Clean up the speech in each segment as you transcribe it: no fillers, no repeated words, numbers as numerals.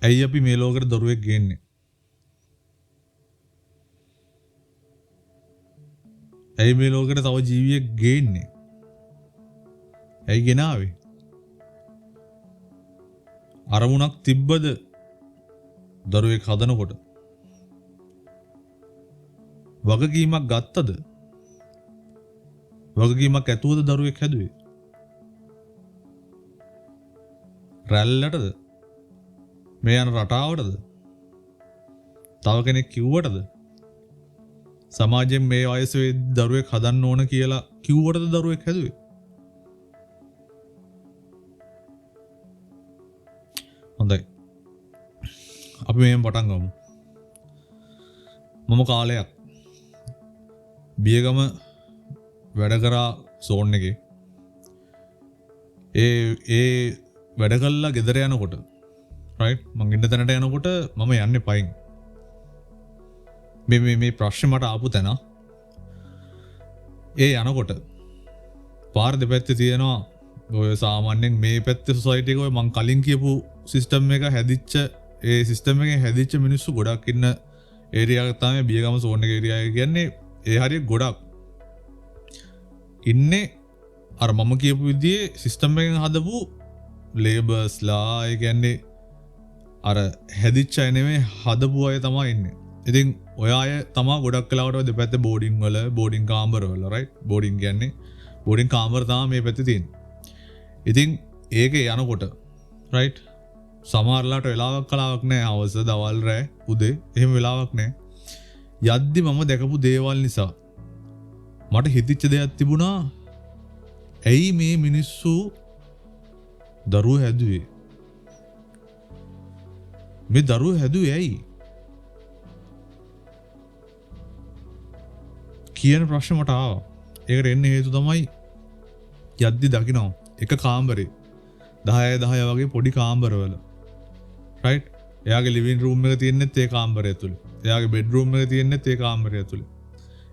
ඇයි අපි මේ ලෝකෙට දරුවෙක් ගේන්නේ? ඇයි මේ ලෝකෙට තව ජීවියෙක් ගේන්නේ? ඇයි ගෙනාවේ? අරමුණක් තිබ්බද දරුවෙක් හදනකොට? වගකීමක් ගත්තද? වගකීමක් ඇතුවද දරුවෙක් හැදුවේ? රැල්ලටද? මේ යන රටාවටද? තව කෙනෙක් කිව්වටද? සමාජයෙන් මේ වයසේ දරුවෙක් හදන්න ඕන කියලා කිව්වටද දරුවෙක් හැදුවේ? හොඳයි. අපි මෙහෙම පටන් ගමු. මම කාලයක් බියගම වැඩ කරා සෝන් එකේ. ඒ වැඩ කළා ගෙදර යනකොට රයිට් මං ඉන්න තැනට යනකොට මම යන්නේ පයින්. මේ ප්‍රශ්නේ මට ආපු තැන ඒ යනකොට පාර දෙපැත්තේ තියෙනවා ඔය සාමාන්‍යයෙන් මේ පැත්තේ සොසයිටි එකේ ඔය මං කලින් කියපු සිස්ටම් එක හැදිච්ච ඒ සිස්ටම් එකෙන් හැදිච්ච මිනිස්සු ගොඩක් ඉන්න ඒරියා එක තමයි බියගම සෝන් එක ඒරියා එක කියන්නේ. ඒ හරිය ගොඩක් ඉන්නේ අර මම කියපු විදිහේ සිස්ටම් එකෙන් හදපු ලේබර්ස්ලා. ඒ කියන්නේ අර හැදිච්ච අය නෙමෙයි හදපු අය තමයි ඉන්නේ. ඉතින් ඔය අය තමයි ගොඩක් කලාවට දෙපැත්තේ බෝඩින් වල බෝඩින් කාමර වල රයිට්. බෝඩින් කියන්නේ බෝඩින් කාමර තමයි මේ පැත්තේ තියෙන්නේ. ඉතින් ඒකේ යනකොට රයිට් සමහරලාට වෙලාවක් කලාවක් නැහැ. අවස දවල් රෑ උදේ එහෙම වෙලාවක් නැහැ. යද්දි මම දැකපු දේවල් නිසා මට හිතිච්ච දෙයක් තිබුණා. ඇයි මේ මිනිස්සු දරුවෝ හැදුවේ? මේ දරුවෝ හැදුවේ ඇයි? කියන ප්‍රශ්න මට ආවා. ඒකට එන්නේ හේතු තමයි යද්දි දකින්න එක කාමරේ 10 වගේ පොඩි කාමරවල රයිට්. එයාගේ ලිවිං රූම් එක තියෙන්නේත් ඒ කාමරය ඇතුලේ. එයාගේ බෙඩ් රූම් එක තියෙන්නේත් ඒ කාමරය ඇතුලේ.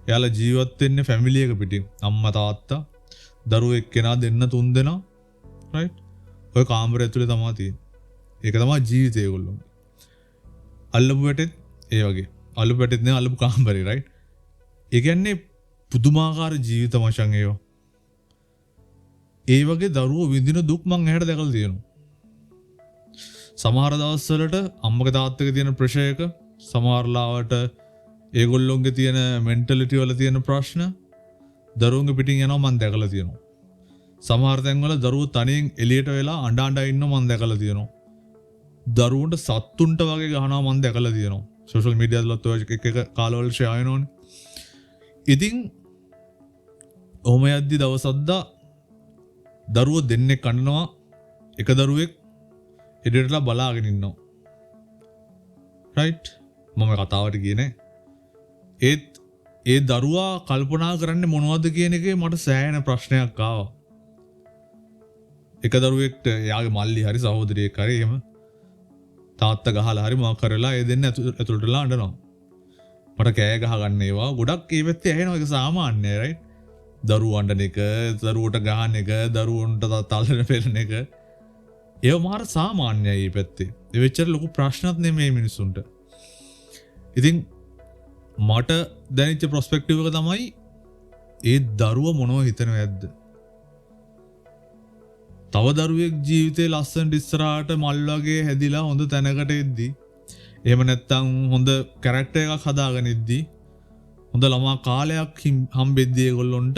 එයාලා ජීවත් වෙන්නේ ෆැමිලි එක පිටින්. අම්මා තාත්තා දරුවෝ එක්කෙනා දෙන්න තුන් දෙනා රයිට්. ඔය කාමරය ඇතුලේ තමයි තියෙන්නේ. ඒක තමයි ජීවිතය ඒගොල්ලෝගේ. අල්ලපු වැටෙත් ඒ වගේ. අල්ලපු වැටෙත් නේ අල්ලපු කාමරේ රයිට්. ඒ කියන්නේ පුදුමාකාර ජීවිත මචං ඒවා. ඒ වගේ දරුවෝ විඳින දුක් මං ඇහැට දැකලා තියෙනවා. සමහර දවස්වලට අම්මගේ තාත්තගේ තියෙන ප්‍රෙෂර් එක, සමහරලාවට ඒගොල්ලොන්ගේ තියෙන මෙන්ටැලිටි වල තියෙන ප්‍රශ්න දරුවන්ගේ පිටින් යනවා මං දැකලා තියෙනවා. සමහර තැන්වල දරුවෝ තනියෙන් එළියට වෙලා අඬ ඉන්නවා මං දැකලා තියෙනවා. දරුවන්ට සත්තුන්ට වගේ ගහනවා මං දැකලා තියෙනවා. සෝෂල් මීඩියා වලත් ඔය එක කාලවල ෂෙයා වෙනවනේ. ඉතින් ඔහොම යද්දි දවසක්දා දරුවෝ දෙන්නෙක් කන්නනවා. එක දරුවෙක් එඩටලා බලාගෙන ඉන්නවා. රයිට්. මම කතාවට කියන්නේ. ඒත් ඒ දරුවා කල්පනා කරන්නේ මොනවද කියන එකේ මට සෑහෙන ප්‍රශ්නයක් ආවා. එක දරුවෙක්ට එයාගේ මල්ලි හරි සහෝදරියෙක් හරි එහෙම තාත්තා ගහලා හරි මොකක් කරලා ඒ දෙන්න ඇතුළටලා අඬනවා. මට කෑ ගහ ගන්න ඒවා ගොඩක් ඒ පැත්තේ ඇහෙනවා. ඒක සාමාන්‍යයි රයිට්. දරුවෝ අඬන එක, දරුවෝට ගහන එක, දරුවන්ට තල්ලන පෙරන එක ඒව මාර සාමාන්‍යයි මේ පැත්තේ. ඒ වෙච්චර ලොකු ප්‍රශ්නත් නෙමෙයි මිනිස්සුන්ට. ඉතින් මට දැනෙච්ච ප්‍රොස්පෙක්ටිව් එක තමයි ඒ දරුවා මොනව හිතනවද? තව දරුවෙක් ජීවිතේ ලස්සනට ඉස්සරහට මල් වගේ හැදිලා හොඳ තැනකට එද්දි, එහෙම නැත්නම් හොඳ කැරක්ටර් එකක් හදාගෙන ඉද්දි, හොඳ ළමා කාලයක් හම්බෙද්දී ඒගොල්ලොන්ට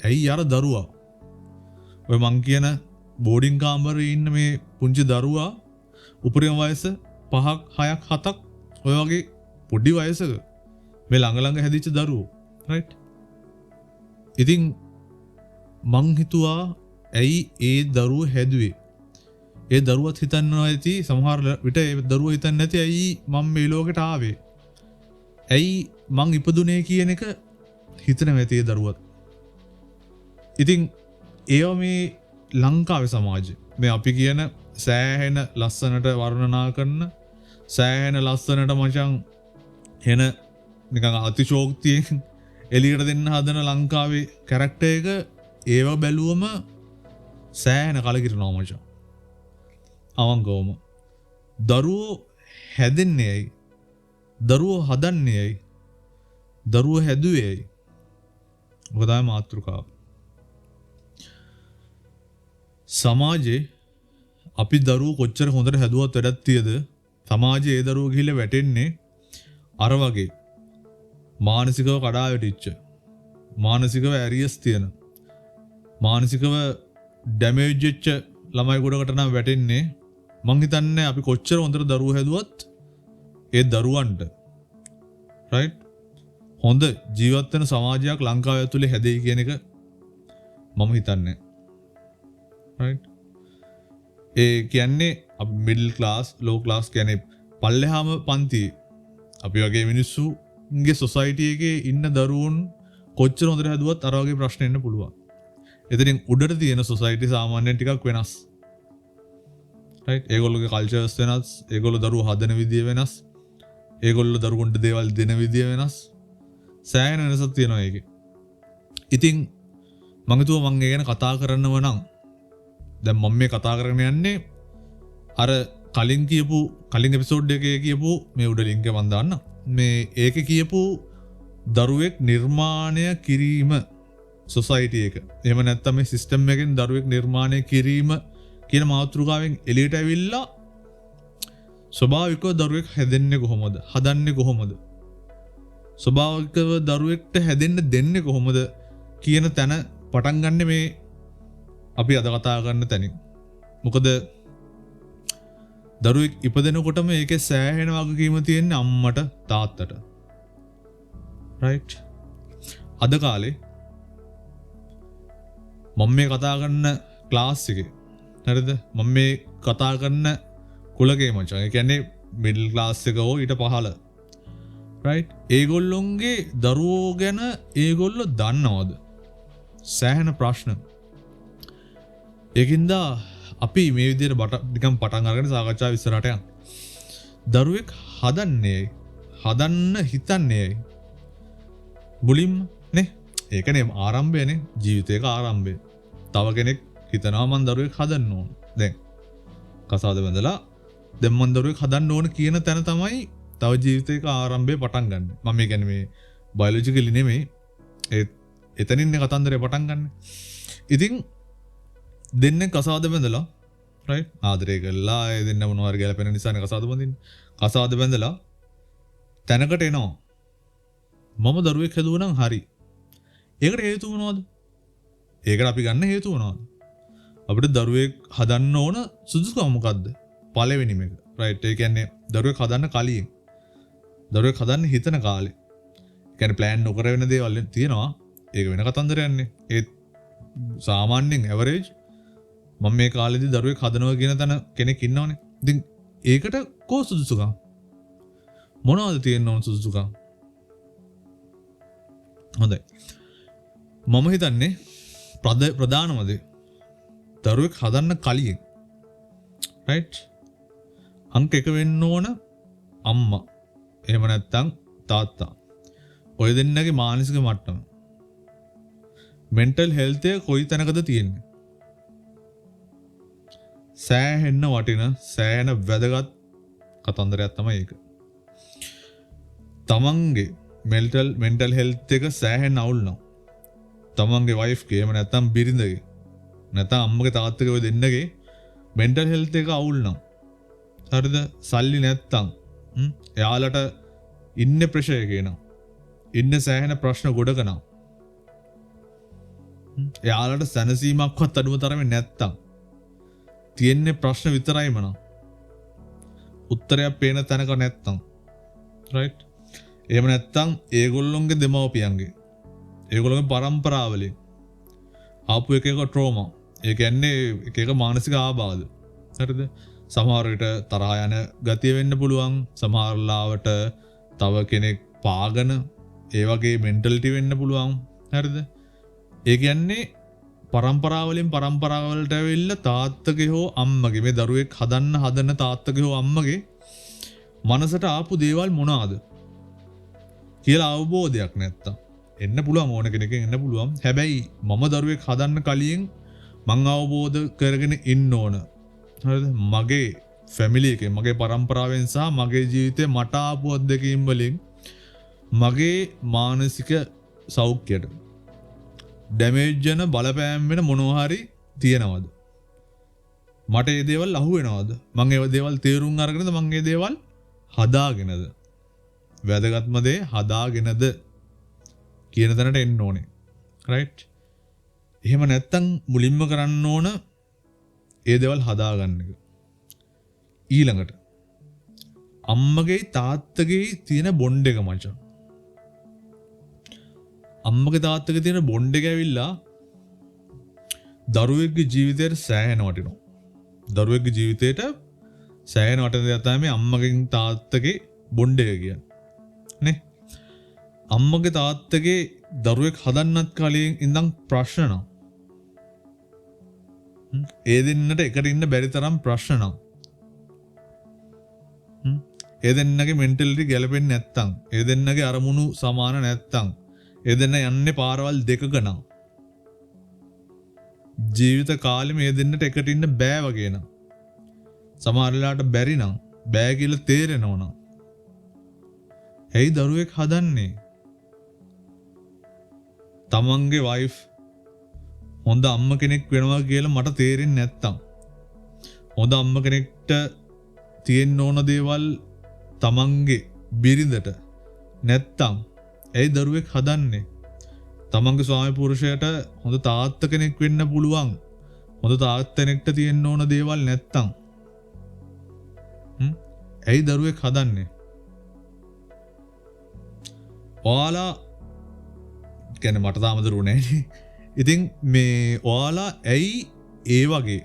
ඇයි අර දරුවා ඔය මං කියන බෝඩින් කාමරේ ඉන්න මේ පුංචි දරුවා උපරිම වයස 5ක් 6ක් 7ක් ඔය වගේ පොඩි වයසක මේ ළඟ හැදිච්ච දරුවෝ රයිට්. ඉතින් මං හිතුවා ඇයි ඒ දරුවෝ හැදුවේ? ඒ දරුවත් හිතන්නවා ඇති සමහර විට ඒ දරුවෝ හිතන්නේ නැති ඇයි මම මේ ලෝකෙට ආවේ? ඇයි මං ඉපදුනේ කියන එක හිතනවා ඇති ඒ දරුවත්. ඉතින් ඒව මේ ලංකාවේ සමාජය මේ අපි කියන සෑහෙන ලස්සනට වර්ණනා කරන සෑහෙන ලස්සනට මචං එන නිකන් අතිශෝක්තියෙන් එළියට දෙන්න හදන ලංකාවේ කැරක්ටර් එක ඒව බැලුවම සෑහෙන කලකිරෙනවා මචං. අවංකවම දරුවෝ හැදෙන්නේ ඇයි? දරුවෝ හදන්නේ ඇයි? දරුවෝ හැදුවේ ඇයි? ඔක තමයි මාතෘකාව. සමාජයේ අපි දරුවෝ කොච්චර හොඳට හැදුවත් වැඩක් තියද සමාජයේ ඒ දරුවෝ ගිහිල්ලා වැටෙන්නේ අර වගේ මානසිකව කඩා වැටිච්ච මානසිකව ඇරියස් තියෙන මානසිකව ඩැමේජ් වෙච්ච ළමයි ගොඩකට නම් වැටෙන්නේ. මං හිතන්නේ අපි කොච්චර හොඳට දරුවෝ හැදුවත් ඒ දරුවන්ට රයිට් හොඳ ජීවත් වෙන සමාජයක් ලංකාව ඇතුලේ හැදෙයි කියන එක මම හිතන්නේ. රයිට් ඒ කියන්නේ අපි මිඩල් ක්ලාස් ලෝ ක්ලාස් කියන්නේ පල්ලෙහාම පන්ති අපි වගේ මිනිස්සුගේ සොසයිටි එකේ ඉන්න දරුවෝන් කොච්චර හොඳට හැදුවත් අර වගේ ප්‍රශ්න එන්න පුළුවන්. එතනින් උඩට තියෙන සොසයිටි සාමාන්‍යයෙන් ටිකක් වෙනස්. රයිට් ඒගොල්ලෝගේ කල්චර්ස් වෙනස්, ඒගොල්ලෝ දරුවෝ හදන විදිය වෙනස්, ඒගොල්ලෝ දරුවන්ට දේවල් දෙන විදිය වෙනස්. සෑහෙන වෙනසක් තියෙනවා ඒකේ. ඉතින් මම හිතුවා මම ඒ ගැන කතා කරන්නව නම් දැන් මම මේ කතා කරගෙන යන්නේ අර කලින් එපිසෝඩ් එකේ කියපු මේ උඩ ලින්ක් එක මම දාන්න. මේ ඒකේ කියපු දරුවෙක් නිර්මාණය කිරීම සොසයිටි එක. එහෙම නැත්නම් මේ සිස්ටම් එකෙන් දරුවෙක් නිර්මාණය කිරීම කියන මාතෘකාවෙන් එළියට ඇවිල්ලා ස්වභාවිකව දරුවෙක් හැදෙන්නේ කොහොමද? හදන්නේ කොහොමද? ස්වභාවිකව දරුවෙක්ට හැදෙන්න දෙන්නේ කොහොමද කියන තැන පටන් ගන්න මේ අපි අද කතා කරන තැනින්. මොකද දරුවෙක් ඉපදෙනකොටම ඒකේ සෑහෙන වගකීම තියෙන්නේ අම්මට තාත්තට. රයිට් අද කාලේ මම මේ කතා කරන ක්ලාස් එකේ හරිද? මම මේ කතා කරන කුලකේ මචං. ඒ කියන්නේ මිඩල් ක්ලාස් එක හෝ ඊට පහළ. රයිට් ඒගොල්ලොන්ගේ දරුවෝ ගැන ඒගොල්ලෝ දන්නවද? සෑහෙන ප්‍රශ්න. ඒකින්ද අපි මේ විදිහට නිකන් පටන් අරගෙන සාකච්ඡාව ඉස්සරහට යන්න. දරුවෙක් හදන්නේ හදන්න හිතන්නේ මුලින්ම නේ. ඒකනේ ආරම්භයනේ ජීවිතේක ආරම්භය. තව කෙනෙක් හිතනවා මං දරුවෙක් හදන්න ඕන. දැන් කසාද බඳලා දැන් මං දරුවෙක් හදන්න ඕන කියන තැන තමයි තව ජීවිතේක ආරම්භය පටන් ගන්න. මම කියන්නේ මේ බයොලොජිකලි නෙමෙයි. එතනින් කතන්දරේ පටන් ගන්න. ඉතින් දෙන්නේ කසාද බඳලා රයිට් ආදරය කළා ඒ දෙන්න මොනවා හරි ගැලපෙන නිසානේ කසාද බඳින්නේ. කසාද බඳලා තැනකට එනවා. මම දරුවෙක් හැදුවා නම් හරි. ඒකට හේතුව මොනවද? ඒකට අපි ගන්න හේතුව මොනවද? අපිට දරුවෙක් හදන්න ඕන සුදුසුකම මොකද්ද? පළවෙනිම එක. රයිට් ඒ කියන්නේ දරුවෙක් හදන්න කලින් දරුවෙක් හදන්න හිතන කාලේ. ඒ කියන්නේ ප්ලෑන් නොකර වෙන දේවල් තියෙනවා. ඒක වෙන කතන්දරයක්නේ. ඒ සාමාන්‍යයෙන් ඇවරේජ් මම මේ කාලේදී දරුවෙක් හදනවා කියන තැන කෙනෙක් ඉන්නවනේ. ඉතින් ඒකට කො සුදුසුකම් මොනවද තියෙන්න ඕන සුදුසුකම්? හොඳයි. මම හිතන්නේ ප්‍රධානම දේ දරුවෙක් හදන්න කලින් රයිට් අංක 1 වෙන්න ඕන අම්මා. එහෙම නැත්නම් තාත්තා. ඔය දෙන්නගේ මානසික මට්ටම. මෙන්ටල් හෙල්ත් එක කොයි තැනකද තියෙන්නේ? සෑහෙන්න වටින සෑහෙන වැදගත් කතන්දරයක් තමයි ඒක. තමන්ගේ මෙන්ටල් හෙල්ත් එක සෑහෙන්න අවුල් නම් තමන්ගේ වයිෆ් ගේ එහෙම නැත්නම් බිරිඳගේ නැත්නම් අම්මගේ තාත්තගේ ඔය දෙන්නගේ මෙන්ටල් හෙල්ත් එක අවුල් නම් හරිද? සල්ලි නැත්තම් එයාලට ඉන්නේ ප්‍රෙෂර් එකේ නම් ඉන්නේ සෑහෙන ප්‍රශ්න ගොඩක නම් එයාලට සැනසීමක්වත් අඩුම තරමේ නැත්තම් තියෙන්නේ ප්‍රශ්න විතරයිම නම් උත්තරයක් පේන තැනක නැත්තම් රයිට් එහෙම නැත්තම් ඒගොල්ලොන්ගේ දෙමව්පියන්ගේ ඒගොල්ලොන්ගේ පරම්පරාවලින් ආපු එක ට්‍රෝමා. ඒ කියන්නේ එක මානසික ආබාධ. හරිද? සමහර විට තරහා යන ගතිය වෙන්න පුළුවන්. සමහර ලාවට තව කෙනෙක් පාගන ඒ වගේ මෙන්ටලිටි වෙන්න පුළුවන්. හරිද? ඒ කියන්නේ පරම්පරාවලින් පරම්පරාවලට ඇවිල්ලා තාත්තගේ හෝ අම්මගේ මේ දරුවෙක් හදන තාත්තගේ හෝ අම්මගේ මනසට ආපු දේවල් මොනවාද කියලා අවබෝධයක් නැත්තම් එන්න පුළුවන් ඕන කෙනෙක්ගෙන් එන්න පුළුවන්. හැබැයි මම දරුවෙක් හදන්න කලින් මං අවබෝධ කරගෙන ඉන්න ඕන. හරිද? මගේ ෆැමිලි එකේ මගේ පරම්පරාවෙන් සහ මගේ ජීවිතේ මට ආපු අත්දැකීම් වලින් මගේ මානසික සෞඛ්‍යයට ඩැමේජ් වෙන බලපෑම් වෙන මොනවා හරි තියෙනවද? මට මේ දේවල් අහු වෙනවද? මම ඒ දේවල් තේරුම් අරගෙනද මම මේ දේවල් හදාගෙනද? වැදගත්ම දේ හදාගෙනද කියන තැනට එන්න ඕනේ. රයිට්? එහෙම නැත්තම් මුලින්ම කරන්න ඕන ඒ දේවල් හදාගන්න එක. ඊළඟට අම්මගේ තාත්තගේ තියෙන බොන්ඩ් එක මචං. අම්මගේ තාත්තගේ තියෙන බොන්ඩ් එක ඇවිල්ලා දරුවෙක්ගේ ජීවිතයට සෑහෙන වටිනවා. දරුවෙක්ගේ ජීවිතයට සෑහෙන වටින දේ තමයි අම්මගෙන් තාත්තගේ බොන්ඩ් එක කියන්නේ. නේ? අම්මගේ තාත්තගේ දරුවෙක් හදන්නත් කලින් ඉඳන් ප්‍රශ්න නම් ඒ දෙන්නට එකට ඉන්න බැරි තරම් ප්‍රශ්න නම් ඒ දෙන්නගේ මෙන්ටැලිටි ගැලපෙන්නේ නැත්තම් ඒ දෙන්නගේ අරමුණු සමාන නැත්තම් ඒ දෙන්න යන්නේ පාරවල් දෙකක නම් ජීවිත කාලෙම ඒ දෙන්නට එකට ඉන්න බෑ වගේ නම් සමහර වෙලාවට බැරි නම් බෑ කියලා තේරෙනවා නම් ඇයි දරුවෙක් හදන්නේ? තමන්ගේ වයිෆ් හොඳ අම්ම කෙනෙක් වෙනවා කියලා මට තේරෙන්නේ නැත්තම් හොඳ අම්ම කෙනෙක්ට තියෙන්න ඕන දේවල් තමන්ගේ බිරිඳට නැත්තම් ඇයි දරුවෙක් හදන්නේ? තමන්ගේ ස්වාමි පුරුෂයාට හොඳ තාත්තා කෙනෙක් වෙන්න පුළුවන් හොඳ තාත්තා කෙනෙක්ට තියෙන්න ඕන දේවල් නැත්තම් ඇයි දරුවෙක් හදන්නේ? ඔයාලා කියන්නේ මට තාම දරුවෝ නැහැ. ඉතින් මේ ඔයාලා ඇයි ඒ වගේ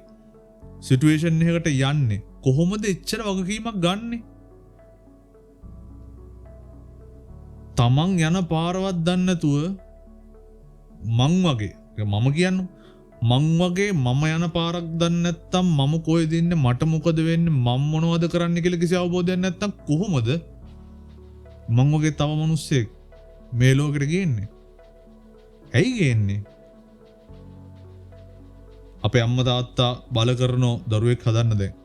සිටුේෂන් එකකට යන්නේ? කොහොමද එච්චර වගකීමක් ගන්නෙ? තමන් යන පාරවත් දන්නේ නැතුව මං වගේ මම කියන්නේ මං වගේ මම යන පාරක් දන්නේ නැත්තම් මම කොහෙද ඉන්නේ මට මොකද වෙන්නේ මම මොනවද කරන්න කියලා කිසි අවබෝධයක් නැත්තම් කොහොමද මං වගේ තව මිනිස්සෙක් මේ ලෝකෙට ගේන්නේ? ඇයි ගේන්නේ? අපේ අම්මා තාත්තා බල කරනෝ දරුවෙක් හදන්න දැන්.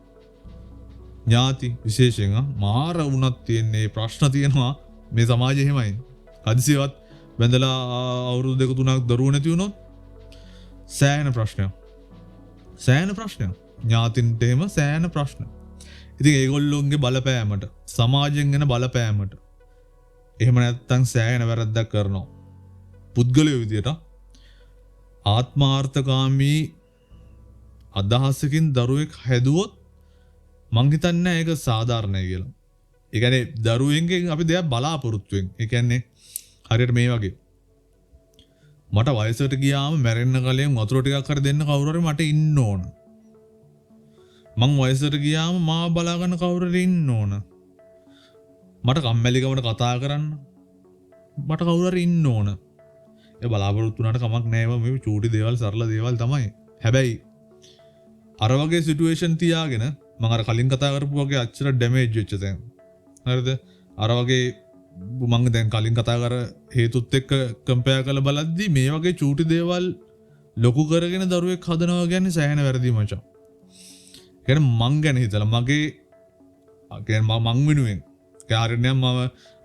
ඥාති විශේෂයෙන් මාර වුණත් තියෙන්නේ ප්‍රශ්න තියෙනවා මේ සමාජයේ එහෙමයි. හදිසියවත් බැඳලා අවුරුදු 2-3ක් දරුවෝ නැති වුණොත් සෑහෙන ප්‍රශ්නයක්. සෑහෙන ප්‍රශ්නයක්. ඥාතින්ට එහෙම සෑහෙන ප්‍රශ්න. ඉතින් ඒගොල්ලොන්ගේ බලපෑමට සමාජයෙන් එන බලපෑමට එහෙම නැත්තම් සෑහෙන වැරද්දක් කරනවා. පුද්ගලයෝ විදියට ආත්මාර්ථකාමී අදහසකින් දරුවෙක් හැදුවොත් මං හිතන්නේ ඒක සාධාරණයි කියලා. ඒ කියන්නේ දරුවෙන්ගෙන් අපි දෙයක් බලාපොරොත්තු වෙන. ඒ කියන්නේ හරියට මේ වගේ. මට වයසට ගියාම මැරෙන්න කලින් වතුර ටිකක් හරි දෙන්න කවුරු හරි මට ඉන්න ඕන. මං වයසට ගියාම මාව බලා ගන්න කවුරු හරි ඉන්න ඕන. මට කම්මැලිකමට කතා කරන්න මට කවුරු හරි ඉන්න ඕන. ඒ බලාපොරොත්තු වුණාට කමක් නැහැ. මේ චූටි දේවල් සරල දේවල් තමයි. හැබැයි අර වගේ සිටුේෂන් තියාගෙන මම අර කලින් කතා කරපු වගේ අච්චර ඩැමේජ් වෙච්ච තැන්. හරිද? අර වගේ මම දැන් කලින් කතා කර හේතුත් එක්ක කම්පෙයාර් කරලා බලද්දි මේ වගේ චූටි දේවල් ලොකු කරගෙන දරුවෙක් හදනවා කියන්නේ සෑහෙන වැරදි මචං. කියන්නේ මං ගැන හිතලා මගේ කියන්නේ මං වෙනුවෙන් කාරණයක් මම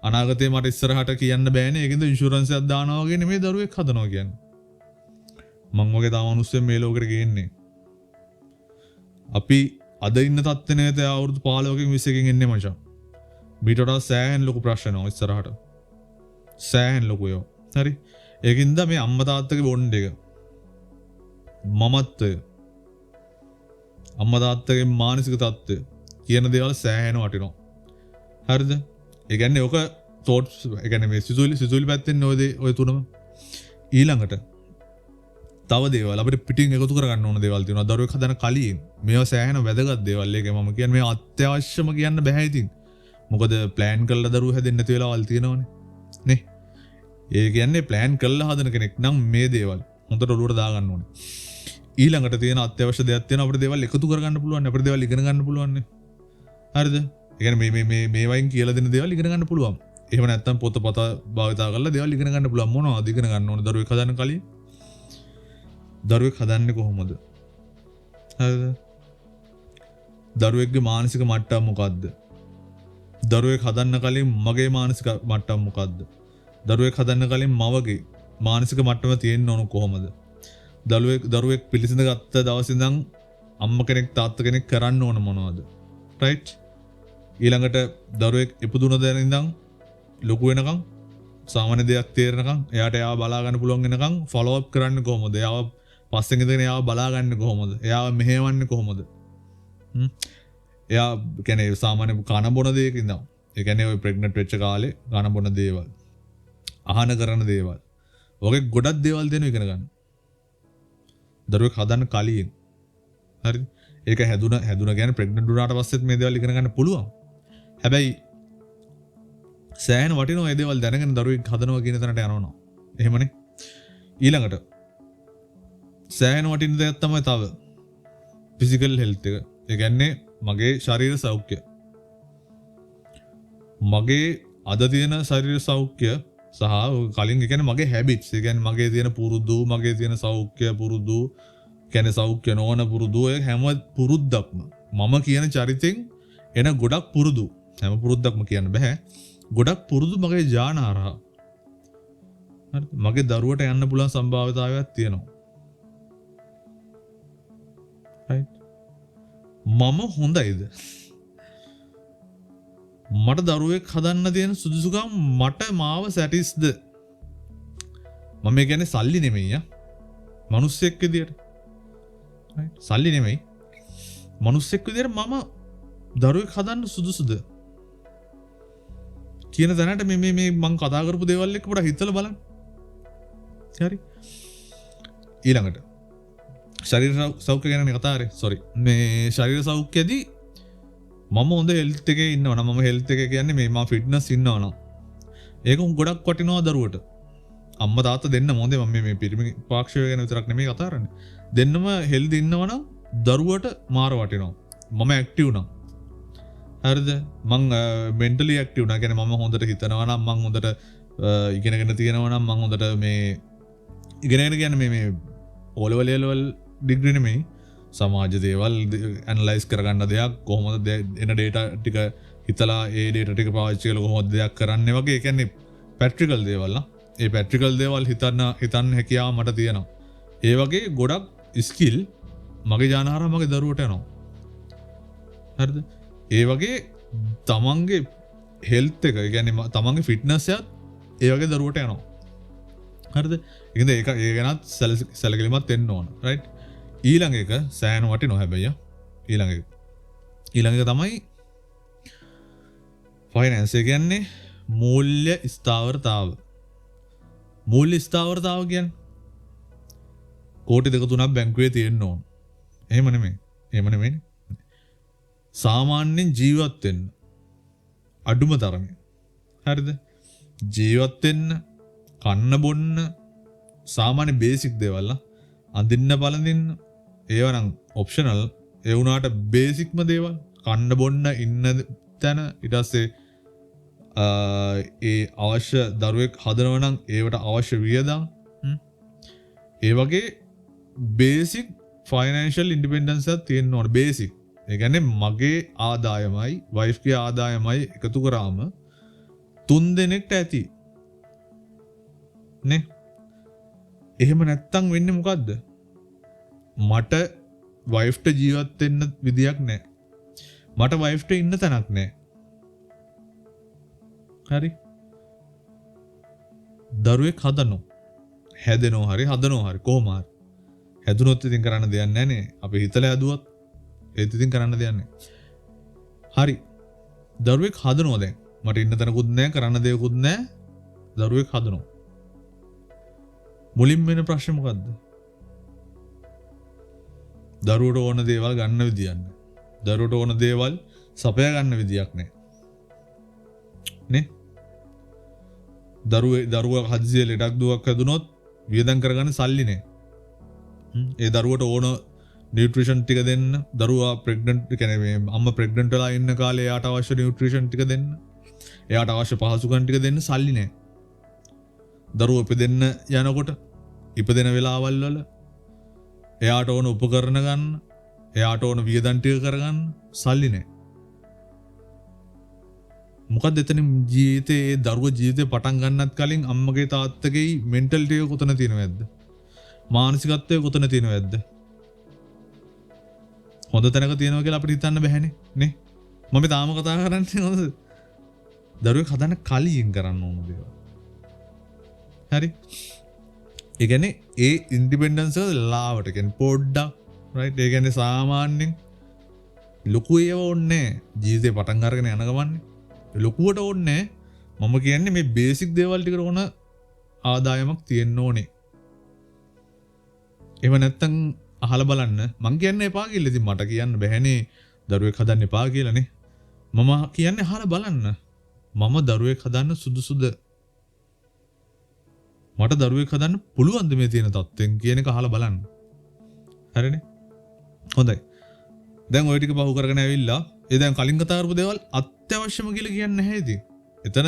අනාගතේ මට ඉස්සරහට කියන්න බෑනේ. ඒකෙන්ද ඉන්ෂුරන්ස් එකක් දානවා වගේ නෙමෙයි දරුවෙක් හදනවා කියන්නේ. මං වගේ තව මිනිස්සු මේ ලෝකෙට ගේන්නේ. අපි අද ඉන්න තත්ත්වේ නේද අවුරුදු 15කින් 20කින් එන්නේ මචං. මීට වඩා සෑහෙන ලොකු ප්‍රශ්න එනවා ඉස්සරහට. සෑහෙන ලොකු ඒවා. හරි. ඒකින්ද මේ අම්මා තාත්තගේ බොන්ඩ් එක මමත්වය අම්මා තාත්තගේ මානසික තත්ත්වය කියන දේවල් සෑහෙන වටිනවා. හරිද? ඒ කියන්නේ ඔක thoughts ඒ කියන්නේ මේ සිතුවිලි පැත්තෙන් ඔය තුනම ඊළඟට තව දේවල් අපිට පිටින් එකතු කරගන්න ඕන දේවල් තියෙනවා. දරුවෙක් හදන කලින් මේවා සෑහෙන වැදගත් දේවල්. ඒක මම කියන්නේ මේ අත්‍යවශ්‍යම කියන්න බෑ ඉතින්. මොකද ප්ලෑන් කරලා දරුවෝ හැදෙන්න නැති වෙලාවල් තියෙනවනේ. නේ? ඒ කියන්නේ ප්ලෑන් කරලා හදන කෙනෙක් නම් මේ දේවල් හොඳට ඔලුවට දාගන්න ඕනේ. ඊළඟට තියෙන අත්‍යවශ්‍ය දෙයක් තියෙනවා අපිට දේවල් එකතු කරගන්න පුළුවන්. අපිට දේවල් ඉගෙන ගන්න පුළුවන් නේ. හරිද? ඒ කියන්නේ මේ වයින් කියලා දෙන දේවල් ඉගෙන ගන්න පුළුවන්. එහෙම නැත්නම් පොතපත භාවිතා කරලා දේවල් ඉගෙන ගන්න පුළුවන්. මොනවද ඉගෙන ගන්න ඕනේ දරුවෙක් හදන්න කලින්? දරුවෙක් හදන්නේ කොහොමද? හරිද? දරුවෙක්ගේ මානසික මට්ටම මොකද්ද? දරුවෙක් හදන්න කලින් මගේ මානසික මට්ටම මොකද්ද? දරුවෙක් හදන්න කලින් මවගේ මානසික මට්ටම තියෙන්න ඕන කොහොමද? දරුවෙක් පිළිසිඳ ගත්ත දවසේ ඉඳන් අම්ම කෙනෙක් තාත්තා කෙනෙක් කරන්න ඕන මොනවද? රයිට්? ඊළඟට දරුවෙක් ඉපදුන දේ ඉඳන් ලොකු වෙනකන් සාමාන්‍ය දෙයක් තේරෙනකන් එයාට එයාව බලා ගන්න පුළුවන් වෙනකන් ෆලෝ අප් කරන්න කොහොමද? එයාව පස්සෙන් ඉඳගෙන එයාව බලා ගන්න කොහොමද? එයාව මෙහෙවන්නේ කොහොමද? එයා කියන්නේ සාමාන්‍ය කන බොන දෙයක ඉඳන්. ඒ කියන්නේ ඔය ප්‍රෙග්නන්ට් වෙච්ච කාලේ කන බොන දේවල්, අහන කරන දේවල්. ඔගේ ගොඩක් දේවල් දෙනු ඉගෙන ගන්න. දරුවෙක් හදන්න කලින්. හරිද? ඒක හැදුන කියන්නේ ප්‍රෙග්නන්ට් වුණාට පස්සෙත් මේ දේවල් ඉගෙන ගන්න පුළුවන්. හැබැයි සෑහෙන වටිනවා මේ දේවල් දැනගෙන දරුවෙක් හදනවා කියන තැනට යනවා. එහෙමනේ. ඊළඟට සෑහෙන වටින දෙයක් තමයි තව ෆිසිකල් හෙල්ත් එක. ඒ කියන්නේ මගේ ශරීර සෞඛ්‍ය. මගේ අද තියෙන ශරීර සෞඛ්‍ය සහ කලින් ඒ කියන්නේ මගේ හැබිට්ස්. ඒ කියන්නේ මගේ තියෙන පුරුදු, මගේ තියෙන සෞඛ්‍ය පුරුදු, කියන්නේ සෞඛ්‍ය නොවන පුරුදු, ඒ හැම පුරුද්දක්ම මම කියන චරිතෙන් එන ගොඩක් පුරුදු. හැම පුරුද්දක්ම කියන්න බෑ. ගොඩක් පුරුදු මගේ ඥාන හරහා. හරිද? මගේ දරුවට යන්න පුළුවන් සම්භාවිතාවයක් තියෙනවා. right? මම හොඳයිද? මට දරුවෙක් හදන්න තියෙන සුදුසුකම් මට මාව සැටිස්ද? මම කියන්නේ සල්ලි නෙමෙයි යා. මිනිස්සෙක් විදියට. right? සල්ලි නෙමෙයි. මිනිස්සෙක් විදියට මම දරුවෙක් හදන්න සුදුසුද? කියන දැනට මේ මං කතා කරපු දේවල් එක්ක පොඩ්ඩක් හිතලා බලන්න. හරි. ඊළඟට ශරීර සෞඛ්‍ය ගැන කතා කරේ. sorry. මේ ශරීර සෞඛ්‍යදී මම හොඳ හෙල්ත් එකේ ඉන්නවා නම් මම හෙල්ත් එකේ කියන්නේ මේ මම ෆිට්නස් ඉන්නවා නම් ඒක ගොඩක් වටිනවා දරුවට. අම්මා තාත්තා දෙන්නම හොඳේ. මම මේ පිරිමි පාක්ෂය ගැන විතරක් නෙමෙයි කතා කරන්නේ. දෙන්නම හෙල්දි ඉන්නවා නම් දරුවට මාර වටිනවා. මම ඇක්ටිව් නම් හරිද? මං මෙන්ටලි ඇක්ටිව් නා කියන්නේ මම හොඳට හිතනවා නම් මං හොඳට ඉගෙනගෙන තියෙනවා නම් මං හොඳට මේ ඉගෙනගෙන කියන්නේ මේ O level ඩිග්‍රී නෙමෙයි සමාජ දේවල් ඇනලයිස් කරගන්න දෙයක් කොහොමද එන data ටික හිතලා ඒ data ටික පාවිච්චි කරලා කොහොමද දෙයක් කරන්නේ වගේ. ඒ කියන්නේ ප්‍රැක්ටිකල් දේවල් නා. ඒ ප්‍රැක්ටිකල් දේවල් හිතන්න හැකියාව මට තියෙනවා. ඒ වගේ ගොඩක් ස්කිල් මගේ ඥානහරහා මගේ දරුවට යනවා. හරිද? ඒ වගේ තමන්ගේ හෙල්ත් එක, ඒ කියන්නේ තමන්ගේ ෆිට්නස් එකත් ඒ වගේ දරුවට යනවා. හරිද? ඒක ගැනත් සැලකිලිමත් වෙන්න ඕන. රයිට්? ඊළඟ එක සෑහෙන වටිනවා හැබැයි. ඊළඟ එක තමයි ෆයිනෑන්ස්. ඒ කියන්නේ මූල්‍ය ස්ථාවරතාව. මූල්‍ය ස්ථාවරතාව කියන්නේ කෝටි 2-3ක් බැංකුවේ තියෙන්න ඕන. එහෙම නෙමෙයි. සාමාන්‍යයෙන් ජීවත් වෙන්න අඩුම තරමේ. හරිද? ජීවත් වෙන්න, කන්න බොන්න, සාමාන්‍ය බේසික් දේවල් අඳින්න බලඳින්න ඒව නම් ඔප්ෂනල්. ඒ වුණාට බේසික්ම දේවල් කන්න බොන්න ඉන්න තැන ඊට පස්සේ ඒ අවශ්‍ය දරුවෙක් හදනවා නම් ඒවට අවශ්‍ය වියදම් ඒ වගේ බේසික් ෆයිනෑන්ෂල් ඉන්ඩිපෙන්ඩන්ස් එකක් තියෙන්න ඕන. බේසික්. ඒ කියන්නේ මගේ ආදායමයි වයිෆ්ගේ ආදායමයි එකතු කරාම 3 දෙනෙක්ට ඇති. නේ? එහෙම නැත්තම් වෙන්නේ මොකද්ද? මට වයිෆ්ට ජීවත් වෙන්න විදියක් නැහැ. මට වයිෆ්ට ඉන්න තැනක් නැහැ. හරි? දරුවෙක් හැදෙනවා හරි කොහොම හරි. හැදුනොත් ඉතින් කරන්න දෙයක් නැහැ නේ. අපි හිතලා හැදුවත් ඒත් ඉතින් කරන්න දෙයක් නැහැ. හරි. දරුවෙක් හදනවා දැන්. මට ඉන්න තැනකුත් නැහැ, කරන්න දෙයක්කුත් නැහැ. දරුවෙක් හදනවා. මුලින්ම වෙන ප්‍රශ්නේ මොකද්ද? දරුවට ඕන දේවල් ගන්න විදියක් නැහැ. දරුවට ඕන දේවල් සපයා ගන්න විදියක් නැහැ. නේ? දරුවා හදිසියෙ ලෙඩක් දුවක් හැදුනොත් වියදම් කරගන්න සල්ලි නැහැ. ඒ දරුවට ඕන නියුට්‍රිෂන් ටික දෙන්න, දරුවා ප්‍රෙග්නන්ට් කියන්නේ මේ අම්මා ප්‍රෙග්නන්ට් වෙලා ඉන්න කාලේ එයාට අවශ්‍ය නියුට්‍රිෂන් ටික දෙන්න, එයාට අවශ්‍ය පහසුකම් ටික දෙන්න සල්ලි නැහැ. දරුවා ඉපදෙන්න යනකොට ඉපදෙන වෙලාවල් වල එයාට ඕන උපකරණ ගන්න, එයාට ඕන වියදම් ටික කරගන්න සල්ලි නැහැ. මොකද එතන ජීවිතේ දරුව ජීවිතේ පටන් ගන්නත් කලින් අම්මගේ තාත්තගේ මෙන්ටලිටි එක කොතන තියෙනවද? මානසිකත්වය කොතන තියෙනවද? හොඳ තැනක තියෙනවා කියලා අපිට හිතන්න බැහැනේ නේ. මම තාම කතා කරන්නේ හොඳ දරුවෙක් හදන්න කලින් කරන්න ඕන දේවල්. හරි. ඒ කියන්නේ ඒ ඉන්ඩිපෙන්ඩන්ස් එක ලාවට කියන්නේ පොඩ්ඩක් රයිට්. ඒ කියන්නේ සාමාන්‍යයෙන් ලොකු ඒව ඕනේ ජීවිතේ පටන් අරගෙන යන ගමන්නේ. ලොකුවට ඕනේ මම කියන්නේ මේ බේසික් දේවල් ටිකට ඕන ආදායමක් තියෙන්න ඕනේ. එහෙම නැත්තම් අහලා බලන්න මං කියන්නේ එපා කියලා. ඉතින් මට කියන්න බැහැනේ දරුවෙක් හදන්න එපා කියලානේ. මම කියන්නේ අහලා බලන්න. මම දරුවෙක් හදන්න සුදුසුද? මට දරුවෙක් හදන්න පුළුවන්ද මේ තියෙන තත්ත්වෙන් කියන එක අහලා බලන්න. හරිනේ? හොඳයි. දැන් ওই ටික පහු කරගෙන ඇවිල්ලා ඒ දැන් කලින් කතා කරපු දේවල් අත්‍යවශ්‍යම කියලා කියන්නේ නැහැ ඉතින්. එතන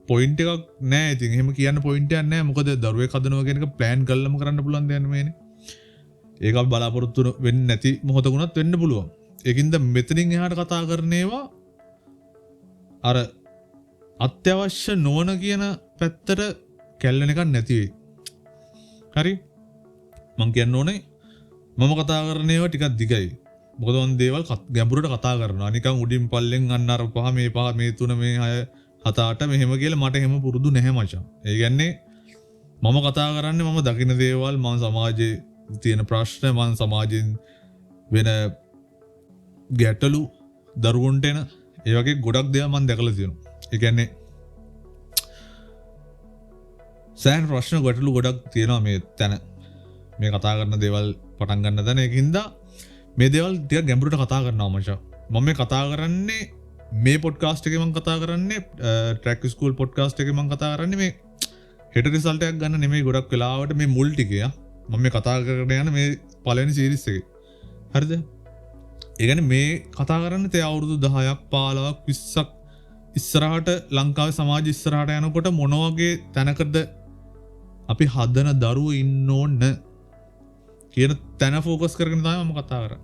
පොයින්ට් එකක් නැහැ ඉතින්. එහෙම කියන්න පොයින්ට් එකක් නැහැ. මොකද දරුවෙක් හදනවා කියන එක ප්ලෑන් කරලම කරන්න පුළුවන් දෙයක් නෙමෙයිනේ. ඒක අපි බලාපොරොත්තු වෙන්නේ නැති මොහොතකුණත් වෙන්න පුළුවන්. ඒකින්ද මෙතනින් එහාට කතා කරන ඒවා අර අත්‍යවශ්‍ය නොවන කියන පැත්තට කැල්ලෙන එකක් නැති වෙයි. හරි? මං කියන්න ඕනේ මම කතා කරන ඒවා ටිකක් දිගයි. මොකද මම දේවල් ගැඹුරට කතා කරනවා. නිකන් උඩින් පල්ලෙන් අන්න අර පහ මේ 3 මේ 6 7 8 මෙහෙම කියලා මට එහෙම පුරුදු නැහැ මචං. ඒ කියන්නේ මම කතා කරන්නේ මම දකින දේවල්, මම සමාජයේ තියෙන ප්‍රශ්න, මම සමාජයෙන් වෙන ගැටලු, දරුවන්ට එන ඒ වගේ ගොඩක් දේවල් මම දැකලා තියෙනවා. ඒ කියන්නේ සෑහෙන ප්‍රශ්න ගැටලු ගොඩක් තියෙනවා මේ තැන. මේ කතා කරන දේවල් පටන් ගන්න තැන. ඒකින්ද මේ දේවල් ටික ගැඹුරට කතා කරනවා මචං. මම මේ කතා කරන්නේ මේ පොඩ්කාස්ට් එකේ මම කතා කරන්නේ ට්‍රැක් ස්කූල් පොඩ්කාස්ට් එකේ මම කතා කරන්නේ මේ හෙට රිසල්ට් එකක් ගන්න නෙමෙයි. ගොඩක් වෙලාවට මේ මුල් ටිකේ මම මේ කතා කරගෙන යන මේ පළවෙනි සීරීස් එකේ. හරිද? ඒ කියන්නේ මේ කතා කරන්නේ තේ අවුරුදු 10ක් 15ක් 20ක් ඉස්සරහට ලංකාවේ සමාජය ඉස්සරහට යනකොට මොන වගේ තැනකද අපි හදන දරුවෝ ඉන්න ඕන කියන තැන ફોකස් කරගෙන තමයි මම කතා කරන්නේ.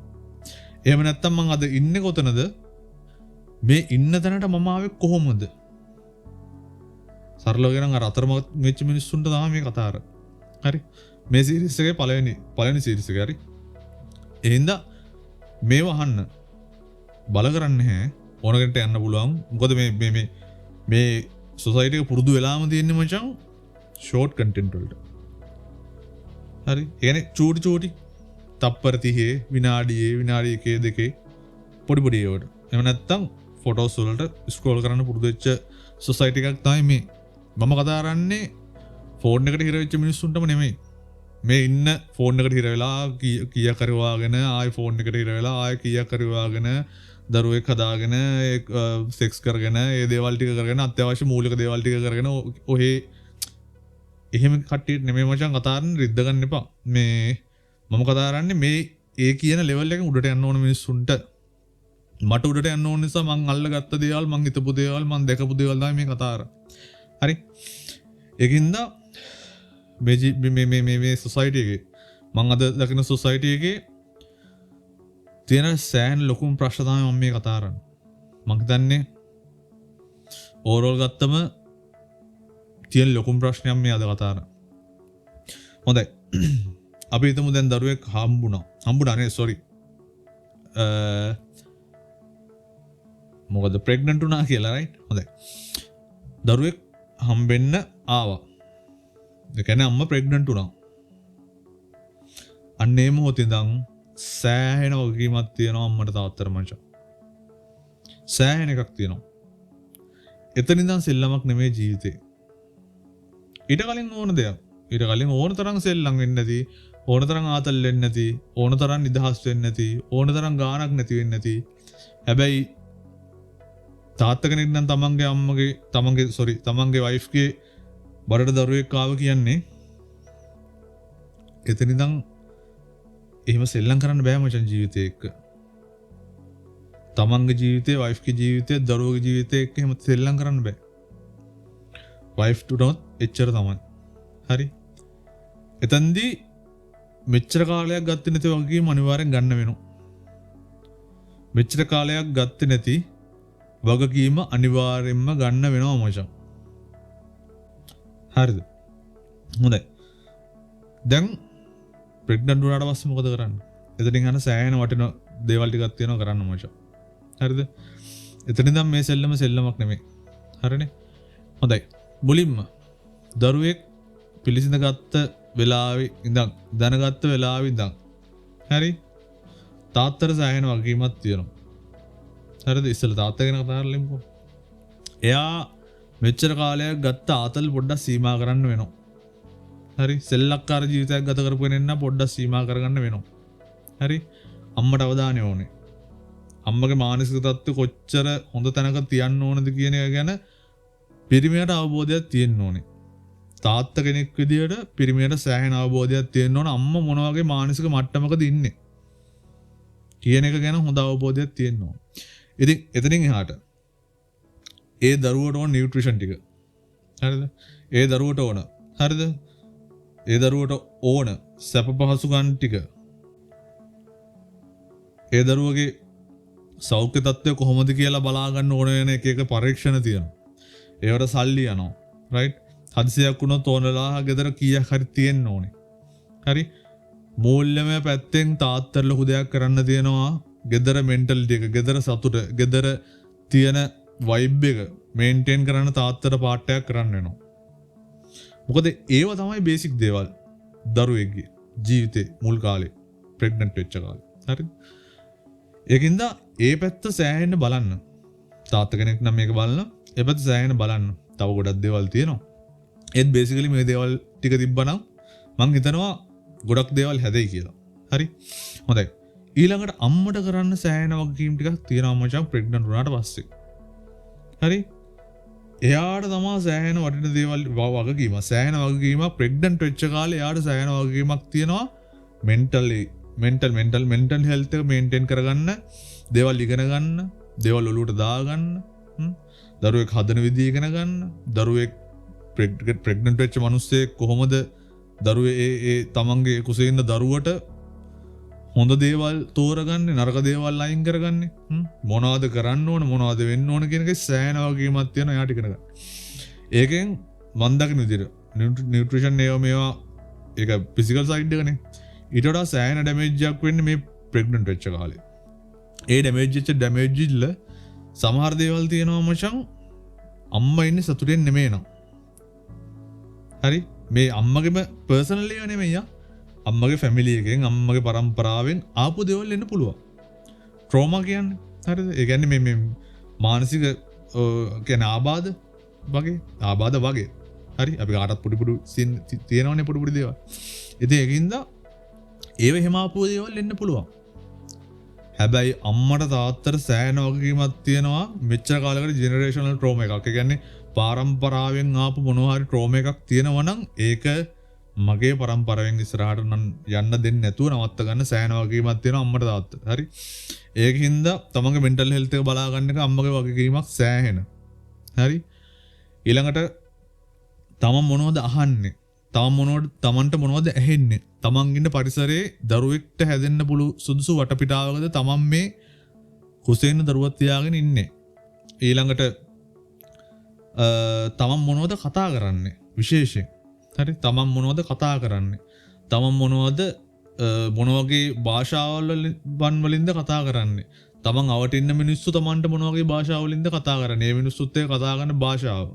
එහෙම නැත්තම් මම අද ඉන්නේ කොතනද? මේ ඉන්න තැනට මම ආවේ කොහොමද? සරලව කියනනම් අර අතරමඟ මෙච්ච මිනිස්සුන්ට තමයි මේ කතා කරන්නේ. හරි? මේ සීරීස් එකේ පළවෙනි සීරීස් එක හරි. එහෙනම් මේව අහන්න බල කරන්නේ නැහැ. ඕන කෙනෙක්ට යන්න පුළුවන්. මොකද මේ සොසයිටි එක පුරුදු වෙලාම තියෙන්නේ මචං ෂෝට් කන්ටෙන්ට් වලට. හරි? ඒ කියන්නේ චූටි තප්පර 30 විනාඩියේ විනාඩි 1 2 පොඩි ඒවට. එහෙම නැත්තම් ෆොටෝස් වලට ස්ක්‍රෝල් කරන්න පුරුදු වෙච්ච සොසයිටි එකක් තමයි මේ. මම කතා කරන්නේ ෆෝන් එකට හිර වෙච්ච මිනිස්සුන්ටම නෙමෙයි. මේ ඉන්න ෆෝන් එකට හිර වෙලා කීයක් කරවාගෙන ආයි ෆෝන් එකට හිර වෙලා ආයි කීයක් කරවාගෙන දරුවෙක් හදාගෙන සෙක්ස් කරගෙන ඒ දේවල් ටික කරගෙන අත්‍යවශ්‍ය මූලික දේවල් ටික කරගෙන ඔහේ එහෙම කට්ටියට නෙමෙයි මචං කතා කරන්නේ. රිද්ද ගන්න එපා. මේ මම කතා කරන්නේ මේ ඒ කියන ලෙවල් එකෙන් උඩට යන්න ඕන මිනිස්සුන්ට. මට උඩට යන්න ඕන නිසා මං අල්ලගත්ත දේවල්, මං හිතපු දේවල්, මං දැකපු දේවල් තමයි මේ කතා කරන්නේ. හරි? ඒකින්ද මේ සොසයිටි එකේ මං අද දකින සොසයිටි එකේ තියෙන සෑහෙන ලොකුම ප්‍රශ්න තමයි මම මේ කතා කරන්නේ. මං හිතන්නේ ඕවරෝල් ගත්තම තියෙන ලොකුම ප්‍රශ්නයක් මේ අද කතා කරන්නේ. හොඳයි. අපි හිතමු දැන් දරුවෙක් හම්බුණා නේ සෝරි. මොකද ප්‍රෙග්නන්ට් වුණා කියලා රයිට්. හොඳයි. දරුවෙක් හම්බෙන්න ආවා. ඒ කියන්නේ අම්මා ප්‍රෙග්නන්ට් වුණා. අන්න ඒ මොහොතේ ඉඳන් සෑහෙන වගකීමක් තියෙනවා අම්මට තාත්තට මචං. සෑහෙන එකක් තියෙනවා. එතන ඉඳන් සෙල්ලමක් නෙමෙයි ජීවිතේ. ඊට කලින් ඕන දෙයක්. ඊට කලින් ඕන තරම් සෙල්ලම් වෙන්නේ නැති, ඕන තරම් ආතල් වෙන්නේ නැති, ඕන තරම් නිදහස් වෙන්නේ නැති, ඕන තරම් ගානක් නැති වෙන්නේ නැති. හැබැයි තාත්තා කෙනෙක් නම් තමන්ගේ වයිෆ්ගේ බරට දරුවෙක් ආව කියන්නේ එතන ඉඳන් එහෙම සෙල්ලම් කරන්න බෑ මචං ජීවිතේ එක්ක. තමන්ගේ ජීවිතේ, වයිෆ්ගේ ජීවිතේ, දරුවගේ ජීවිතේ එක්ක එහෙම සෙල්ලම් කරන්න බෑ. වයිෆ් ටුනොත් එච්චර තමයි. හරි? එතෙන්දී මෙච්චර කාලයක් ගත්තේ නැති වගේම අනිවාර්යෙන් ගන්න වෙනවා. මෙච්චර කාලයක් ගත්තේ නැති වගකීම අනිවාර්යෙන්ම ගන්න වෙනවා මචං. හරිද? හොඳයි. දැන් ප්‍රෙග්නන්ට් වුණාට පස්සේ මොකද කරන්නේ? එතනින් යන සෑහෙන වටින දේවල් ටිකක් තියෙනවා කරන්න මචං. හරිද? එතනින් නම් මේ සෙල්ලමක් නෙමෙයි. හරිනේ? හොඳයි. මුලින්ම දරුවෙක් පිළිසිඳ ගත්ත වෙලාවේ ඉඳන් දැනගත්ත වෙලාවේ ඉඳන් හරි තාත්තට සෑහෙන වගකීමක් තියෙනවා. හරිද? ඉස්සෙල්ලා තාත්තා ගැන කතා කරලමුකෝ. එයා මෙච්චර කාලයක් ගත්ත ආතල් පොඩ්ඩක් සීමා කරන්න වෙනවා. හරි? සෙල්ලක්කාර ජීවිතයක් ගත කරපු කෙනෙක් නම් පොඩ්ඩක් සීමා කරගන්න වෙනවා. හරි? අම්මට අවධානය ඕනේ. අම්මගේ මානසික තත්ත්වය කොච්චර හොඳ තැනක තියන්න ඕනද කියන එක ගැන පිරිමියට අවබෝධයක් තියෙන්න ඕනේ. තාත්තා කෙනෙක් විදියට පිරිමියට සෑහෙන අවබෝධයක් තියෙන්න ඕන අම්මා මොන වගේ මානසික මට්ටමකද ඉන්නේ කියන එක ගැන හොඳ අවබෝධයක් තියෙන්න ඕන. ඉතින් එතනින් එහාට ඒ දරුවට ඕන නියුට්‍රිෂන් ටික. හරිද? ඒ දරුවට ඕන. හරිද? ඒ දරුවට ඕන සැප පහසුකම් ටික. ඒ දරුවගේ සෞඛ්‍ය තත්ත්වය කොහොමද කියලා බලා ගන්න ඕන වෙන එක පරීක්ෂණ තියෙනවා. ඒවට සල්ලි යනවා. රයිට්? හදිසියක් වුණොත් ඕනලා ගෙදර කීයක් හරි තියෙන්න ඕනේ. හරි? මූල්‍යමය පැත්තෙන් තාත්තට ලොකු දෙයක් කරන්න තියෙනවා. ගෙදර මෙන්ටලිටි එක, ගෙදර සතුට, ගෙදර තියෙන වයිබ් එක මේන්ටේන් කරන්න තාත්තට පාටයක් කරන්න වෙනවා. මොකද ඒව තමයි බේසික් දේවල් දරුවෙක්ගේ ජීවිතේ මුල් කාලේ ප්‍රෙග්නන්ට් වෙච්ච කාලේ. හරිද? ඒකින්ද ඒ පැත්ත සෑහෙන්න බලන්න. තාත්තා කෙනෙක් නම් මේක බලන්න. ඒ පැත්ත සෑහෙන්න බලන්න. තව ගොඩක් දේවල් තියෙනවා. ඒත් බේසිකලි මේ දේවල් ටික තිබ්බනම් මං හිතනවා ගොඩක් දේවල් හැදෙයි කියලා. හරි? හොඳයි. ඊළඟට අම්මට කරන්න සෑහෙන වගකීම් ටිකක් තියෙනවා මචං ප්‍රෙග්නන්ට් වුණාට පස්සේ. හරි? එයාට තමයි සෑහෙන වටින දේවල් වගකීම. සෑහෙන වගකීමක් ප්‍රෙග්නන්ට් වෙච්ච කාලේ එයාට සෑහෙන වගකීමක් තියෙනවා මෙන්ටල් හෙල්ත් එක මේන්ටේන් කරගන්න, දේවල් ඉගෙන ගන්න, දේවල් ඔලුවට දාගන්න, දරුවෙක් හදන විදිය ඉගෙන ගන්න, දරුවෙක් ප්‍රෙග්නන්ට් වෙච්ච මිනිස්සෙක් කොහොමද දරුවේ ඒ තමන්ගේ කුසේ ඉන්න දරුවට හොඳ දේවල් තෝරගන්නේ, නරක දේවල් අයින් කරගන්නේ, මොනවද කරන්න ඕන, මොනවද වෙන්න ඕන කියන එකේ සෑහෙන වගකීමක් තියෙනවා එයාට ඉගෙන ගන්න. ඒකෙන් මන් දකින විදිහට නියුට්‍රිෂන් මේවා ඒක ෆිසිකල් සයිඩ් එකනේ. ඊට වඩා සෑහෙන ඩැමේජ් එකක් වෙන්නේ මේ ප්‍රෙග්නන්ට් වෙච්ච කාලේ. ඒ ඩැමේජ් ඉල්ල සමහර දේවල් තියෙනවා මචං අම්මා ඉන්නේ සතුටෙන් නෙමෙයි නෝ. හරි? මේ අම්මගේම පර්සනල් ඒවා නෙමෙයි යා. අම්මගේ ෆැමිලි එකෙන් අම්මගේ පරම්පරාවෙන් ආපු දේවල් එන්න පුළුවන්. ට්‍රෝමා කියන්නේ. හරිද? ඒ කියන්නේ මේ මානසික කියන්නේ ආබාධ වගේ. හරි? අපි කාටත් පොඩි තියෙනවනේ පොඩි දේවල්. ඉතින් ඒකින්ද ඒව එහෙම ආපු දේවල් එන්න පුළුවන්. හැබැයි අම්මට තාත්තට සෑහෙන වගකීමක් තියෙනවා මෙච්චර කාලයකට ජෙනරේෂනල් ට්‍රෝමා එකක්. ඒ කියන්නේ පාරම්පරාවෙන් ආපු මොනවා හරි ට්‍රෝමා එකක් තියෙනවා නම් ඒක මගේ පරම්පරාවෙන් ඉස්සරහට යන්න දෙන්නේ නැතුව නවත්ත ගන්න සෑහෙන වගකීමක් තියෙනවා අම්මට තාත්තට. හරි? ඒකින්ද තමන්ගේ මෙන්ටල් හෙල්ත් එක බලා ගන්න එක අම්මගේ වගකීමක් සෑහෙන. හරි? ඊළඟට තමන් මොනවද අහන්නේ? තමන්ට මොනවද ඇහෙන්නේ? තමන් ඉන්න පරිසරයේ දරුවෙක්ට හැදෙන්න පුළු සුදුසු වටපිටාවකද තමන් මේ කුසේන දරුවක් තියාගෙන ඉන්නේ? ඊළඟට තමන් මොනවද කතා කරන්නේ විශේෂයෙන්? හරි? තමන් මොනවද කතා කරන්නේ? තමන් මොනවද මොන වගේ භාෂාවල් වලින්ද කතා කරන්නේ? තමන් අවට ඉන්න මිනිස්සු තමන්ට මොන වගේ භාෂාවලින්ද කතා කරන්නේ? මේ මිනිස්සුත් එක්ක කතා කරන භාෂාව.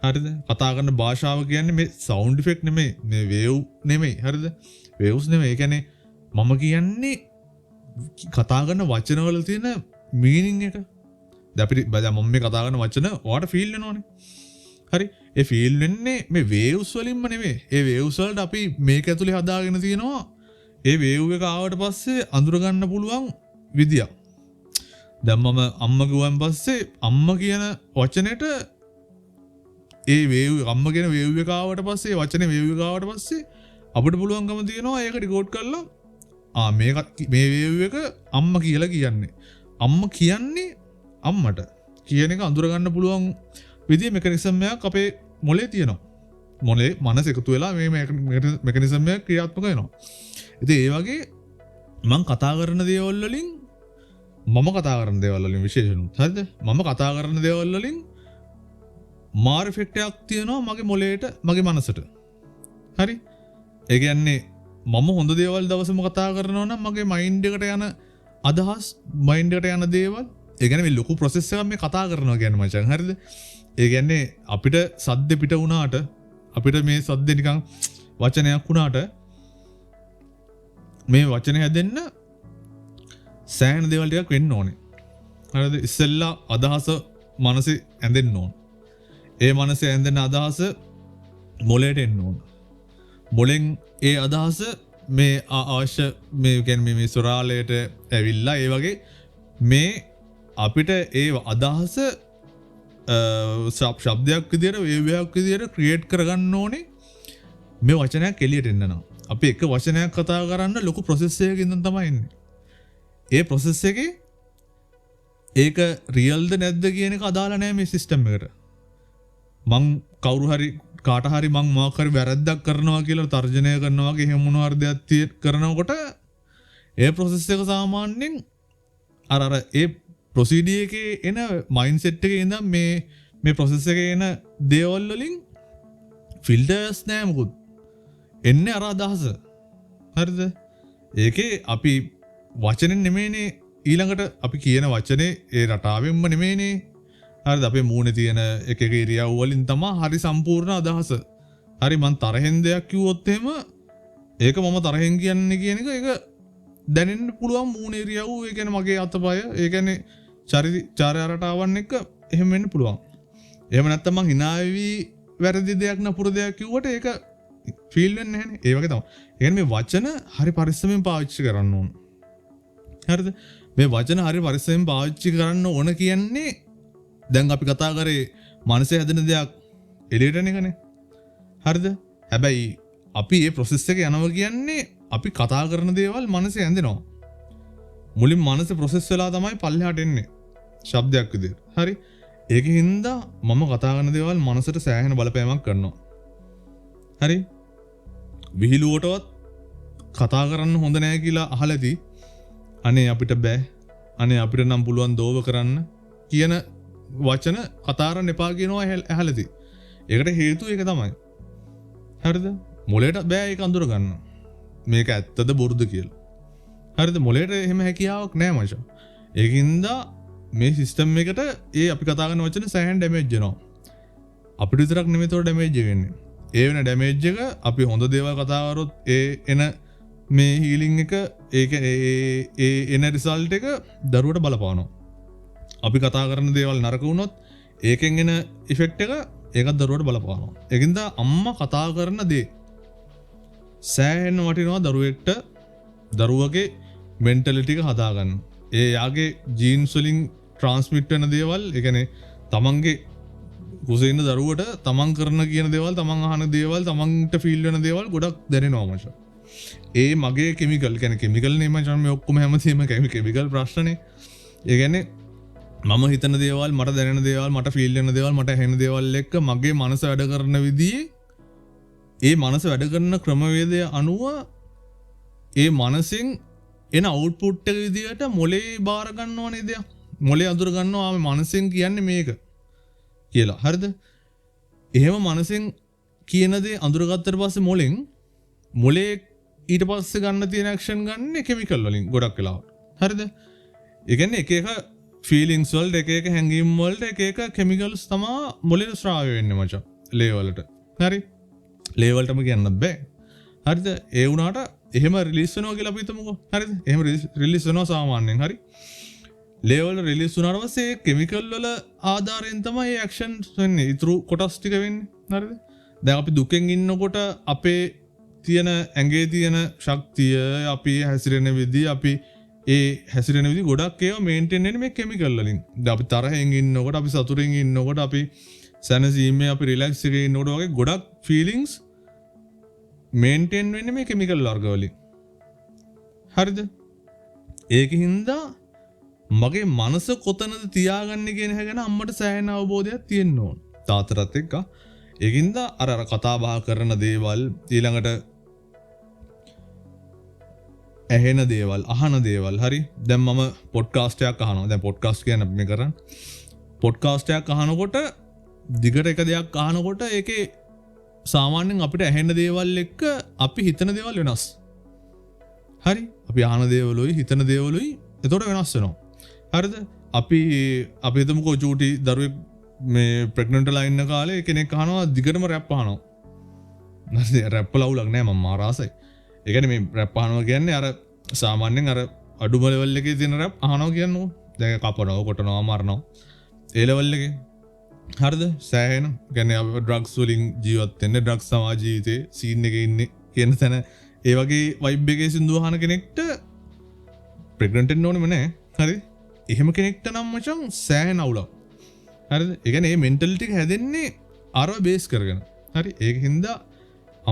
හරිද? කතා කරන භාෂාව කියන්නේ මේ සවුන්ඩ් ඉෆෙක්ට් නෙමෙයි, මේ වේව් නෙමෙයි. හරිද? වේව්ස් නෙමෙයි. ඒ කියන්නේ මම කියන්නේ කතා කරන වචන වල තියෙන මීනින් එක. දැන් මම මේ කතා කරන වචන ඔයාට ෆීල් වෙනවනේ. හරි? ඒ ෆීල් වෙන්නේ මේ වේව්ස් වලින්ම නෙමෙයි. ඒ වේව්ස් වලට අපි මේක ඇතුලේ හදාගෙන තියෙනවා. ඒ වේව් එක ආවට පස්සේ අඳුර ගන්න පුළුවන් විදියක්. දැන් මම අම්මා කිව්වන් පස්සේ අම්මා කියන වචනෙට ඒ වේව් අම්ම කියන වේව් එක ආවට පස්සේ වචනේ වේව් එක ආවට පස්සේ අපිට පුළුවන්කම තියෙනවා ඒක රිකෝඩ් කරලා මේ වේව් එක අම්මා කියලා කියන්නේ. අම්මා කියන්නේ අම්මට කියන එක අඳුර ගන්න පුළුවන් විදිහේ මෙකනිසම් එකක් අපේ මොලේ තියෙනවා. මොලේ මනස එකතු වෙලා මේ මෙකනිසම් එක ක්‍රියාත්මක වෙනවා. ඉතින් ඒ වගේ මම කතා කරන දේවල් වලින් මම කතා කරන දේවල් වලින් විශේෂණුත් හරිද මම කතා කරන දේවල් වලින් මාර් ඉෆෙක්ට් එකක් තියෙනවා මගේ මොළයට මගේ මනසට හරි ඒ කියන්නේ මම හොඳ දේවල් දවසම කතා කරනවා නම් මගේ මයින්ඩ් එකට යන අදහස් මයින්ඩ් එකට යන දේවල් ඒ කියන්නේ මේ ලොකු ප්‍රොසෙස් එකක් මේ කතා කරනවා කියන්නේ මචං හරිද ඒ කියන්නේ අපිට සද්ද පිට වුණාට අපිට මේ සද්ද නිකන් වචනයක් වුණාට මේ වචන හැදෙන්න සෑහෙන දේවල් ටිකක් වෙන්න ඕනේ. හරිද? ඉස්සෙල්ලා අදහස මනසේ ඇඳෙන්න ඕන. ඒ මනසේ ඇඳෙන අදහස මොළයට එන්න ඕන. මොළෙන් ඒ අදහස මේ අවශ්‍ය මේ කියන්නේ මේ සොරාලයට ඇවිල්ලා ඒ වගේ මේ අපිට ඒ අදහස ශබ්දයක් විදියට වේවයක් විදියට ක්‍රියේට් කරගන්න ඕනේ මේ වචනයක් එළියට එන්න නම්. අපි එක වචනයක් කතා කරන්න ලොකු ප්‍රොසෙස් එකක ඉඳන් තමයි එන්නේ. ඒ ප්‍රොසෙස් එකේ ඒක රියල්ද නැද්ද කියන එක අදාළ නැහැ මේ සිස්ටම් එකට. මං කවුරු හරි කාට හරි මං මොකක් හරි වැරද්දක් කරනවා කියලා තර්ජනය කරනවා වගේ එහෙම මොනවා හරි දෙයක් කරනකොට ඒ ප්‍රොසෙස් එක සාමාන්‍යයෙන් අර ඒ ප්‍රොසීඩර් එකේ එන මයින්ඩ්සෙට් එකේ ඉඳන් මේ ප්‍රොසෙස් එකේ එන දේවල් වලින් ෆිල්ටර්ස් නැහැ මොකුත්. එන්නේ අර අදහස. හරිද? ඒකේ අපි වචනෙන් නෙමෙයිනේ ඊළඟට අපි කියන වචනේ ඒ රටාවෙන්ම නෙමෙයිනේ. හරිද? අපේ මූණේ තියෙන එක එක ඉරියව් වලින් තමයි හරි සම්පූර්ණ අදහස. හරි මං තරහෙන් දෙයක් කිව්වොත් එහෙම ඒක මම තරහෙන් කියන්නේ කියන එක ඒක දැනෙන්න පුළුවන් මූණේ ඉරියව් ඒ කියන්නේ මගේ අතපය ඒ කියන්නේ චාරය රටාවන් එක එහෙම වෙන්න පුළුවන්. එහෙම නැත්නම් මං hina වෙවි වැරදි දෙයක් නපුරු දෙයක් කිව්වට ඒක ෆීල් වෙන්නේ නැහැනේ. ඒ වගේ තමයි. ඒ කියන්නේ මේ වචන හරි පරිස්සමෙන් පාවිච්චි කරන්න ඕන. හරිද? මේ වචන හරි පරිස්සමෙන් පාවිච්චි කරන්න ඕන කියන්නේ දැන් අපි කතා කරේ මනසේ හැදෙන දෙයක් එළියට එන එකනේ. හරිද? හැබැයි අපි මේ process එක යනවා කියන්නේ අපි කතා කරන දේවල් මනසේ ඇඳෙනවා. මුලින් මනසේ process වෙලා තමයි පල්ලෙහාට එන්නේ. ශබ්දයක් විදියට. හරි? ඒකින්ද මම කතා කරන දේවල් මනසට සෑහෙන බලපෑමක් කරනවා. හරි? විහිළුවටවත් කතා කරන්න හොඳ නැහැ කියලා අහලදී අනේ අපිට බෑ. අනේ අපිට නම් පුළුවන් දෝව කරන්න කියන වචන කතා කරන්න එපා කියනවා ඇහලදී. ඒකට හේතුව ඒක තමයි. හරිද? මොලේට බෑ ඒක අඳුර ගන්න. මේක ඇත්තද බොරුද කියලා. හරිද? මොලේට එහෙම හැකියාවක් නැහැ මචං. ඒකින්ද මේ සිස්ටම් එකට ඒ අපි කතා කරන වචන සෑහෙන ඩැමේජ් වෙනවා. අපිට විතරක් නෙමෙයි තොර ඩැමේජ් එක වෙන්නේ. ඒ වෙන ඩැමේජ් එක අපි හොඳ දේවල් කතා කරොත් ඒ එන මේ හීලින් එක ඒක ඒ එන රිසල්ට් එක දරුවට බලපානවා. අපි කතා කරන දේවල් නරක වුණොත් ඒකෙන් එන ඉෆෙක්ට් එක ඒකත් දරුවට බලපානවා. ඒකින්ද අම්මා කතා කරන දේ සෑහෙන වටිනවා දරුවෙක්ට දරුවගේ මෙන්ටැලිටි එක හදාගන්න. ඒ යාගේ ජීන්ස් වලින් ට්‍රාන්ස්මිට් වෙන දේවල් ඒ කියන්නේ තමන්ගේ කුසේ ඉන්න දරුවට තමන් කරන කියන දේවල් තමන් අහන දේවල් තමන්ට ෆීල් වෙන දේවල් ගොඩක් දැනෙනවා මචං. ඒ මගේ කෙමිකල් කියන්නේ කෙමිකල් නේ මචං මේ ඔක්කොම හැමතිස්සෙම කෙමිකල් ප්‍රශ්නනේ. ඒ කියන්නේ මම හිතන දේවල් මට දැනෙන දේවල් මට ෆීල් වෙන දේවල් මට ඇහෙන දේවල් එක්ක මගේ මනස වැඩ කරන විදිහේ ඒ මනස වැඩ කරන ක්‍රමවේදය අනුව ඒ මනසෙන් එන අවුට්පුට් එක විදිහට මොලේ බාර ගන්නව නේද? මොලේ අඳුර ගන්නවා මේ මනසෙන් කියන්නේ මේක කියලා. හරිද? එහෙම මනසෙන් කියන දේ අඳුරගත්තට පස්සේ මොලේ ඊට පස්සේ ගන්න තියෙන ඇක්ෂන් ගන්න කෙමිකල් වලින් ගොඩක් වෙලාවට. හරිද? ඒ කියන්නේ එක එක ෆීලිංග්ස් වලට එක එක හැඟීම් වලට එක එක කෙමිකල්ස් තමයි මොලේ ස්‍රාවය වෙන්නේ මචං. ලේ වලට. හරි? ලේ වලටම කියන්න බෑ. හරිද? ඒ වුණාට එහෙම රිලීස් වෙනවා කියලා අපි හිතමුකෝ. හරිද? එහෙම රිලීස් වෙනවා සාමාන්‍යයෙන්. හරි? ලේ වල රිලීස් වුණාට පස්සේ කෙමිකල් වල ආධාරයෙන් තමයි ඒ ඇක්ෂන්ස් වෙන්නේ. ඊටු කොටස් ටික වෙන්නේ. හරිද? දැන් අපි දුකෙන් ඉන්නකොට අපේ තියෙන ඇඟේ තියෙන ශක්තිය අපි හැසිරෙන විදිහ අපි ඒ හැසිරෙන විදිහ ගොඩක් ඒවා මේන්ටේන් වෙන්නේ මේ කෙමිකල් වලින්. දැන් අපි තරහෙන් ඉන්නකොට අපි සතුටින් ඉන්නකොට අපි සැනසීමේ අපි රිලැක්ස් එකේ ඉන්නකොට වගේ ගොඩක් ෆීලිංග්ස් මේන්ටේන් වෙන්නේ මේ කෙමිකල් වර්ග වලින්. හරිද? ඒකින්ද මගේ මනස කොතනද තියාගන්නේ කියන එක ගැන අම්මට සෑහෙන අවබෝධයක් තියෙන්න ඕන. තාත්තටත් එක්ක. ඒකින්ද අර කතා බහ කරන දේවල් ඊළඟට ඇහෙන දේවල් අහන දේවල් හරි දැන් මම පොඩ්කාස්ට් එකක් අහනවා. දැන් පොඩ්කාස්ට් කියන්නේ අපි මේ කරන්නේ පොඩ්කාස්ට් එකක් අහනකොට දිගට එක දෙයක් අහනකොට ඒකේ සාමාන්‍යයෙන් අපිට ඇහෙන දේවල් එක්ක අපි හිතන දේවල් වෙනස්. හරි අපි අහන දේවලුයි හිතන දේවලුයි එතකොට වෙනස් වෙනවා. හරිද? අපි හිතමුකෝ චූටි දරුවෙක් මේ ප්‍රෙග්නන්ට් වෙලා ඉන්න කාලේ කෙනෙක් අහනවා දිගටම රැප් අහනවා. නැත්නම් රැප් ලවුලක් නෑ මම මාරාසයි. ඒ කියන්නේ මේ රැප් අහනවා කියන්නේ අර සාමාන්‍යයෙන් අර අඩුම ලෙවල් එකේ තියෙන රැප් අහනවා කියන්නකෝ. දැන් කපනවා කොටනවා මරනවා. ඒ ලෙවල් එකේ. හරිද? සෑහෙන. කියන්නේ අපි ඩ්‍රග්ස් වලින් ජීවත් වෙන්නේ ඩ්‍රග්ස් සමාජ ජීවිතේ සීන් එකේ ඉන්නේ කියන තැන ඒ වගේ වයිබ් එකේ සින්දු අහන කෙනෙක්ට ප්‍රෙග්නන්ට් වෙන්න ඕනෙම නෑ. හරි? එහෙම කෙනෙක්ට නම් මචං සෑහෙන අවුලක්. හරිද? ඒ කියන්නේ මේ මෙන්ටැලිටි එක හැදෙන්නේ අරව බේස් කරගෙන. හරි? ඒකින්ද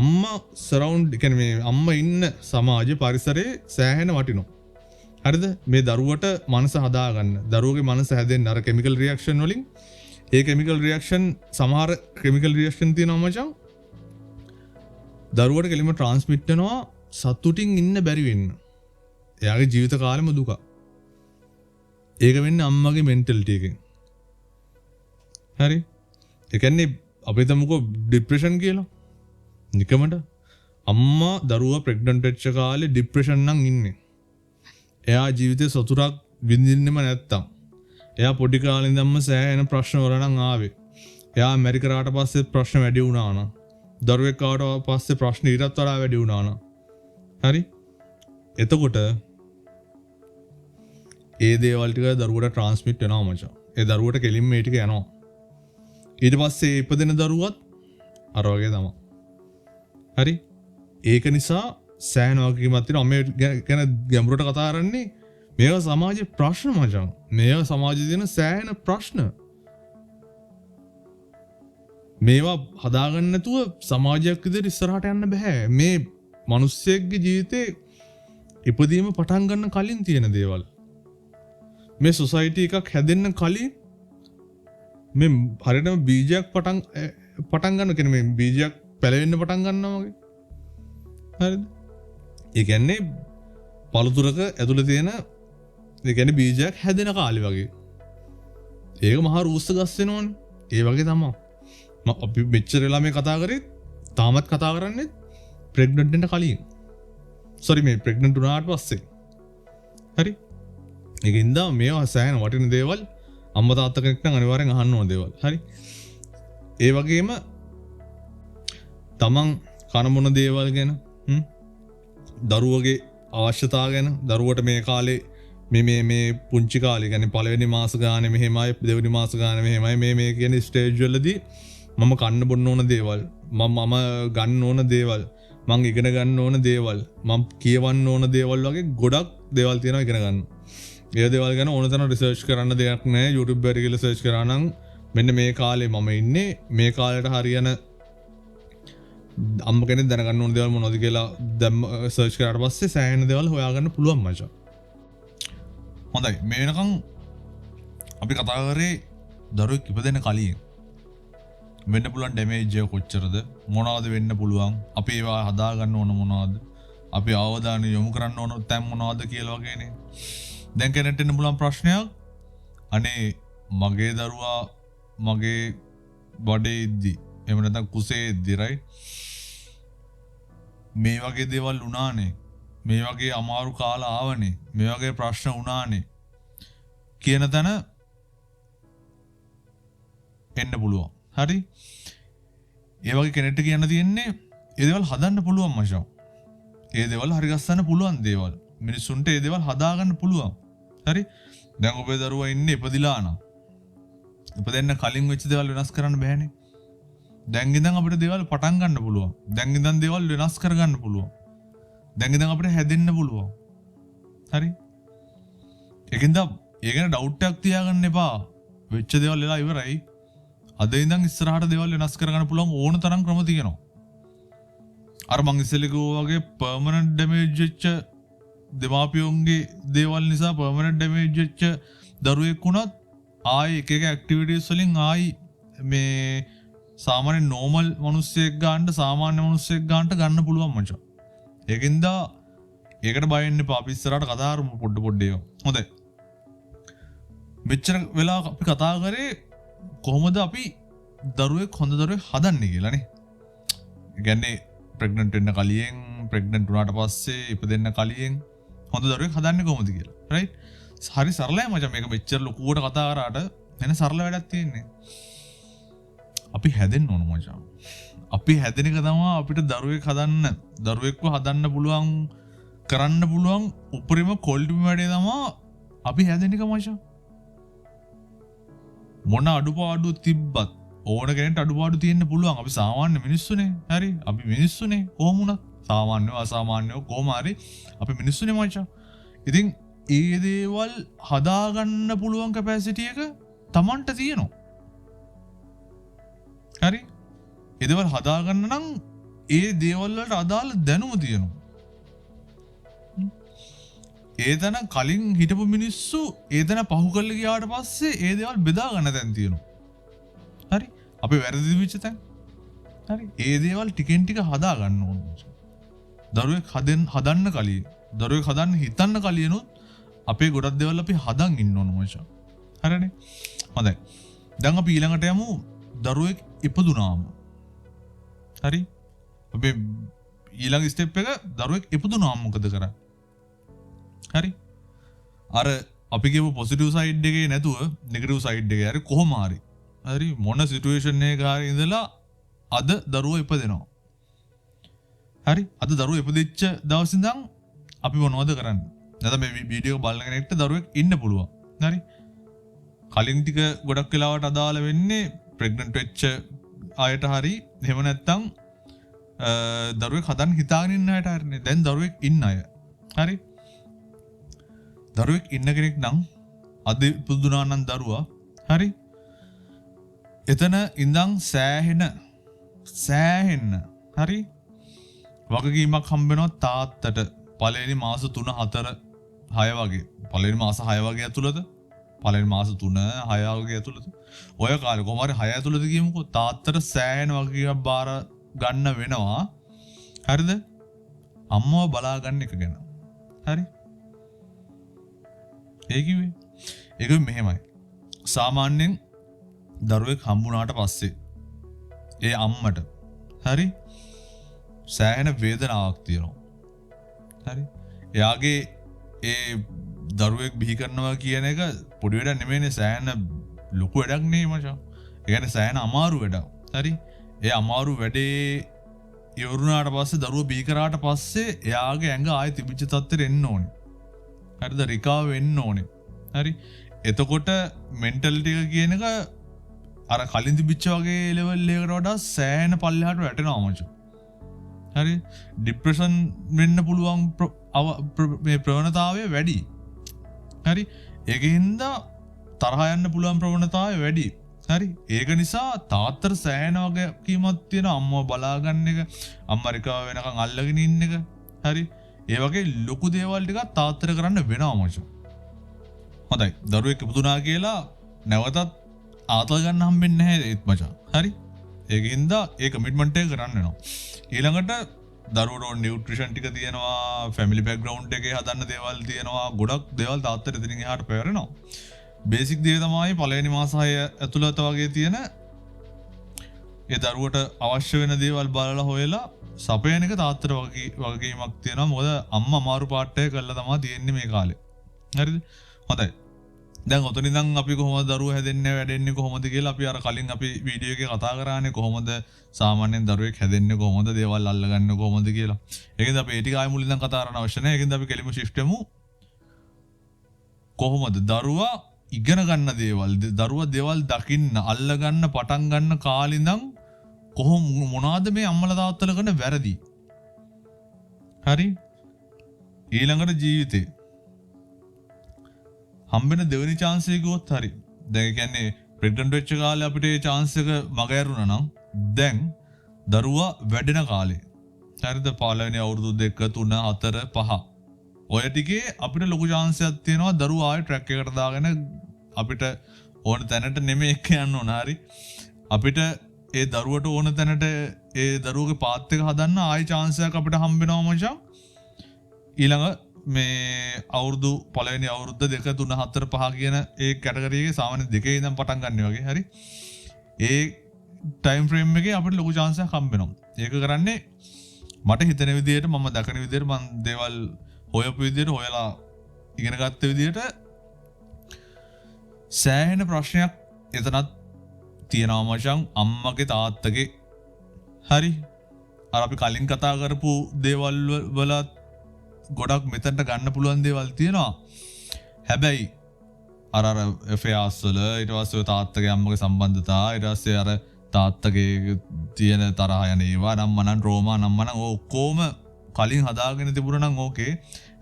අම්මා සරවුන්ඩ් කියන්නේ මේ අම්මා ඉන්න සමාජ පරිසරයේ සෑහෙන වටිනවා. හරිද? මේ දරුවට මනස හදාගන්න. දරුවගේ මනස හැදෙන්න අර කිමිකල් රියැක්ෂන් වලින් ඒ කිමිකල් රියැක්ෂන් සමහර කිමිකල් රියැක්ෂන් තියෙනවා මචං. දරුවට කෙලිම ට්‍රාන්ස්මිට් වෙනවා සතුටින් ඉන්න බැරි වෙන්න. එයාගේ ජීවිත කාලෙම දුක. ඒක වෙන්නේ අම්මගේ මෙන්ටැලිටි එකෙන්. හරි? ඒ කියන්නේ අපි හිතමුකෝ ડિප්‍රෙෂන් කියලා. නිකමට අම්මා දරුවා ප්‍රෙග්නන්ට් වෙච්ච කාලේ ડિප්‍රෙෂන් නම් ඉන්නේ. එයා ජීවිතේ සතුටක් විඳින්නෙම නැත්තම්. එයා පොඩි කාලේ ඉඳන්ම සෑහෙන ප්‍රශ්න වල නම් ආවේ. එයා ඇමරිකාට පස්සේ ප්‍රශ්න වැඩි වුණා නා. දරුවෙක් ආවට පස්සේ ප්‍රශ්න ඊටත් වඩා වැඩි වුණා නා. හරි? එතකොට ඒ දේවල් ටික දරුවට ට්‍රාන්ස්මිට් වෙනවා මචං. ඒ දරුවට කෙලින්ම මේ ටික යනවා. ඊට පස්සේ ඉපදෙන දරුවත් අර වගේ තමයි. හරි? ඒක නිසා සෑහෙන වගකීමක් තියෙනවා. මේ ගැන ගැඹුරට කතා කරන්නේ මේවා සමාජයේ ප්‍රශ්න මචං. මේවා සමාජයේ තියෙන සෑහෙන ප්‍රශ්න. මේවා හදාගන්න නැතුව සමාජයක් විදිහට ඉස්සරහට යන්න බෑ. මේ මිනිස්සෙක්ගේ ජීවිතේ ඉපදීම පටන් ගන්න කලින් තියෙන දේවල්. මේ සොසයිටි එකක් හැදෙන්න කලින් මේ හරියටම බීජයක් පටන් ගන්න කියන්නේ මේ බීජයක් පැලවෙන්න පටන් ගන්නවා වගේ. හරිද? ඒ කියන්නේ පළතුරක ඇතුළේ තියෙන ඒ කියන්නේ බීජයක් හැදෙන කාලේ වගේ. ඒක මහා රූස්ස ගස් වෙනවනේ. ඒ වගේ තමයි. අපි මෙච්චර වෙලා මේ කතා කරේ තාමත් කතා කරන්නේ ප්‍රෙග්නන්ට් වෙන්න කලින්. සෝරි මේ ප්‍රෙග්නන්ට් වුණාට පස්සේ. හරි? ඒකින්ද මේවා සෑහෙන වටින දේවල් අම්මා තාත්තා කෙනෙක් නම් අනිවාර්යෙන් අහන්න ඕන දේවල්. හරි? ඒ වගේම තමන් කන මොන දේවල් ගැන දරුවගේ අවශ්‍යතා ගැන දරුවට මේ කාලේ මේ පුංචි කාලේ කියන්නේ පළවෙනි මාස ගානේ මෙහෙමයි දෙවෙනි මාස ගානේ මෙහෙමයි මේ කියන ස්ටේජ් වලදී මම කන්න බොන්න ඕන දේවල් මම ගන්න ඕන දේවල් මං ඉගෙන ගන්න ඕන දේවල් මම කියවන්න ඕන දේවල් වගේ ගොඩක් දේවල් තියෙනවා ඉගෙන ගන්න. ඒ දේවල් ගැන ඕන තරම් රිසර්ච් කරන්න දෙයක් නැහැ. YouTube එකේ ගිහලා සර්ච් කරා නම් මෙන්න මේ කාලේ මම ඉන්නේ මේ කාලේට හරියන අම්ම කෙනෙක් දැනගන්න ඕන දේවල් මොනවද කියලා දැන් සර්ච් කරාට පස්සේ සෑහෙන දේවල් හොයාගන්න පුළුවන් මචං. හොඳයි මේ වෙනකන් අපි කතා කරේ දරුවෙක් ඉපදෙන කලින් වෙන්න පුළුවන් ඩැමේජ් එක කොච්චරද මොනවද වෙන්න පුළුවන් අපි ඒවා හදා ගන්න ඕන මොනවද අපි අවධානය යොමු කරන්න ඕන තැන් මොනවද කියලා වගේනේ. දැන් කෙනෙක්ට එන්න පුළුවන් ප්‍රශ්නයක් අනේ මගේ දරුවා මගේ බඩේ ඉද්දි එහෙම නැත්නම් කුසේ ඉද්දි රයිට් මේ වගේ දේවල් වුණානේ මේ වගේ අමාරු කාල ආවනේ මේ වගේ ප්‍රශ්න වුණානේ කියන තැන එන්න පුළුවන්. හරි? ඒ වගේ කෙනෙක්ට කියන්න තියෙන්නේ ඒ දේවල් හදන්න පුළුවන් මචං. ඒ දේවල් හරි ගස්සන්න පුළුවන් දේවල්. මිනිස්සුන්ට ඒ දේවල් හදාගන්න පුළුවන්. හරි? දැන් ඔබේ දරුවා ඉන්නේ ඉපදිලා නම්. ඉපදෙන්න කලින් වෙච්ච දේවල් වෙනස් කරන්න බෑනේ. දැන් ඉඳන් අපිට දේවල් පටන් ගන්න පුළුවන්. දැන් ඉඳන් දේවල් වෙනස් කරගන්න පුළුවන්. දැන් ඉඳන් අපිට හැදෙන්න පුළුවන්. හරි? ඒකින්ද ඒ ගැන ඩවුට් එකක් තියාගන්න එපා. වෙච්ච දේවල් එලා ඉවරයි. අද ඉඳන් ඉස්සරහට දේවල් වෙනස් කරගන්න පුළුවන් ඕන තරම් ක්‍රම තියෙනවා. අර මං ඉස්සෙල්ලා කිව්වා වගේ පර්මනන්ට් ඩැමේජ් වෙච්ච දෙමාපියෝන්ගේ දේවල් නිසා පර්මනන්ට් ඩැමේජ් වෙච්ච දරුවෙක් වුණත් ආයි එක එක ඇක්ටිවිටීස් වලින් ආයි මේ සාමාන්‍ය නෝමල් මිනිස්සෙක් ගන්නට සාමාන්‍ය මිනිස්සෙක් ගන්නට ගන්න පුළුවන් මචං. ඒකින්ද ඒකට බය වෙන්න එපා. අපි ඉස්සරහට කතා කරමු පොඩ්ඩ ඒවා. හොඳයි. මෙච්චර වෙලා අපි කතා කරේ කොහොමද අපි දරුවෙක් හොඳ දරුවෙක් හදන්නේ කියලානේ. ඒ කියන්නේ ප්‍රෙග්නන්ට් වෙන්න කලින් ප්‍රෙග්නන්ට් වුණාට පස්සේ ඉපදෙන්න කලින් හොඳ දරුවෙක් හදන්නේ කොහොමද කියලා. රයිට්? හරි සරලයි මචං. මේක මෙච්චර ලොකුවට කතා කරාට වෙන සරල වැඩක් තියෙන්නේ. අපි හැදෙන්න ඕන මචං. අපි හැදෙන එක තමයි අපිට දරුවෙක් හදන්න, දරුවෙක්ව හදන්න පුළුවන්, කරන්න පුළුවන් උපරිම කොල්ඩිම වැඩේ තමයි අපි හැදෙන එක මචං. මොන අඩුපාඩු තිබ්බත් ඕන කෙනෙක්ට අඩුපාඩු තියෙන්න පුළුවන්. අපි සාමාන්‍ය මිනිස්සුනේ. හරි? අපි මිනිස්සුනේ කොහොම වුණත්. සාමාන්‍යව අසාමාන්‍යව කොහොම හරි අපි මිනිස්සුනේ මචං. ඉතින් ඒ දේවල් හදාගන්න පුළුවන් කැපැසිටි එක Tamanට තියෙනවා. හරි? ඒ දේවල් හදාගන්න නම් ඒ දේවල් වලට අදාළ දැනුම තියෙනවා. ඒ දන කලින් හිටපු මිනිස්සු ඒ දන පහු කරලා ගියාට පස්සේ ඒ දේවල් බෙදා ගන්න තැන් තියෙනවා. හරි? අපි වැරදි වෙච්ච තැන්. හරි? ඒ දේවල් ටිකෙන් ටික හදා ගන්න ඕන. දරුවෙක් හදන්න කලින්, දරුවෙක් හදන්න හිතන්න කලිනුත් අපේ ගොඩක් දේවල් අපි හදන් ඉන්න ඕන මචං. හරිනේ? හොඳයි. දැන් අපි ඊළඟට යමු දරුවෙක් ඉපදුනාම. හරි? අපි ඊළඟ ස්ටෙප් එක දරුවෙක් ඉපදුනාම මොකද කරන්නේ? හරි? අර අපි කියපු පොසිටිව් සයිඩ් එකේ නැතුව නෙගටිව් සයිඩ් එකේ හරි කොහොම හරි. හරි? මොන සිටුේෂන් එකක හරි ඉඳලා අද දරුවෝ ඉපදෙනවා. හරි? අද දරුවෝ ඉපදෙච්ච දවස් ඉඳන් අපි මොනවද කරන්නේ? නැත්නම් මේ වීඩියෝ බලන කෙනෙක්ට දරුවෙක් ඉන්න පුළුවන්. හරි? කලින් ටික ගොඩක් වෙලාවට අදාළ වෙන්නේ ප්‍රෙග්නන්ට් වෙච්ච අයට හරි එහෙම නැත්නම් දරුවෙක් හදන්න හිතාගෙන ඉන්න අයට හරිනේ. දැන් දරුවෙක් ඉන්න අය. හරි? දරුවෙක් ඉන්න කෙනෙක් නම් අද පුදුනා නම් දරුවා හරි? එතන ඉඳන් සෑහෙන්න හරි? වගකීමක් හම්බ වෙනවා තාත්තට. පළවෙනි මාස 3 4 6 වගේ. පළවෙනි මාස 6 වගේ ඇතුළත පළවෙනි මාස 3 6 වගේ ඇතුළත ඔය කාලේ කොහොම හරි 6 ඇතුළත කියමුකෝ තාත්තට සෑහෙන වගකීමක් බාර ගන්න වෙනවා. හරිද? අම්මව බලා ගන්න එක ගැන. හරි? ඒක මෙහෙමයි. සාමාන්‍යයෙන් දරුවෙක් හම්බුනාට පස්සේ ඒ අම්මට හරි සෑහෙන වේදනාවක් තියෙනවා. හරි? එයාගේ ඒ දරුවෙක් බිහි කරනවා කියන එක පොඩි වැඩක් නෙමෙයිනේ, සෑහෙන ලොකු වැඩක් නේ මචං. ඒ කියන්නේ සෑහෙන අමාරු වැඩක්. හරි? ඒ අමාරු වැඩේ ඉවරුනාට පස්සේ දරුවෝ බිහි කරාට පස්සේ එයාගේ ඇඟ ආයෙ තිබිච්ච තත්ත්වෙට එන්න ඕනේ. හරිද? රිකවර් වෙන්න ඕනේ. හරි? එතකොට මෙන්ටලිටි එක කියන එක අර කලින් තිබිච්ච වගේ ලෙවල් එකකට වඩා සෑහෙන පල්ලෙහාට වැටෙනවා මචං. හරි? ડિප්‍රෙෂන් වෙන්න පුළුවන් මේ ප්‍රවණතාවය වැඩි. හරි? ඒකින්ද තරහ යන්න පුළුවන් ප්‍රවණතාවය වැඩි. හරි? ඒක නිසා තාත්තට සෑහෙන වගකීමක් තියෙන අම්මව බලා ගන්න එක, අම්මා රිකවර් වෙනකන් අල්ලගෙන ඉන්න එක. හරි? ඒ වගේ ලොකු දේවල් ටිකක් තාත්තට කරන්න වෙනවා මචං. හොඳයි. දරුවෙක් ඉපදුනා කියලා නැවතත් ආතල් ගන්න හම්බෙන්නේ නැහැ ඒත් මචං. හරි? ඒකින්ද ඒ කමිට්මන්ට් එක කරන්න වෙනවා. ඊළඟට දරුවට ඕන නියුට්‍රිෂන් ටික තියෙනවා, ෆැමිලි බෑග්ග්‍රවුන්ඩ් එකේ හදන්න දේවල් තියෙනවා, ගොඩක් දේවල් තාත්තට එතනින් එහාට පැවරෙනවා. බේසික් දේ තමයි පළවෙනි මාස 6 ඇතුළත වගේ තියෙන ඒ දරුවට අවශ්‍ය වෙන දේවල් බලලා හොයලා සපයන එක තාත්තට වගකීමක් තියෙනවා. මොකද අම්මා අමාරු පාට් එක කරලා තමයි තියෙන්නේ මේ කාලේ. හරිද? හොඳයි. දැන් ඔතන ඉඳන් අපි කොහොමද දරුවෝ හැදෙන්නේ වැඩෙන්නේ කොහොමද කියලා අපි අර කලින් අපි වීඩියෝ එකේ කතා කරානේ කොහොමද සාමාන්‍යයෙන් දරුවෙක් හැදෙන්නේ කොහොමද දේවල් අල්ලගන්නේ කොහොමද කියලා. ඒකෙන්ද අපි ඒ ටික ආයෙ මුලින් ඉඳන් කතා කරන්න අවශ්‍ය නැහැ. ඒකෙන්ද අපි කෙලිම shift වෙමු. කොහොමද දරුවා ඉගෙන ගන්න දේවල්, දරුවා දේවල් දකින්න අල්ලගන්න පටන් ගන්න කාලේ ඉඳන් මොනවාද මේ අම්මලා තාත්තලා කරන වැරදි. හරි? ඊළඟට ජීවිතේ හම්බෙන දෙවෙනි chance එක ගියොත් හරි. දැන් කියන්නේ ප්‍රෙග්නන්ට් වෙච්ච කාලේ අපිට ඒ chance එක මග ඇරුණා නම් දැන් දරුවා වැඩෙන කාලේ. හරිද? පළවෙනි අවුරුදු 2 3 4 5 ඔය ටිකේ අපිට ලොකු chance එකක් තියෙනවා දරුවා ආයෙ track එකට දාගෙන අපිට ඕන තැනට නෙමෙයි එක්ක යන්න ඕන. හරි? අපිට ඒ දරුවට ඕන තැනට ඒ දරුවගේ පාත් එක හදන්න ආයෙ chance එකක් අපිට හම්බ වෙනවා මචං. ඊළඟ මේ අවුරුදු පළවෙනි අවුරුද්ද 2 3 4 5 කියන ඒ කැටගරි එකේ සාමාන්‍ය දෙකේ ඉඳන් පටන් ගන්න වගේ හරි ඒ ටයිම් ෆ්‍රේම් එකේ අපිට ලොකු chance එකක් හම්බ වෙනවා. ඒක කරන්නේ මට හිතෙන විදිහට මම දකින විදිහට මම දේවල් හොයපු විදිහට හොයලා ඉගෙන ගත්ත විදිහට සෑහෙන ප්‍රශ්නයක් එතනත් තියෙනවා මචං අම්මගේ තාත්තගේ හරි අර අපි කලින් කතා කරපු දේවල් වල ගොඩක් මෙතනට ගන්න පුළුවන් දේවල් තියෙනවා. හැබැයි අර affairs වල ඊට පස්සේ තාත්තගේ අම්මගේ සම්බන්ධතා ඊට පස්සේ අර තාත්තගේ තියෙන තරහ යන ඒවා නම් මනන් රෝමා නම් මනන් ඔක්කොම කලින් හදාගෙන තිබුණා නම් ඕකේ.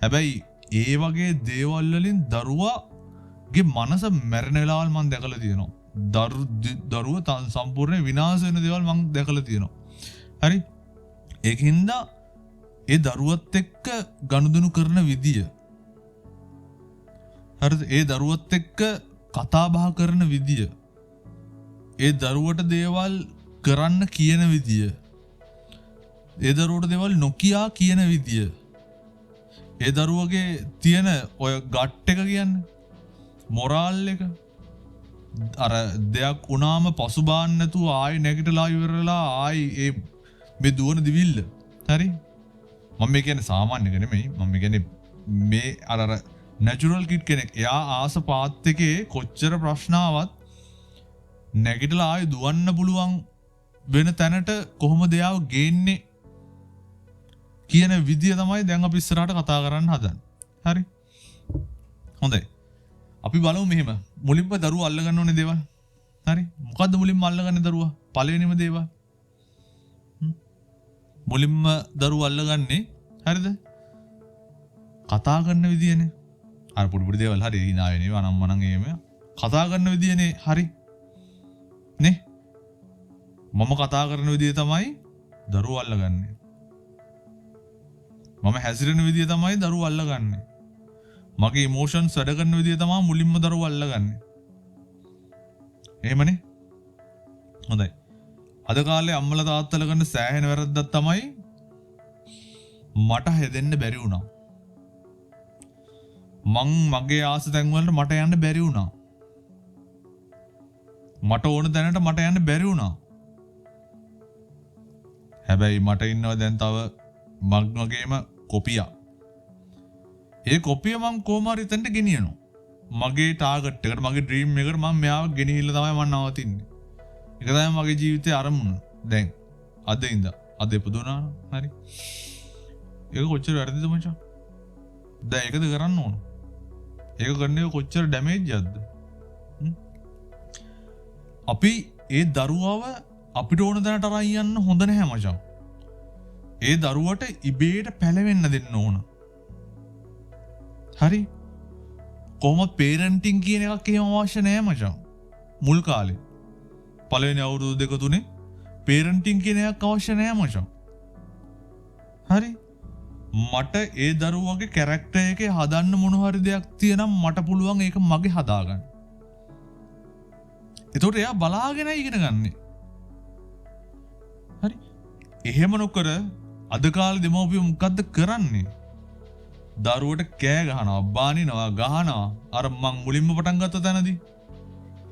හැබැයි ඒ වගේ දේවල් වලින් දරුවාගේ මනස මැරෙන වෙලාවල් මම දැකලා තියෙනවා. දරුවා සම්පූර්ණ විනාශ වෙන දේවල් මම දැකලා තියෙනවා. හරි. ඒකින්ද ඒ දරුවත් එක්ක ගනුදෙනු කරන විදිය. හරිද? ඒ දරුවත් එක්ක කතා බහ කරන විදිය. ඒ දරුවට දේවල් කරන්න කියන විදිය. ඒ දරුවට දේවල් නොකියා කියන විදිය. ඒ දරුවගේ තියෙන ඔය ගට් එක කියන්නේ මොරාල් එක අර දෙයක් උනාම පසුබාන්න නැතුව ආයි නැගිටලා ඉවරලා ආයි ඒ මේ දුවන දිවිල්ල. හරි? මම මේ කියන්නේ සාමාන්‍ය එක නෙමෙයි. මම කියන්නේ මේ අර නැචරල් කිඩ් කෙනෙක්. එයා ආස පාත් එකේ කොච්චර ප්‍රශ්නාවක් නැගිටලා ආයි දුවන්න පුළුවන් වෙන තැනට කොහොමද එයාව ගේන්නේ කියන විදිය තමයි දැන් අපි ඉස්සරහට කතා කරන්න හදන්නේ. හරි? හොඳයි. අපි බලමු මෙහෙම. මුලින්ම දරුවා අල්ල ගන්න ඕනේ දේවල්. හරි? මොකද්ද මුලින්ම අල්ලගන්නේ දරුවා? පළවෙනිම දේවල්. මුලින්ම දරුවා අල්ලගන්නේ හරිද? කතා කරන විදියනේ. අර පොඩි දේවල් හරි hina වෙනවා නම් මනම් එහෙම. කතා කරන විදියනේ හරි. නේ? මම කතා කරන විදිය තමයි දරුවා අල්ලගන්නේ. මම හැසිරෙන විදිය තමයි දරුවා අල්ලගන්නේ. මගේ ඉමෝෂන්ස් වැඩ කරන විදිය තමයි මුලින්ම දරුවා අල්ලගන්නේ. එහෙමනේ? හොඳයි. අද කාලේ අම්මලා තාත්තලා කරන සෑහෙන වැරද්දක් තමයි මට හැදෙන්න බැරි වුණා. මං මගේ ආස තැන් වලට මට යන්න බැරි වුණා. මට ඕන තැනට මට යන්න බැරි වුණා. හැබැයි මට ඉන්නවා දැන් තව මග් වගේම කොපියක්. ඒ කොපිය මං කොහොම හරි එතනට ගෙනියනවා. මගේ ටාගට් එකට මගේ ඩ්‍රීම් එකට මම මෙයාව ගෙනහිල්ලා තමයි මම නවතින්නේ. ඒක තමයි මගේ ජීවිතේ අරමුණ. දැන් අද ඉඳන් අද ඉපදුනා හරි. ඒක කොච්චර වැරදිද මචං? දැන් ඒකද කරන්න ඕන. ඒක කරන්නේ කොච්චර ඩැමේජ් යක්ද? අපි ඒ දරුවව අපිට ඕන දැනට අරන් යන්න හොඳ නැහැ මචං. ඒ දරුවට ඉබේට පැලවෙන්න දෙන්න ඕන. හරි? කොහොමද පේරන්ටින් කියන එකක් එහෙම අවශ්‍ය නැහැ මචං. මුල් කාලේ පළවෙනි අවුරුදු දෙක තුනේ පේරන්ටින් කියන එකක් අවශ්‍ය නැහැ මචං. හරි? මට ඒ දරුවගේ කැරක්ටර් එකේ හදන්න මොන හරි දෙයක් තියෙනම් මට පුළුවන් ඒක මගේ හදාගන්න. එතකොට එයා බලාගෙන ඉගෙන ගන්නෙ. හරි? එහෙම නොකර අද කාලේ දෙමව්පියෝ මොකද්ද කරන්නේ? දරුවට කෑ ගහනවා, බානිනවා, ගහනවා. අර මං මුලින්ම පටන් ගත්ත තැනදී.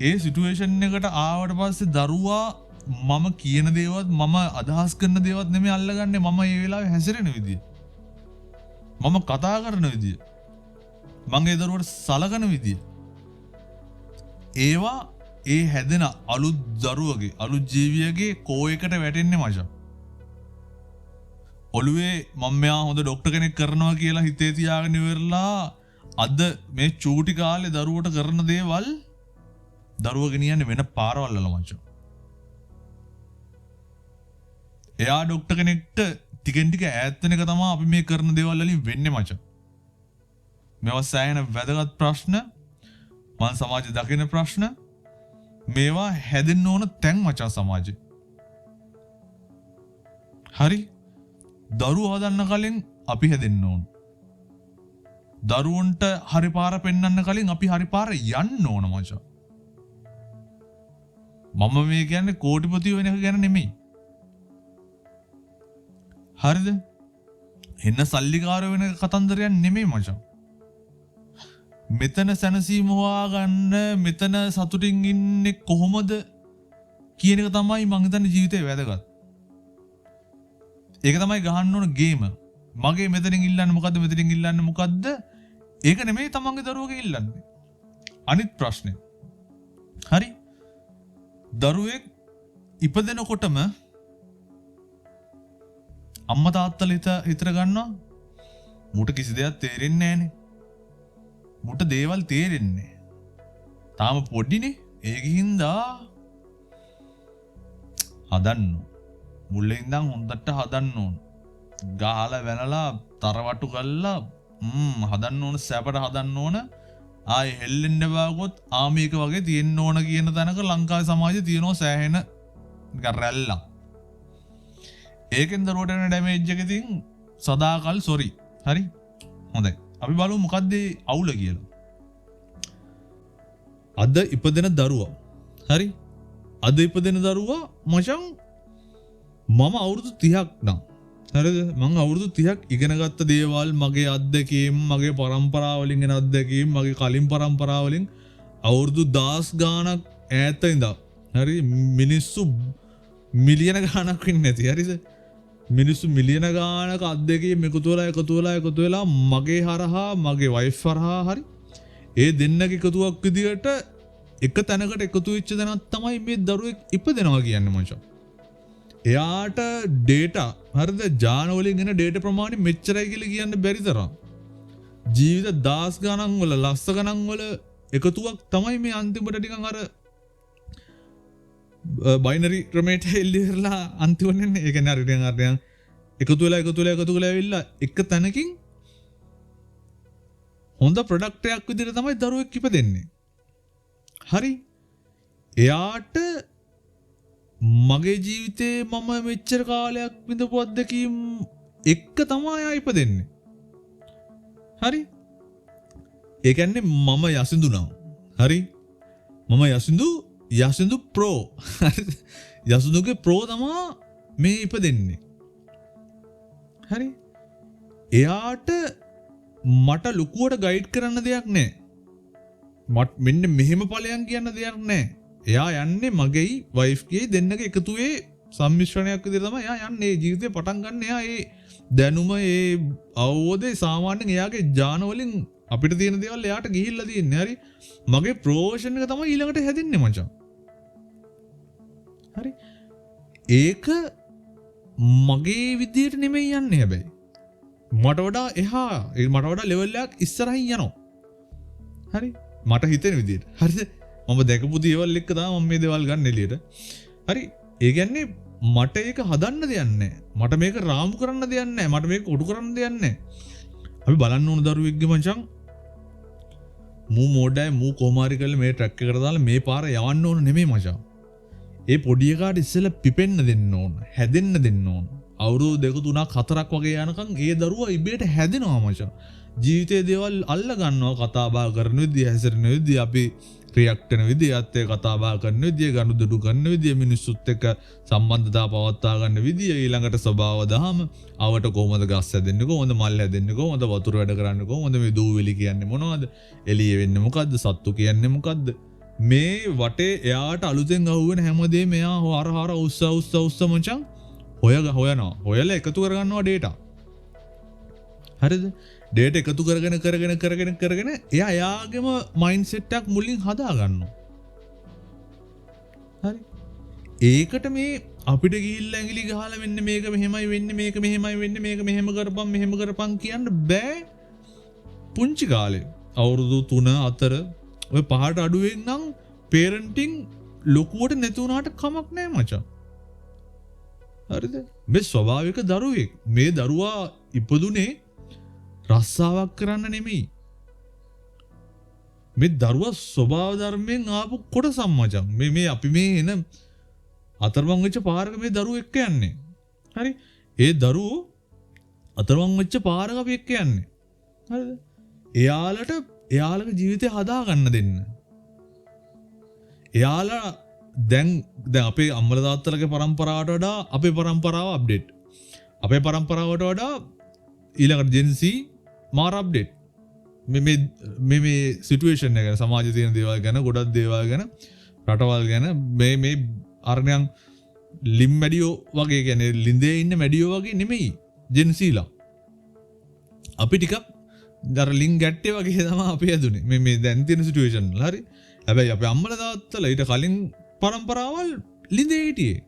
ඒ සිටුේෂන් එකට ආවට පස්සේ දරුවා මම කියන දේවත් මම අදහස් කරන දේවත් නෙමෙයි අල්ලගන්නේ මම ඒ වෙලාවේ හැසිරෙන විදිය. මම කතා කරන විදිය. මං ඒ දරුවට සලකන විදිය. ඒවා ඒ හැදෙන අලුත් දරුවගේ අලුත් ජීවියගේ කෝ එකට වැටෙන්නේ මචං. ඔළුවේ මම මෙයා හොඳ ડોක්ටර් කෙනෙක් කරනවා කියලා හිතේ තියාගෙන ඉවරලා අද මේ චූටි කාලේ දරුවට කරන දේවල් දරුවා ගෙනියන්නේ වෙන පාරවල් වල මචං. එයා ડોක්ටර් කෙනෙක්ට ටිකෙන් ටික ඈත් වෙන එක තමයි අපි මේ කරන දේවල් වලින් වෙන්නේ මචං. මේවා සෑහෙන වැදගත් ප්‍රශ්න. මම සමාජයේ දකින ප්‍රශ්න. මේවා හැදෙන්න ඕන තැන් මචං සමාජේ. හරි? දරුවෝ හදන්න කලින් අපි හැදෙන්න ඕන. දරුවන්ට හරි පාර පෙන්වන්න කලින් අපි හරි පාර යන්න ඕන මචං. මම මේ කියන්නේ කෝටිපති වෙන එක ගැන නෙමෙයි. හරිද? එන්න සල්ලිකාර වෙන කතන්දරයක් නෙමෙයි මචං. මෙතන සැනසීම හොයාගන්න මෙතන සතුටින් ඉන්නේ කොහොමද කියන එක තමයි මං හිතන්නේ ජීවිතේ වැදගත්. ඒක තමයි ගහන්න ඕන ගේම. මගේ මෙතනින් ඉල්ලන්නේ මොකද්ද මෙතනින් ඉල්ලන්නේ මොකද්ද? ඒක නෙමෙයි තමන්ගේ දරුවගේ ඉල්ලන්නේ. අනිත් ප්‍රශ්නේ. හරි. දරුවෙක් ඉපදෙනකොටම අම්මා තාත්තලා හිතර ගන්නවා මුට කිසි දෙයක් තේරෙන්නේ නැහනේ. මුට දේවල් තේරෙන්නේ. තාම පොඩිනේ. ඒකින්දා හදන්න. මුල්ලේ ඉඳන් හොඳට හදන්න ඕන. ගහලා වැනලා තරවටු කරලා හදන්න ඕන සැපට හදන්න ඕන. ආයෙ හෙල්ලෙන්න බාගොත් ආමේක වගේ තියෙන්න ඕන කියන තැනක ලංකාවේ සමාජයේ තියෙනවා සෑහෙන නිකන් රැල්ලක්. ඒකෙන් දරුවට එන ඩැමේජ් එක ඉතින් සදාකල් සොරි. හරි? හොඳයි. අපි බලමු මොකද්ද අවුල කියලා. අද ඉපදෙන දරුවා. හරි? අද ඉපදෙන දරුවා මචං මම අවුරුදු 30ක් නම් හරිද? මම අවුරුදු 30ක් ඉගෙන ගත්ත දේවල් මගේ අත්දැකීම් මගේ පරම්පරාව වලින් එන අත්දැකීම් මගේ කලින් පරම්පරාව වලින් අවුරුදු 10 ගාණක් ඈත ඉඳන් හරි මිනිස්සු මිලියන ගාණක් වෙන්නේ නැති හරිද? මිනිස්සු මිලියන ගාණක අත්දැකීම් එකතු වෙලා මගේ හරහා මගේ වයිෆ් හරහා හරි ඒ දෙන්නගේ එකතුවක් විදියට එක තැනකට එකතු වෙච්ච දණක් තමයි මේ දරුවෙක් ඉපදෙනවා කියන්නේ මචං. එයාට ඩේටා හරිද ජාන වලින් එන ඩේටා ප්‍රමාණය මෙච්චරයි කියලා කියන්න බැරි තරම් ජීවිත 10 ගණන් වල ලස්ස ගණන් වල එකතුවක් තමයි මේ අන්තිමට නිකන් අර බයිනරි ක්‍රමයට එල්ලලා අන්තිමට ඒ කියන්නේ අර එකතු වෙලා ඇවිල්ලා එක තැනකින් හොඳ ප්‍රොඩක්ට් එකක් විදිහට තමයි දරුවෙක් ඉපදෙන්නේ. හරි? එයාට මගේ ජීවිතේ මම මෙච්චර කාලයක් විඳපු අත්දැකීම් එක්ක තමයි ආයෙ ඉපදෙන්නේ. හරි? ඒ කියන්නේ මම යසිඳුනා. හරි? මම යසිඳු ප්‍රෝ. යසිඳුගේ ප්‍රෝ තමයි මේ ඉපදෙන්නේ. හරි? එයාට මට ලොකුවට ගයිඩ් කරන්න දෙයක් නැහැ. මෙන්න මෙහෙම ඵලයන් කියන්න දෙයක් නැහැ. එයා යන්නේ මගේ වයිෆ්ගේ දෙන්නගේ එකතුවේ සම්මිශ්‍රණයක් විදිහට තමයි එයා යන්නේ ජීවිතේ පටන් ගන්න. එයා ඒ දැනුම ඒ අවබෝධය සාමාන්‍යයෙන් එයාගේ ඥාන වලින් අපිට තියෙන දේවල් එයාට ගිහිල්ලා තියෙන්නේ. හරි? මගේ ප්‍රොෆෙෂන් එක තමයි ඊළඟට හැදෙන්නේ මචං. හරි? ඒක මගේ විදියට නෙමෙයි යන්නේ හැබැයි. මට වඩා ලෙවල් එකක් ඉස්සරහින් යනවා. හරි? මට හිතෙන විදියට. හරිද? මම දැකපු දේවල් එක්ක තමයි මම මේ දේවල් ගන්න එළියට. හරි? ඒ කියන්නේ මට ඒක හදන්න දෙයක් නැහැ. මට මේක රාමු කරන්න දෙයක් නැහැ. මට මේක කොටු කරන්න දෙයක් නැහැ. අපි බලන්න ඕන දරුවෙක්ගේ මචං මූ මොඩයි මූ කොමාරි කරලා මේ ට්‍රැක් එකට දාලා මේ පාර යවන්න ඕන නෙමෙයි මචං. ඒ පොඩි එකාට ඉස්සෙල්ලා පිපෙන්න දෙන්න ඕන. හැදෙන්න දෙන්න ඕන. අවුරුදු 2 3ක් 4ක් වගේ යනකම් ඒ දරුවා ඉබේට හැදෙනවා මචං. ජීවිතයේ දේවල් අල්ල ගන්නවා කතා බහ කරන විදිය හැසිරෙන විදිය අපි රියැක්ට් වෙන විදිය අත් ඒ කතා බහ කරන විදිය ගනුදෙනු කරන විදිය මිනිස්සුත් එක්ක සම්බන්ධතාව පවත්වා ගන්න විදිය ඊළඟට ස්වභාව දහම ආවට කොහොමද ගස් හැදෙන්නේ කොහොමද මල් හැදෙන්නේ කොහොමද වතුර වැඩ කරන්නේ කොහොමද මේ දූවිලි කියන්නේ මොනවද එළිය වෙන්නේ මොකද්ද සත්තු කියන්නේ මොකද්ද මේ වටේ එයාට අලුතෙන් අහුවෙන හැමදේම එයා හොර උස්ස මචං හොයනවා හොයලා එකතු කරගන්නවා ඩේටා හරිද ඩේටා එකතු කරගෙන එයා එයාගේම මයින්ඩ් සෙට් එකක් මුලින් හදා ගන්නවා. හරි. ඒකට මේ අපිට ගිහිල්ලා ඇඟිලි ගහලා වෙන්න මේක මෙහෙමයි වෙන්නේ මේක මෙහෙමයි වෙන්නේ මේක මෙහෙම කරපන් කියන්න බෑ. පුංචි කාලේ අවුරුදු 3 4 ඔය පහට අඩුවෙන් නම් පේරන්ටින් ලොකුවට නැති වුණාට කමක් නැහැ මචං. හරිද? මේ ස්වභාවික දරුවෙක්. මේ දරුවා ඉපදුනේ රස්සාවක් කරන්න නෙමෙයි. මේ දරුවා ස්වභාව ධර්මයෙන් ආපු කොටසක් මචං. මේ අපි මේ එන අතරමං වෙච්ච පාරක මේ දරුවෝ එක්ක යන්නේ. හරි? ඒ දරුවෝ අතරමං වෙච්ච පාරක අපි එක්ක යන්නේ. හරිද? එයාලගේ ජීවිතය හදා ගන්න දෙන්න. එයාලා දැන් අපේ අම්මලා තාත්තලාගේ පරම්පරාවට වඩා අපේ පරම්පරාව අප්ඩේට්. අපේ පරම්පරාවට වඩා ඊළඟට Gen Z මාර අප්ඩේට්. මේ සිටුේෂන් එක ගැන, සමාජයේ තියෙන දේවල් ගැන, ගොඩක් දේවල් ගැන, රටවල් ගැන මේ අරණයන් ලිම් මැඩියෝ වගේ, කියන්නේ ලිඳේ ඉන්න මැඩියෝ වගේ නෙමෙයි Gen Z ලා. අපි ටිකක් දර ලින් ගැට්ටේ වගේ තමයි අපි හැදුනේ මේ දැන් තියෙන සිටුේෂන් වල. හරි. හැබැයි අපේ අම්මලා තාත්තලා ඊට කලින් පරම්පරාවල් ලිඳේ හිටියේ.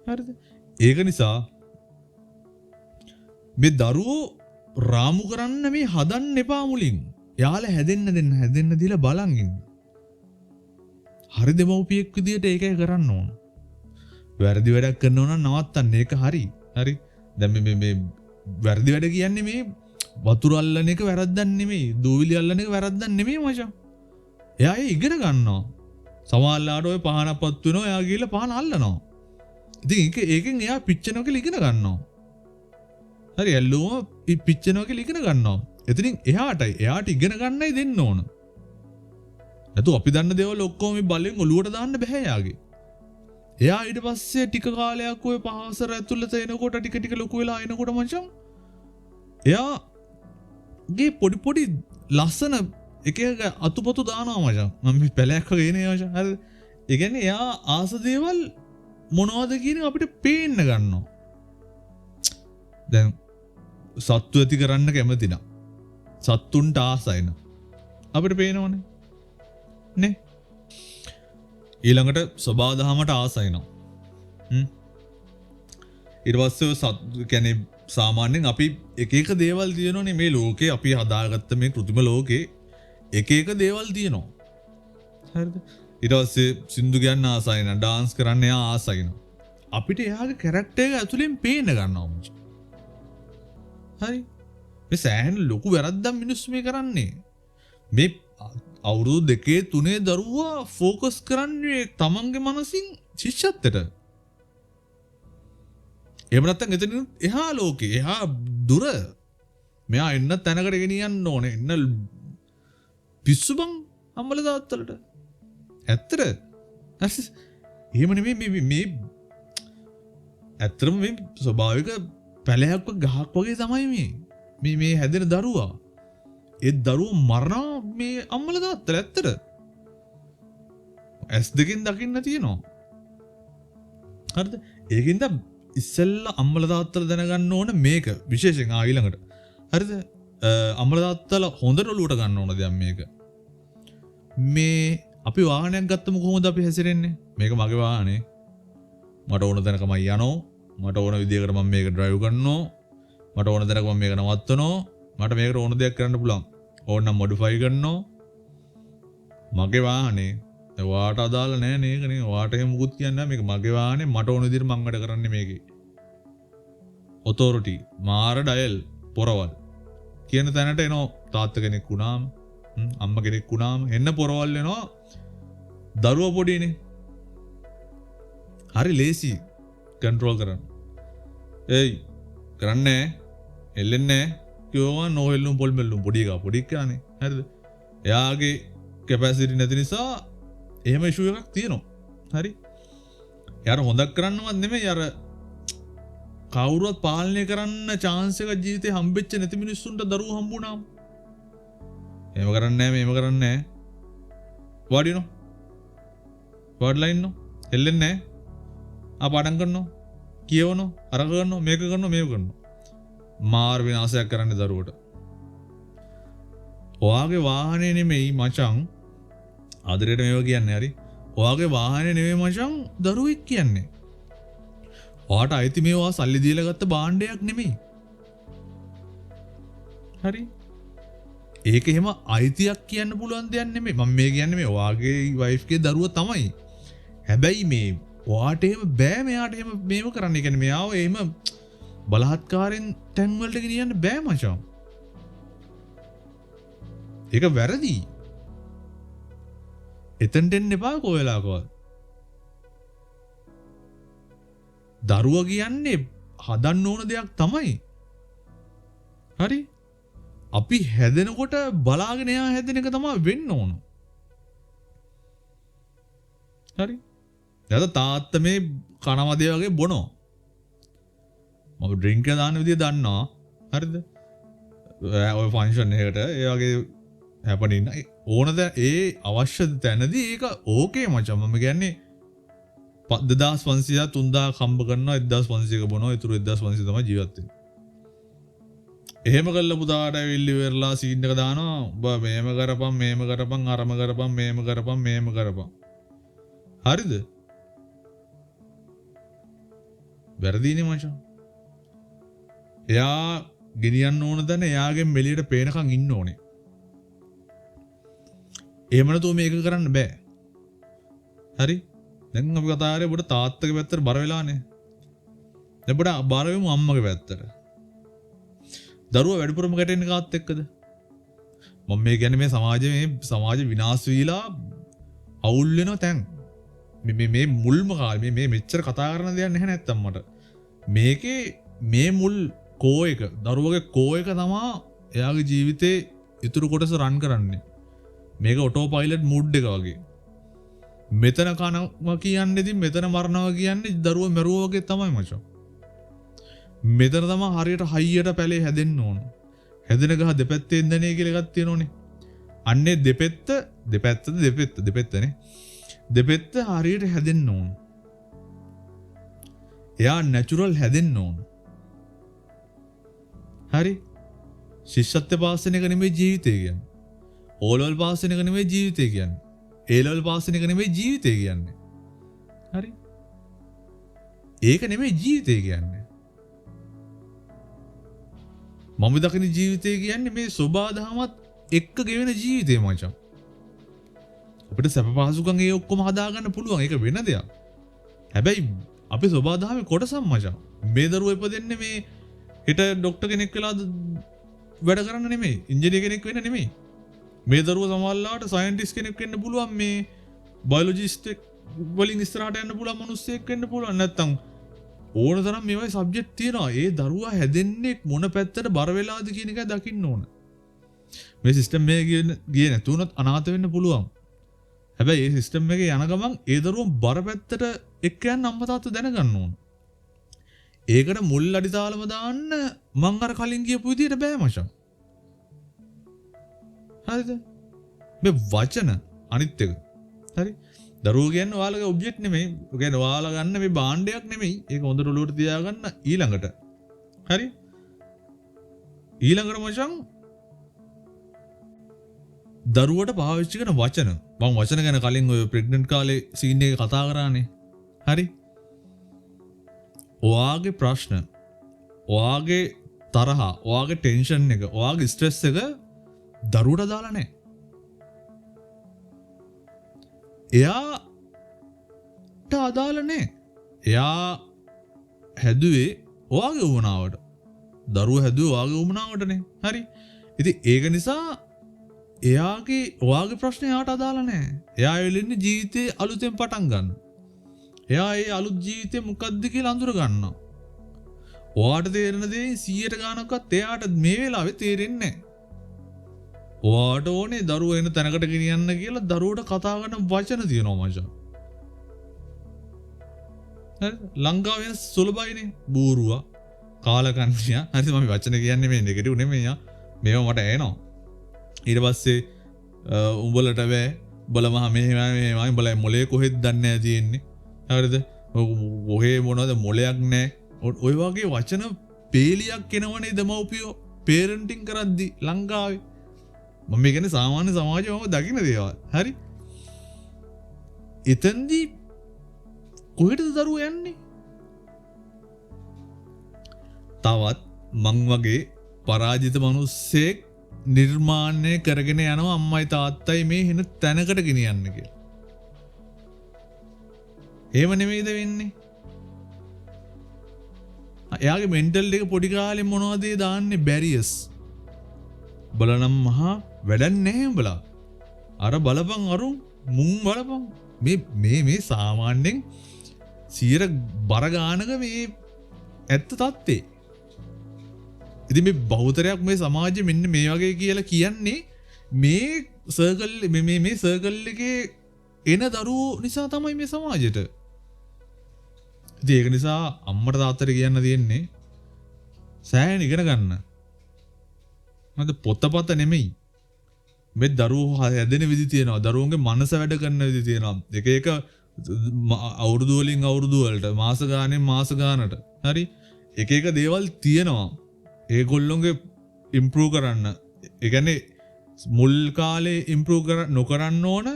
හරිද? ඒක නිසා මේ දරුවෝ රාමු කරන්න මේ හදන්න එපා මුලින්. යාලා හැදෙන්න දීලා බලන් ඉන්න. හරි දෙමව්පියෙක් විදියට ඒකයි කරන්න ඕන. වැරදි වැඩක් කරනවා නම් නවත්තන්න. ඒක හරි. හරි. දැන් මේ වැරදි වැඩ කියන්නේ මේ වතුර අල්ලන එක වැරද්දක් නෙමෙයි. දූවිලි අල්ලන එක වැරද්දක් නෙමෙයි මචං. එයා ඒ ඉගෙන ගන්නවා. සමහරලාට ඔය පහනපත් වෙනවා. එයා ගිහලා පහන අල්ලනවා. ඉතින් ඒකෙන් එයා පිච්චෙනවා කියලා ඉගෙන ගන්නවා. හරි. ඇල්ලුවම පිච්චෙනවා කියලා ඉගෙන ගන්නවා. එතනින් එයාට ඉගෙන ගන්නයි දෙන්න ඕන. නැතු අපි දන්න දේවල් ඔක්කොම මේ බලෙන් ඔලුවට දාන්න බෑ යාගේ. එයා ඊට පස්සේ ටික කාලයක් ඔය පහසර ඇතුළත එනකොට ටික ලොකු වෙලා එනකොට මචං එයාගේ පොඩි ලස්සන එක අතුපතු දානවා මචං. මම මේ පැලයක් වගේ නේ මචං. හරි. ඒ කියන්නේ එයා ආස දේවල් මොනවද කියන අපිට පේන්න ගන්නවා. දැන් සත්තු ඇති කරන්න කැමති නම් සත්තුන්ට ආසයින අපිට පේනවනේ නේ. ඊළඟට සබාදහමට ආසයිනවා. ඊට පස්සේ සත්තු කියන්නේ සාමාන්‍යයෙන් අපි එක දේවල් තියෙනවනේ මේ ලෝකේ. අපි හදාගත්ත මේ කෘත්‍රිම ලෝකේ එක දේවල් තියෙනවා. හරිද? ඊට පස්සේ සින්දු ගයන්න ආසයින, ඩාන්ස් කරන්න එයා ආසයින. අපිට එයාගේ කැරක්ටර් එක ඇතුලෙන් පේන්න ගන්නවා මචං. හරි. මේ සෑහෙන ලොකු වැරද්දක් මිනිස්සු මේ කරන්නේ. මේ අවුරුදු 2-3 දරුවා ફોකස් කරන්නේ තමන්ගේ මනසින් ශිෂ්‍යත්වයට. එහෙම නැත්නම් එතනින් එහා ලෝකේ, එහා දුර මෙයා එන්න තැනකට ගෙනියන්න ඕනේ. එන්න පිස්සු බං අම්මලා තාත්තලට. ඇත්තට එහෙම නෙමෙයි මේ ඇත්තටම මේ ස්වභාවික පැලයක් ගහක් වගේ තමයි මේ හැදෙන දරුවා. ඒ දරුවෝ මරනවා මේ අම්මලා තාත්තලා. ඇත්තට ඇස් දෙකෙන් දකින්න තියෙනවා. හරිද? ඒකින්ද ඉස්සෙල්ලා අම්මලා තාත්තලා දැනගන්න ඕන මේක විශේෂයෙන් ඊළඟට. හරිද? අම්මලා තාත්තලා හොඳට ඔලුවට ගන්න ඕන දැන් මේක. මේ අපි වාහනයක් ගත්තම කොහොමද අපි හැසිරෙන්නේ? මේක මගේ වාහනේ. මට ඕන තැනකම යනවා. මට ඕන විදිහකට මම මේක ඩ්‍රයිව් කරනවා. මට ඕන තැනක මම මේක නවත්තනවා. මට මේකට ඕන දෙයක් කරන්න පුළුවන්. ඕනනම් මොඩිෆයි කරනවා. මගේ වාහනේ. ඔයාට අදාළ නෑ නේක නේ. ඔයාට එහෙම මුකුත් කියන්නේ නෑ. මේක මගේ වාහනේ. මට ඕන විදිහට මම වැඩ කරන්නේ මේකේ. ඔතොරිටි, මාර ඩයල්, පොරවල් කියන තැනට එනවා තාත්තා කෙනෙක් වුණාම, අම්මා කෙනෙක් වුණාම එන්න පොරවල් වෙනවා. දරුවා පොඩිනේ. හරි ලේසි කන්ට්‍රෝල් කරන්න. ඒයි කරන්නේ එල්ලෙන්නේ කිව්වා නොහෙල්ලුම් පොල් මෙල්ලුම් පොඩි එකනේ. හරිද? එයාගේ කැපැසිටි නැති නිසා එහෙම ඉෂුව එකක් තියෙනවා. හරි? යාර හොඳක් කරන්නවත් නෙමෙයි අර කවුරුවත් පාලනය කරන්න chance එක ජීවිතේ හම්බෙච්ච නැති මිනිස්සුන්ට දරුවෝ හම්බුණාම එහෙම කරන්නේ නැහැ මේව කරන්නේ නැහැ. වඩිනෝ. වඩලා ඉන්නෝ. එල්ලෙන්නේ නැහැ. පාඩම් කරනවා. කියවනවා. අර කරනවා මේක කරනවා මේව කරනවා. මාර විනාශයක් කරන්නේ දරුවට. ඔයාගේ වාහනේ නෙමෙයි මචං. ආදරයට මේව කියන්නේ හරි. ඔයාගේ වාහනේ නෙමෙයි මචං දරුවෙක් කියන්නේ. ඔයාට අයිති මේවා සල්ලි දීලා ගත්ත භාණ්ඩයක් නෙමෙයි. හරි? ඒක එහෙම අයිතියක් කියන්න පුළුවන් දෙයක් නෙමෙයි. මම මේ කියන්නේ මේ ඔයාගේ වයිෆ්ගේ දරුවා තමයි. හැබැයි මේ ඔයාට එහෙම බෑ මෙයාට එහෙම මේව කරන්න. ඒ කියන්නේ මෙයාව එහෙම බලහත්කාරයෙන් තැන් වලට ගෙනියන්න බෑ මචං. ඒක වැරදි. එතනට එන්න එපා කොහෙලාකවත්. දරුවා කියන්නේ හදන්න ඕන දෙයක් තමයි. හරි? අපි හැදෙනකොට බලාගෙන එයා හැදෙන එක තමයි වෙන්න ඕන. හරි? නැත්නම් තාත්තා මේ කනවදේ වගේ බොනවා. මම ඩ්‍රින්ක් එක දාන විදිය දන්නවා. හරිද? ඔය ෆන්ක්ෂන් එකකට ඒ වගේ හැපෙනින්න ඕනද ඒ අවශ්‍ය තැනදී ඒක ඕකේ මචං. මම කියන්නේ 2500 3000 කම්බ කරනවා 1500ක බොනවා ඊටු 1500 තමයි ජීවත් වෙන්නේ. එහෙම කළා පුතාට ඇවිල්ලි වෙරලා සීන් එක දානවා. ඔබ මේම කරපන් මේම කරපන් අරම කරපන් මේම කරපන් මේම කරපන්. හරිද? වැරදීනේ මචං. එයා ගෙනියන්න ඕන දන එයාගෙන් මෙලියට පේනකන් ඉන්න ඕනේ. එහෙම නැතුව මේක කරන්න බෑ. හරි? දැන් අපි කතා කරේ ඔබට තාත්තගේ පැත්තට බර වෙලානේ. දැන් ඔබට බර වෙමු අම්මගේ පැත්තට. දරුවා වැඩිපුරම ගැටෙන්නේ කාත් එක්කද? මම මේ කියන්නේ මේ සමාජ විනාශ වීලා අවුල් වෙන තැන්. මේ මුල්ම කාලේ මේ මෙච්චර කතා කරන දෙයක් නැහැ නැත්තම් මට. මේකේ මේ මුල් කෝ එක දරුවගේ කෝ එක තමා එයාගේ ජීවිතේ ඉතුරු කොටස රන් කරන්නේ. මේක ඔටෝ පයිලට් මූඩ් එක වගේ. මෙතන කනවා කියන්නේ ඉතින් මෙතන මරනවා කියන්නේ දරුවා මරුවා වගේ තමයි මචං. මෙතන තමයි හරියට හයියට පැලේ හැදෙන්න ඕන. හැදෙන ගහ දෙපැත්තේ ඉඳනේ කියලා එකක් තියෙනෝනේ. අන්නේ දෙපැත්තනේ. දෙපැත්ත හරියට හැදෙන්න ඕන. එයා නැචරල් හැදෙන්න ඕන. හරි? ශිෂ්‍යත්ව පාස් වෙන එක නෙමෙයි ජීවිතය කියන්නේ. O level පාස් වෙන එක නෙමෙයි ජීවිතය කියන්නේ. A level පාස් වෙන එක නෙමෙයි ජීවිතය කියන්නේ. හරි? ඒක නෙමෙයි ජීවිතය කියන්නේ. මම දකින ජීවිතය කියන්නේ මේ සෝබාදහමත් එක්ක ගෙවෙන ජීවිතය මචං. අපිට සැප පහසුකම් ඒ ඔක්කොම හදාගන්න පුළුවන්. ඒක වෙන දෙයක්. හැබැයි අපි සෝබාදහමේ කොටසක් මචං. මේ දරුවෝ ඉපදෙන්නේ මේ හිට ඩොක්ටර් කෙනෙක් වෙලා වැඩ කරන්න නෙමෙයි. ඉංජිනේර කෙනෙක් වෙන්න නෙමෙයි. මේ දරුවෝ සමහරවිට සයන්ටිස්ට් කෙනෙක් වෙන්න පුළුවන්. මේ බයොලොජිස්ට් වලින් ඉස්සරහට යන්න පුළුවන් මිනිස්සෙක් වෙන්න පුළුවන්. නැත්තම් ඕන තරම් මේවයි සබ්ජෙක්ට් තියෙනවා. ඒ දරුවා හැදෙන්නේ මොන පැත්තට බර වෙලාද කියන එක දකින්න ඕන. මේ සිස්ටම් එකේ ගියේ නැතුනොත් අනාථ වෙන්න පුළුවන්. හැබැයි මේ සිස්ටම් එකේ යන ගමන් ඒ දරුවෝ බර පැත්තට එක්ක යන්න අම්මා තාත්තා දැනගන්න ඕන. ඒකට මුල් අඩිතාලම දාන්න මං අර කලින් කියපු විදියට බෑ මචං. හරිද? මේ වචන අනිත් එක. හරි? දරුවෝ කියන්නේ ඔයාලගේ ඔබ්ජෙක්ට් නෙමෙයි. ඒ කියන්නේ ඔයාලා ගන්න මේ භාණ්ඩයක් නෙමෙයි. ඒක හොඳට ඔලුවට තියාගන්න ඊළඟට. හරි? ඊළඟට මචං දරුවට පාවිච්චි කරන වචන. මම වචන ගැන කලින් ඔය ප්‍රෙග්නන්ට් කාලේ සීන් එකේ කතා කරානේ. හරි? ඔයාගේ ප්‍රශ්න, ඔයාගේ තරහ, ඔයාගේ ටෙන්ෂන් එක, ඔයාගේ ස්ට්‍රෙස් එක දරුවට දාලා නැහැ. එයාට අදාළ නැහැ. එයා හැදුවේ ඔයාගේ උවමනාවට. දරුවා හැදුවේ ඔයාගේ උවමනාවටනේ. හරි? ඉතින් ඒක නිසා ඔයාගේ ප්‍රශ්නේ එයාට අදාළ නැහැ. එයා වෙලෙන්නේ ජීවිතේ අලුතෙන් පටන් ගන්න. එයා ඒ අලුත් ජීවිතේ මොකද්ද කියලා අඳුර ගන්නවා. ඔයාට තේරෙන දේ 100ට ගානක්වත් එයාට මේ වෙලාවේ තේරෙන්නේ නැහැ. ඔයාට ඕනේ දරුවා එන තැනකට ගෙනියන්න කියලා දරුවට කතා කරන වචන තියෙනවා මචං. හරි? ලංකාවේ සුලබයිනේ බූරුවා, කාලකන්ණියා. හරි මම වචන කියන්නේ මේ නෙගටිව් නෙමෙයි. මේවා මට එනවා. ඊට පස්සේ උඹලට බෑ. උඹලම මෙහෙමයි උඹලා මොලේ කොහෙද දන්නේ නැහැ තියෙන්නේ. හරිද? ඔහේ මොනවද මොලයක් නැහැ. ඔය වගේ වචන පේලියක් එනවනේ දමව්පියෝ පේරන්ටින් කරද්දි ලංකාවේ. මම මේ කියන්නේ සාමාන්‍ය සමාජයේම දකින්න දේවල්. හරි? එතෙන්දී කොහෙටද දරුවෝ යන්නේ? තවත් මං වගේ පරාජිත මිනිස්සෙක් නිර්මාණය කරගෙන යනවා අම්මයි තාත්තයි මේ වෙන තැනකට ගෙනියන්න කියලා. ඒව නෙමෙයිද වෙන්නේ? එයාගේ මෙන්ටල් එක පොඩි කාලේ මොනවද දාන්නේ බැරියස්. බලනම් මහා වැඩක් නැහැ උඹලා. අර බලපන් අරුන් මුන් බලපන්. මේ සාමාන්‍යයෙන් 100 බර ගානක මේ ඇත්ත තත්ත්වේ. ඉතින් මේ බහුතරයක් මේ සමාජයේ මෙන්න මේ වගේ කියලා කියන්නේ මේ සර්කල් එකේ එන දරුවෝ නිසා තමයි මේ සමාජයට. ඉතින් ඒක නිසා අම්මට තාත්තට කියන්න තියෙන්නේ සෑහෙන ඉගෙන ගන්න. මන්ද පොතපත නෙමෙයි. මේ දරුවෝ හැදෙන විදි තියෙනවා. දරුවන්ගේ මනස වැඩ කරන විදි තියෙනවා. එක එක අවුරුදු වලින් අවුරුදු වලට මාස ගානෙන් මාස ගානට. හරි? එක එක දේවල් තියෙනවා. ඒගොල්ලොන්ගේ ඉම්ප්‍රූව් කරන්න. ඒ කියන්නේ මුල් කාලේ ඉම්ප්‍රූව් නොකරන්න ඕන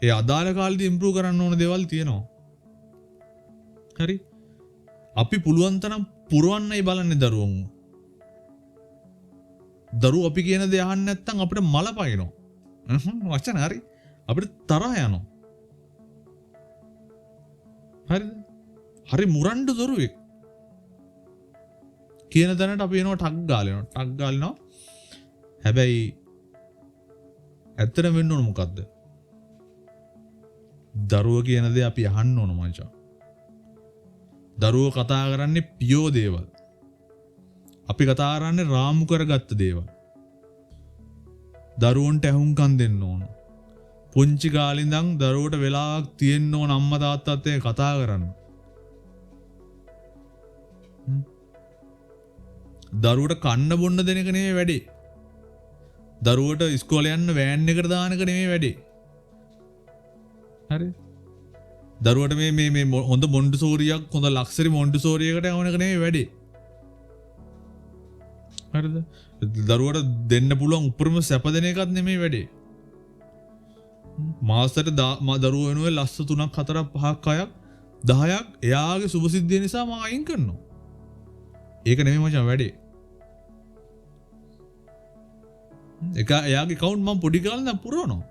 ඒ අදාළ කාලෙදි ඉම්ප්‍රූව් කරන්න ඕන දේවල් තියෙනවා. හරි? අපි පුළුවන් තරම් පුරවන්නයි බලන්නේ දරුවන්ව. දරුවෝ අපි කියන දේ අහන්න නැත්නම් අපිට මල පයින්නවා. වචන හරි. අපිට තරහ යනවා. හරිද? හරි මුරණ්ඩු දරුවෙක්. කියන දැනට අපි එනවා ටක් ගාලනවා. ටක් ගාලනවා. හැබැයි ඇත්තට වෙන්න ඕන මොකද්ද? දරුවෝ කියන දේ අපි අහන්න ඕන මචං. දරුවෝ කතා කරන්නේ පියෝ දේවල්. අපි කතා කරන්නේ රාමු කරගත්ත දේවල්. දරුවන්ට ඇහුම්කන් දෙන්න ඕන. පුංචි කාලේ ඉඳන් දරුවට වෙලාවක් තියෙන්න ඕන අම්මා තාත්තත් එක්ක කතා කරන්න. දරුවට කන්න බොන්න දෙන එක නෙමෙයි වැඩේ. දරුවට ඉස්කෝලේ යන්න වෑන් එකට දාන එක නෙමෙයි වැඩේ. හරි? දරුවට මේ හොඳ මොන්ටිසෝරියක් හොඳ ලක්සරි මොන්ටිසෝරියකට යවන එක නෙමෙයි වැඩේ. හරිද? දරුවට දෙන්න පුළුවන් උපරිම සැප දෙන එකත් නෙමෙයි වැඩේ. මාසෙට දරුවෝ වෙනුවෙන් ලස්ස 3ක් 4ක් 5ක් 6ක් 10ක් එයාගේ සුභසිද්ධිය නිසා මම අයින් කරනවා. ඒක නෙමෙයි මචං වැඩේ. ඒක එයාගේ account මම පොඩි කාලේ ඉඳන් පුරවනවා.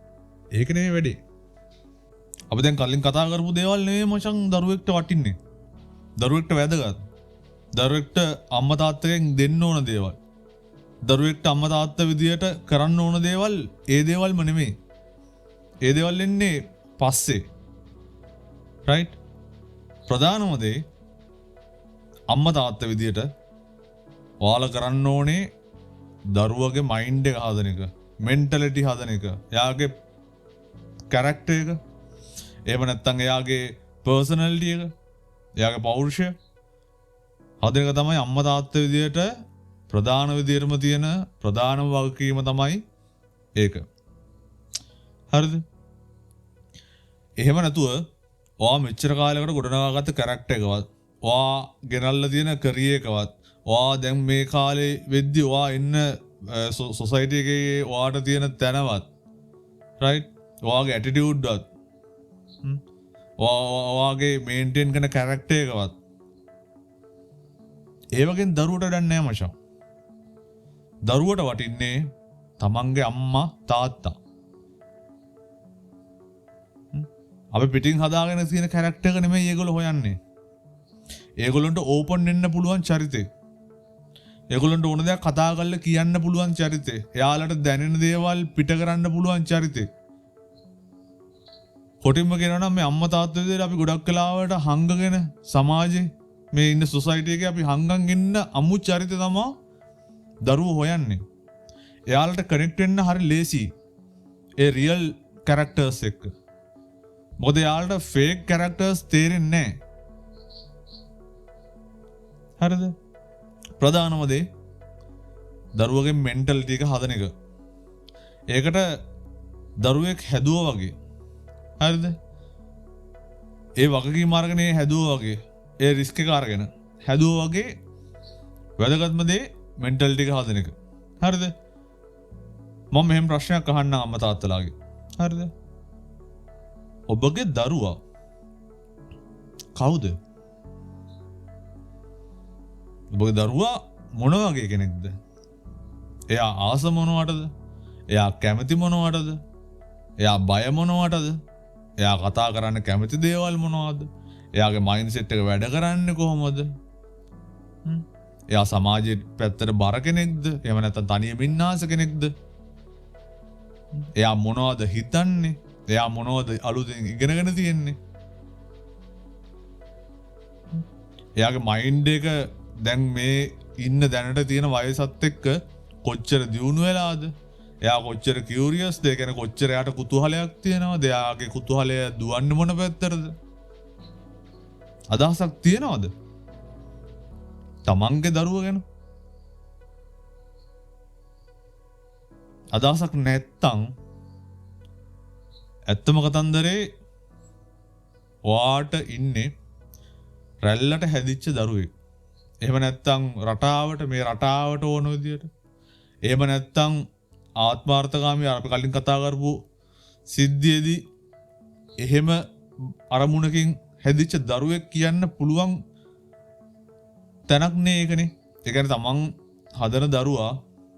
ඒක නෙමෙයි වැඩේ. අපි දැන් කලින් කතා කරපු දේවල් නෙමෙයි මචං දරුවෙක්ට වටින්නේ. දරුවෙක්ට වැදගත්. දරුවෙක්ට අම්මා තාත්තගෙන් දෙන්න ඕන දේවල්. දරුවෙක්ට අම්මා තාත්තා විදියට කරන්න ඕන දේවල් ඒ දේවල්ම නෙමෙයි. ඒ දේවල් එන්නේ පස්සේ. රයිට්? ප්‍රධානම දේ අම්මා තාත්තා විදියට ඔයාලා කරන්න ඕනේ දරුවගේ මයින්ඩ් එක හදන එක, මෙන්ටැලිටි හදන එක, එයාගේ කැරක්ටර් එක, එහෙම නැත්නම් එයාගේ පර්සනැලිටි එක, එයාගේ පෞරුෂය හදන එක තමයි අම්මා තාත්තා විදියට ප්‍රධාන විදියටම තියෙන ප්‍රධානම වගකීම තමයි ඒක. හරිද? එහෙම නැතුව ඔයා මෙච්චර කාලයකට ගොඩනගාගත්ත කැරක්ටර් එකවත්, ඔයා ගෙනල්ලා තියෙන කරියර් එකවත්, ඔයා දැන් මේ කාලේ වෙද්දි ඔයා ඉන්න සොසයිටි එකේ ඔයාට තියෙන තැනවත්, රයිට්? ඔයාගේ ඇටිටියුඩ් වත්, ඔයාගේ මේන්ටේන් කරන කැරක්ටර් එකවත් ඒ වගේ දරුවට වැඩක් නැහැ මචං. දරුවට වටින්නේ තමන්ගේ අම්මා තාත්තා. අපි පිටින් හදාගෙන තියෙන කැරක්ටර් එක නෙමෙයි ඒගොල්ලෝ හොයන්නේ. ඒගොල්ලන්ට ඕපන් වෙන්න පුළුවන් චරිතේ. ඒගොල්ලන්ට ඕන දෙයක් කතා කරලා කියන්න පුළුවන් චරිතේ. එයාලට දැනෙන දේවල් පිට කරන්න පුළුවන් චරිතේ. කොටින්ම කියනවා නම් මේ අම්මා තාත්තා විදිහට අපි ගොඩක් කලාවට හංගගෙන සමාජේ මේ ඉන්න සොසයිටි එකේ අපි හංගන් ඉන්න අමු චරිත තමයි දරුවෝ හොයන්නේ. එයාලට කනෙක්ට් වෙන්න හරි ලේසි. ඒ රියල් කැරක්ටර්ස් එක්ක. මොකද එයාලට ෆේක් කැරක්ටර්ස් තේරෙන්නේ නැහැ. හරිද? ප්‍රධානම දේ දරුවගේ මෙන්ටැලිටි එක හදන එක. ඒකට දරුවෙක් හැදුවා වගේ. හරිද? ඒ වගකීම් අරගෙන හැදුවා වගේ. ඒ රිස්ක් එක අරගෙන හැදුවා වගේ වැදගත්ම දේ මෙන්ටැලිටි එක හදන එක. හරිද? මම මෙහෙම ප්‍රශ්නයක් අහන්න අම්මා තාත්තලාගේ. හරිද? ඔබගේ දරුවා කවුද? ඔබගේ දරුවා මොන වගේ කෙනෙක්ද? එයා ආස මොනවටද? එයා කැමති මොනවටද? එයා බය මොනවටද? එයා කතා කරන්න කැමති දේවල් මොනවද? එයාගේ මයින්ඩ්සෙට් එක වැඩ කරන්නේ කොහොමද? එයා සමාජයේ පැත්තට බර කෙනෙක්ද? එහෙම නැත්නම් තනියම ඉන්න ආස කෙනෙක්ද? එයා මොනවද හිතන්නේ? එයා මොනවද අලුතෙන් ඉගෙනගෙන තියෙන්නේ? එයාගේ මයින්ඩ් එක දැන් මේ ඉන්න දැනට තියෙන වයසත් එක්ක කොච්චර දියුණු වෙලාද? එයා කොච්චර කියුරියස්ද? ඒ කියන්නේ කොච්චර එයාට කුතුහලයක් තියෙනවද? එයාගේ කුතුහලය දුවන්නේ මොන පැත්තටද? අදහසක් තියෙනවද? තමන්ගේ දරුවා ගැන? අදහසක් නැත්තම් ඇත්තම කතන්දරේ වාට ඉන්නේ රැල්ලට හැදිච්ච දරුවෙක්. එහෙම නැත්තම් රටාවට මේ රටාවට ඕන විදියට. එහෙම නැත්තම් ආත්මාර්ථකාමී අපි කලින් කතා කරපු සිද්ධියේදී එහෙම අරමුණකින් හැදිච්ච දරුවෙක් කියන්න පුළුවන් තැනක් නේ ඒකනේ. ඒ කියන්නේ තමන් හදන දරුවා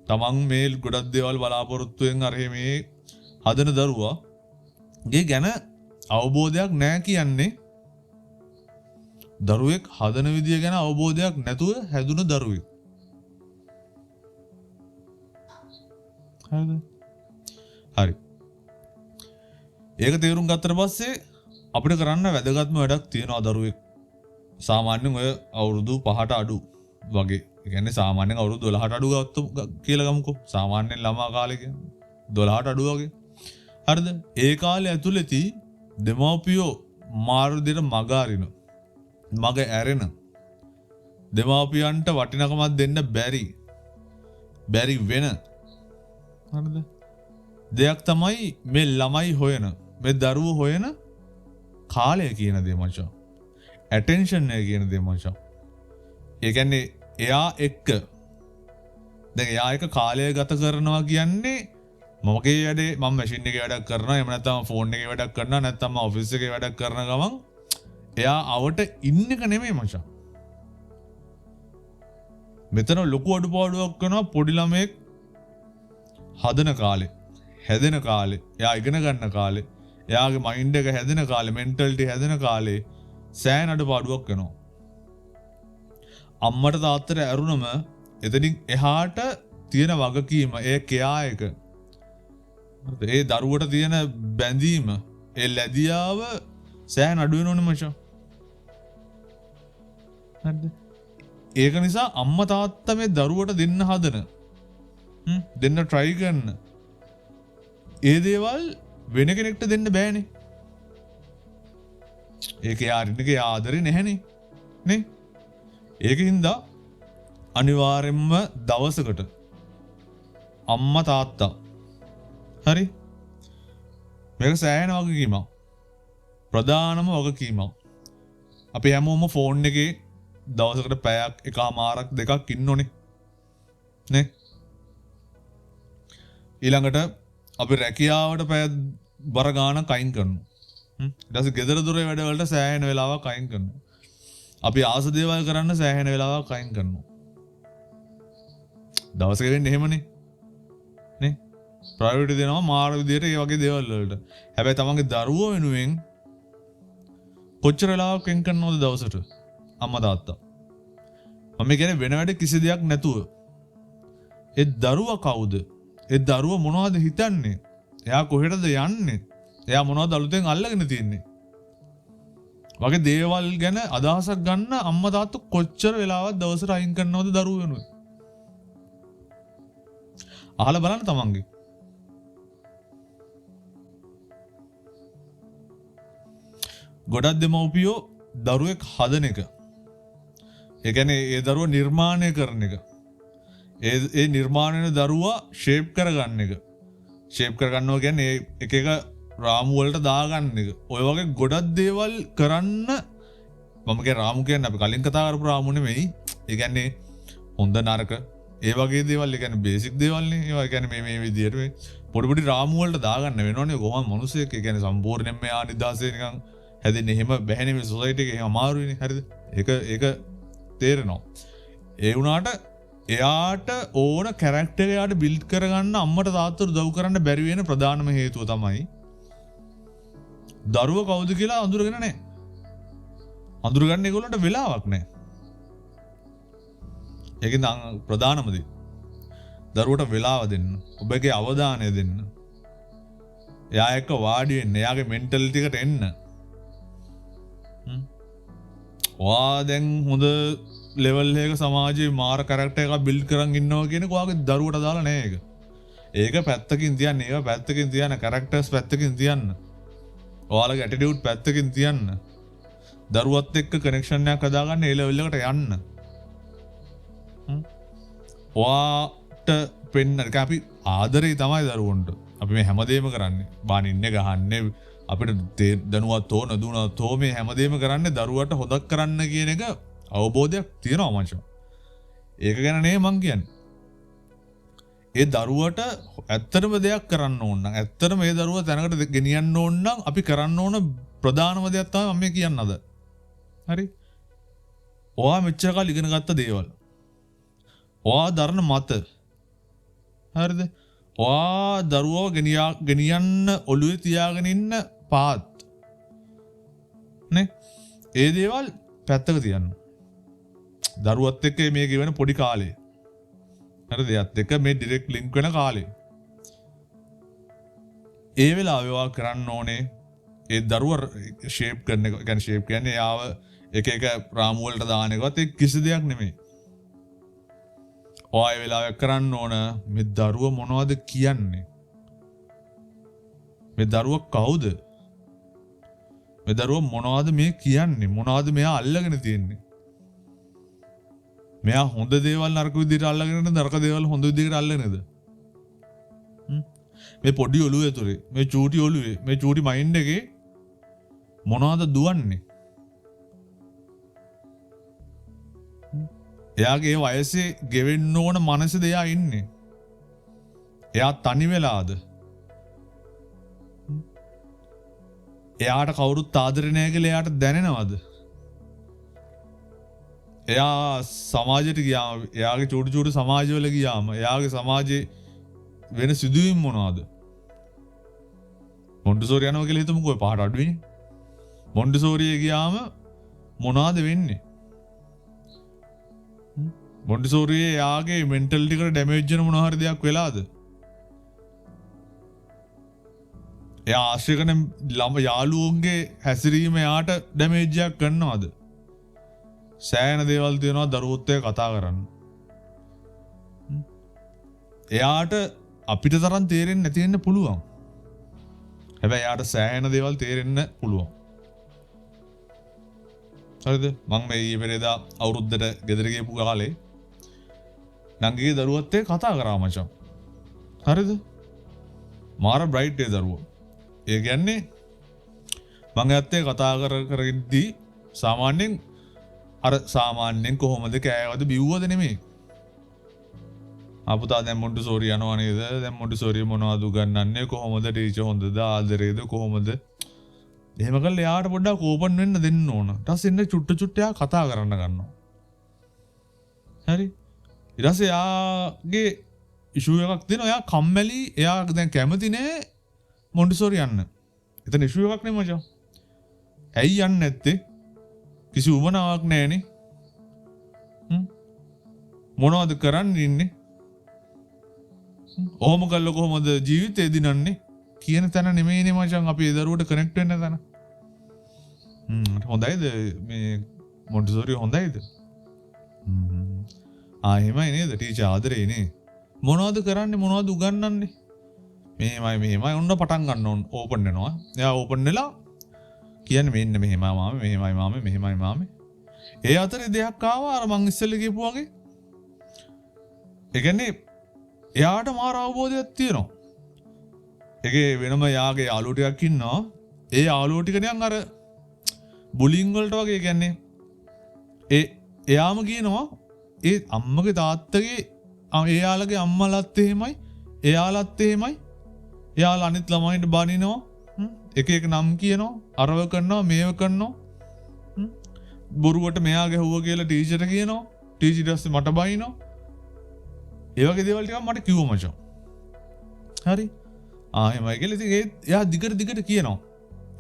තමන් මේ ගොඩක් දේවල් බලාපොරොත්තුෙන් අර මේ හදන දරුවා ගේ ගැන අවබෝධයක් නැහැ කියන්නේ දරුවෙක් හදන විදිය ගැන අවබෝධයක් නැතුව හැදුන දරුවෙක්. හරි. ඒක තේරුම් ගත්තට පස්සේ අපිට කරන්න වැදගත්ම වැඩක් තියෙනවා දරුවෙක්. සාමාන්‍යයෙන් ඔය අවුරුදු 5ට අඩු වගේ. ඒ කියන්නේ සාමාන්‍යයෙන් අවුරුදු 12ට අඩු ගත්ත කියලා ගමුකෝ. සාමාන්‍යයෙන් ළමා කාලේ කියන්නේ 12ට අඩු වගේ. හරිද? ඒ කාලේ ඇතුළතදී දෙමව්පියෝ මාරු විදියට මග අරින. මග ඇරෙන. දෙමව්පියන්ට වටිනකමක් දෙන්න බැරි වෙන. හරිද? දෙයක් තමයි මේ ළමයි හොයන මේ දරුවෝ හොයන කාලය කියන දේ මචං. ඇටෙන්ෂන් එක කියන දේ මචං. ඒ කියන්නේ එයා එක්ක දැන් එයා එක කාලය ගත කරනවා කියන්නේ මමගේ වැඩේ මම මැෂින් එකේ වැඩක් කරනවා එහෙම නැත්නම් ෆෝන් එකේ වැඩක් කරනවා නැත්නම් ඔෆිස් එකේ වැඩක් කරන ගමන් එයා අවට ඉන්න එක නෙමෙයි මචං. මෙතන ලොකු අඩුපාඩුවක් කරනවා පොඩි ළමෙක් හදන කාලේ හැදෙන කාලේ එයා ඉගෙන ගන්න කාලේ එයාගේ මයින්ඩ් එක හැදෙන කාලේ මෙන්ටලිටි හැදෙන කාලේ සෑහෙන අඩුපාඩුවක් වෙනවා. අම්මට තාත්තට ඇරුණම එතනින් එහාට තියෙන වගකීම ඒ කෙයා එක ඒ දරුවට තියෙන බැඳීම ඒ ලැබියාව සෑහෙන අඩු වෙනවනේ මචං. හරිද? ඒක නිසා අම්මා තාත්තා මේ දරුවට දෙන්න හදන දෙන්න try කරන ඒ දේවල් වෙන කෙනෙක්ට දෙන්න බෑනේ. ඒක යාරින්නගේ ආදරේ නැහැනේ නේ. ඒකින්ද අනිවාර්යෙන්ම දවසකට අම්මා තාත්තා හරි මේක සෑහෙන වගකීමක්. ප්‍රධානම වගකීමක්. අපි හැමෝම ෆෝන් එකේ දවසකට පැයක් එකමාරක් දෙකක් ඉන්න ඕනේ නේ. ඊළඟට අපි රැකියාවට පැය බර ගානක් අයින් කරනවා. ඊට පස්සේ ගෙදර දොරේ වැඩ වලට සෑහෙන වෙලාවක් අයින් කරනවා. අපි ආස දේවල් කරන්න සෑහෙන වෙලාවක් අයින් කරනවා. දවසක වෙන්නේ එහෙමනේ නේ. ප්‍රයොරිටි දෙනවා මාර විදියට ඒ වගේ දේවල් වලට. හැබැයි තමන්ගේ දරුවෝ වෙනුවෙන් කොච්චර වෙලාවක් වෙන් කරනවද දවසට අම්මා තාත්තා? මම කියන්නේ වෙන වැඩ කිසි දෙයක් නැතුව ඒ දරුවා කවුද? ඒ දරුවා මොනවද හිතන්නේ? එයා කොහෙටද යන්නේ? එයා මොනවද අලුතෙන් අල්ලගෙන තියන්නේ? වගේ දේවල් ගැන අදහසක් ගන්න අම්මා තාත්තා කොච්චර වෙලාවක් දවසට අයින් කරනවද දරුවෝ වෙනුවෙන්? අහලා බලන්න තමන්ගේ. ගොඩක් දෙමව්පියෝ දරුවෙක් හදන එක. ඒ කියන්නේ ඒ දරුවා නිර්මාණය කරන එක. ඒ නිර්මාණය වෙන දරුවා ෂේප් කරගන්න එක. ෂේප් කරගන්නවා කියන්නේ එක එක රාමු වලට දාගන්න එක. ඔය වගේ ගොඩක් දේවල් කරන්න මම කියන්නේ රාමු කියන්නේ අපි කලින් කතා කරපු රාමු නෙමෙයි. ඒ කියන්නේ හොඳ නරක ඒ වගේ දේවල්. ඒ කියන්නේ බේසික් දේවල් නේ. ඒවා කියන්නේ මේ විදියට මේ පොඩි පොඩි රාමු වලට දාගන්න වෙනවනේ. කොහොමද මිනිස්සෙක් ඒ කියන්නේ සම්පූර්ණයෙන්ම යා නිදාසේ නිකන් හැදෙන්නේ එහෙම බැහැනේ මේ සොසයිටි එකේ. එහෙම අමාරුයිනේ. හරිද? ඒක තේරෙනවා. ඒ වුණාට එයාට ඕන කැරක්ටර් එයාට බිල්ඩ් කරගන්න අම්මට තාත්තට උදව් කරන්න බැරි වෙන ප්‍රධානම හේතුව තමයි දරුවා කවුද කියලා අඳුරගෙන නැහැ. අඳුරගන්න ඒගොල්ලන්ට වෙලාවක් නැහැ. ඒකෙන් ප්‍රධානම දේ දරුවට වෙලාව දෙන්න. ඔබගේ අවධානය දෙන්න. එයා එක්ක වාඩි වෙන්න. එයාගේ මෙන්ටලිටි එකට එන්න. ඔයා දැන් හොඳ ලෙවල් එක සමාජයේ මාර කැරක්ටර් එකක් බිල්ඩ් කරන් ඉන්නවා කියන ඔයාගේ දරුවට දාලා නැහැ ඒක. ඒක පැත්තකින් තියන්න. ඒක පැත්තකින් තියන්න. කැරක්ටර්ස් පැත්තකින් තියන්න. ඔයාලගේ ඇටිටියුඩ් පැත්තකින් තියන්න. දරුවත් එක්ක කනෙක්ෂන් එකක් හදාගන්න ඒ ලෙවල් එකට යන්න. ඔයාට පෙන්න අපි ආදරේ තමයි දරුවන්ට අපි මේ හැමදේම කරන්නේ බානින්නේ ගහන්නේ අපිට දැනුවත් හෝ නොදුනත් හෝ මේ හැමදේම කරන්නේ දරුවට හොදක් කරන්න කියන එක අවබෝධයක් තියෙනවා මචං. ඒක ගැන නේ මං කියන්නේ. ඒ දරුවට ඇත්තටම දෙයක් කරන්න ඕන නම් ඇත්තටම ඒ දරුවා තැනකට ගෙනියන්න ඕන නම් අපි කරන්න ඕන ප්‍රධානම දෙයක් තමයි මම මේ කියන්න අද. හරි? ඔයා මෙච්චර කාල ඉගෙන ගත්ත දේවල්. ඔයා දරන මත. හරිද? ඔයා දරුවව ගෙනියන්න ඔළුවේ තියාගෙන ඉන්න පාත්. නේ? ඒ දේවල් පැත්තක තියන්න. දරුවත් එක්ක මේ ගෙවන පොඩි කාලේ. හරිද? එයත් එක්ක මේ ඩිරෙක්ට් ලින්ක් වෙන කාලේ. ඒ වෙලාවේ ඔයා කරන්න ඕනේ ඒ දරුවා ෂේප් කරන එක. කියන්නේ ෂේප් කියන්නේ යාව එක එක රාමු වලට දාන එකවත් ඒ කිසි දෙයක් නෙමෙයි. ඔය වෙලාවෙ කරන්න ඕන මේ දරුවා මොනවද කියන්නේ? මේ දරුවා කවුද? මේ දරුවා මොනවද මේ කියන්නේ? මොනවද මෙයා අල්ලගෙන තියෙන්නේ? මෙයා හොඳ දේවල් නරක විදිහට අල්ලගෙනද නරක දේවල් හොඳ විදිහට අල්ලගෙනද? මේ පොඩි ඔළුවේ ඇතුලේ මේ චූටි ඔළුවේ මේ චූටි මයින්ඩ් එකේ මොනවද දුවන්නේ? එයාගේ වයසේ ගෙවෙන්න ඕන මනසද එයා ඉන්නේ? එයා තනි වෙලාද? එයාට කවුරුත් ආදරේ නැහැ කියලා එයාට දැනෙනවද? එයා සමාජයට ගියාම එයාගේ චූටි චූටි සමාජවල ගියාම එයාගේ සමාජයේ වෙන සිදුවීම් මොනවද? මොන්ටිසෝරි යනවා කියලා හිතමුකෝ පහට අඩුයිනේ. මොන්ටිසෝරියේ ගියාම මොනවද වෙන්නේ? මොන්ටිසෝරියේ යාගේ මෙන්ටලිටි එකට ඩැමේජ් වෙන මොන හරි දෙයක් වෙලාද? එයා ආශ්‍රය කරන යාළුවෝන්ගේ හැසිරීම යාට ඩැමේජ් එකක් කරනවද? සෑහෙන දේවල් තියෙනවා දරුවොත් එක්ක කතා කරන්න. එයාට අපිට තරම් තේරෙන්නේ නැති වෙන්න පුළුවන්. හැබැයි එයාට සෑහෙන දේවල් තේරෙන්න පුළුවන්. හරිද? මම මේ ඊපෙරේදා අවුරුද්දට ගෙදර ගියපු කාලේ නංගිගේ දරුවත් එක්ක කතා කරා මචං. හරිද? මාර බ්‍රයිට් ඒ දරුවා. ඒ කියන්නේ මම එයාත් එක්ක කතා කරගෙනදී සාමාන්‍යයෙන් අර සාමාන්‍යයෙන් කොහොමද කෑවද බිව්වද නෙමෙයි. අපුතා දැන් මොන්ටිසෝරි යනවා නේද? දැන් මොන්ටිසෝරි මොනවද උගන්වන්නේ? කොහොමද ටීචර් හොඳද? ආදරේද කොහොමද? එහෙම කළා එයාට පොඩ්ඩක් ඕපන් වෙන්න දෙන්න ඕන. ඊට පස්සේ ඉන්න චුට්ට එයා කතා කරන්න ගන්නවා. හරි? ඊට පස්සේ එයාගේ ඉෂුව එකක් දෙනවා. එයා කම්මැලි. එයා දැන් කැමති නෑ මොන්ටිසෝරි යන්න. එතන ඉෂුව එකක් නේ මචං. ඇයි යන්නේ නැත්තේ? කිසි උවමනාවක් නැහැනේ. මොනවද කරන්න ඉන්නේ? ඔහොම කළා කොහොමද ජීවිතේ දිනන්නේ කියන තැන නෙමෙයිනේ මචං අපි ඒ දරුවට කනෙක්ට් වෙන්න තැන. හොඳයිද මේ මොන්ටිසෝරි හොඳයිද? එහෙමයි නේද ටීචර් ආදරේ නේ. මොනවද කරන්නේ මොනවද උගන්වන්නේ? මෙහෙමයි ඔන්න පටන් ගන්න ඕන ඕපන් වෙනවා. එයා ඕපන් වෙලා කියන්නේ මෙන්න මෙහෙමයි මාමේ. ඒ අතරේ දෙයක් ආවා අර මං ඉස්සෙල්ලා කියපු වගේ. ඒ කියන්නේ එයාට මාර අවබෝධයක් තියෙනවා. ඒකේ වෙනම යාගේ යාළුවෝ ටිකක් ඉන්නවා. ඒ යාළුවෝ ටික නිකන් අර බුලින් වලට වගේ කියන්නේ එයාම කියනවා ඒ අම්මගේ තාත්තගේ එයාලගේ අම්මලත් එහෙමයි එයාලත් එහෙමයි. එයාලා අනිත් ළමයින්ට බනිනවා. එක එක නම් කියනවා. අරව කරනවා මේව කරනවා. බොරුවට මෙයා ගැහුවා කියලා ටීචර්ට කියනවා. ටීචර් ඊට පස්සේ මට බනිනවා. ඒ වගේ දේවල් ටිකක් මට කිව්වා මචං. හරි? එහෙමයි කියලා ඉතින් එයා දිගට කියනවා.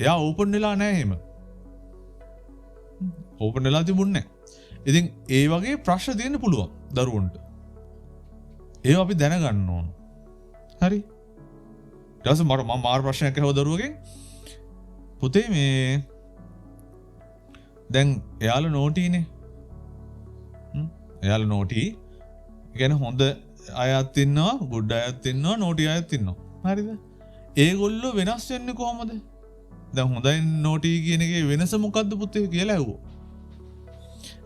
එයා ඕපන් වෙලා නැහැ එහෙම. ඕපන් වෙලා තිබුණේ නැහැ. ඉතින් ඒ වගේ ප්‍රශ්න දෙන්න පුළුවන් දරුවන්ට. ඒව අපි දැනගන්න ඕන. හරි? ඊට පස්සේ මම මාර ප්‍රශ්නයක් අහුව දරුවගෙන් පුතේ මේ දැන් එයාලා නෝටිනේ. එයාලා නෝටි කියන්නේ හොඳ අයත් ඉන්නවා, ගුඩ් අයත් ඉන්නවා, නෝටි අයත් ඉන්නවා. හරිද? ඒගොල්ලෝ වෙනස් වෙන්නේ කොහොමද? දැන් හොඳයි නෝටි කියන එකේ වෙනස මොකද්ද පුතේ කියලා ඇහුවා.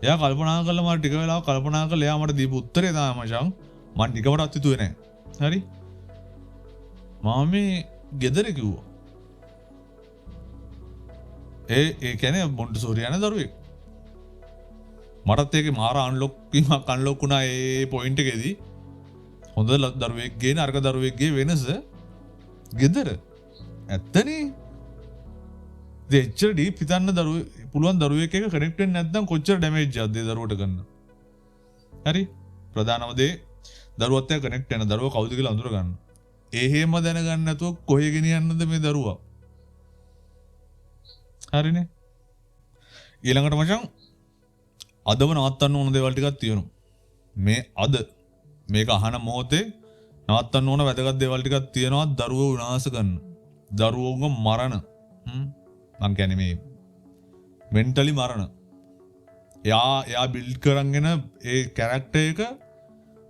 එයා කල්පනා කළා මට ටික වෙලාවක් කල්පනා කළා එයා මට දීපු උත්තරේ තමයි මචං මම නිකමටත් හිතුවේ නැහැ. හරි මම මේ ගෙදර කිව්වා ඒ කියන්නේ මොන්ටිසෝරි යන දරුවෙක් මටත් ඒක මාර අන්ලොක් වීමක් අන්ලොක් වුණා ඒ පොයින්ට් එකේදී හොඳ දරුවෙක්ගේ නරක දරුවෙක්ගේ වෙනස ගෙදර ඇත්තනේ දෙච්චර ඩීප් හිතන්න පුළුවන් දරුවෙක් එක කනෙක්ට් වෙන්නේ නැත්නම් කොච්චර ඩැමේජ් එකක්ද ඒ දරුවට ගන්න හරි ප්‍රධානම දේ දරුවත් එක්ක කනෙක්ට් වෙන දරුවා කවුද කියලා අඳුර ගන්න එහෙම දැනගන්න නැතුව කොහෙ ගෙනියන්නද මේ දරුවා හරිනේ ඊළඟට මචං අදම නවත්තන්න ඕන දේවල් ටිකක් තියෙනවා මේ අද මේක අහන මොහොතේ නවත්තන්න ඕන වැදගත් දේවල් ටිකක් තියෙනවා දරුවෝ විනාශ කරන දරුවෝව මරණ මං කියන්නේ මේ මෙන්ටලි මරණ එයා බිල්ඩ් කරගෙන ඒ කැරක්ටර් එක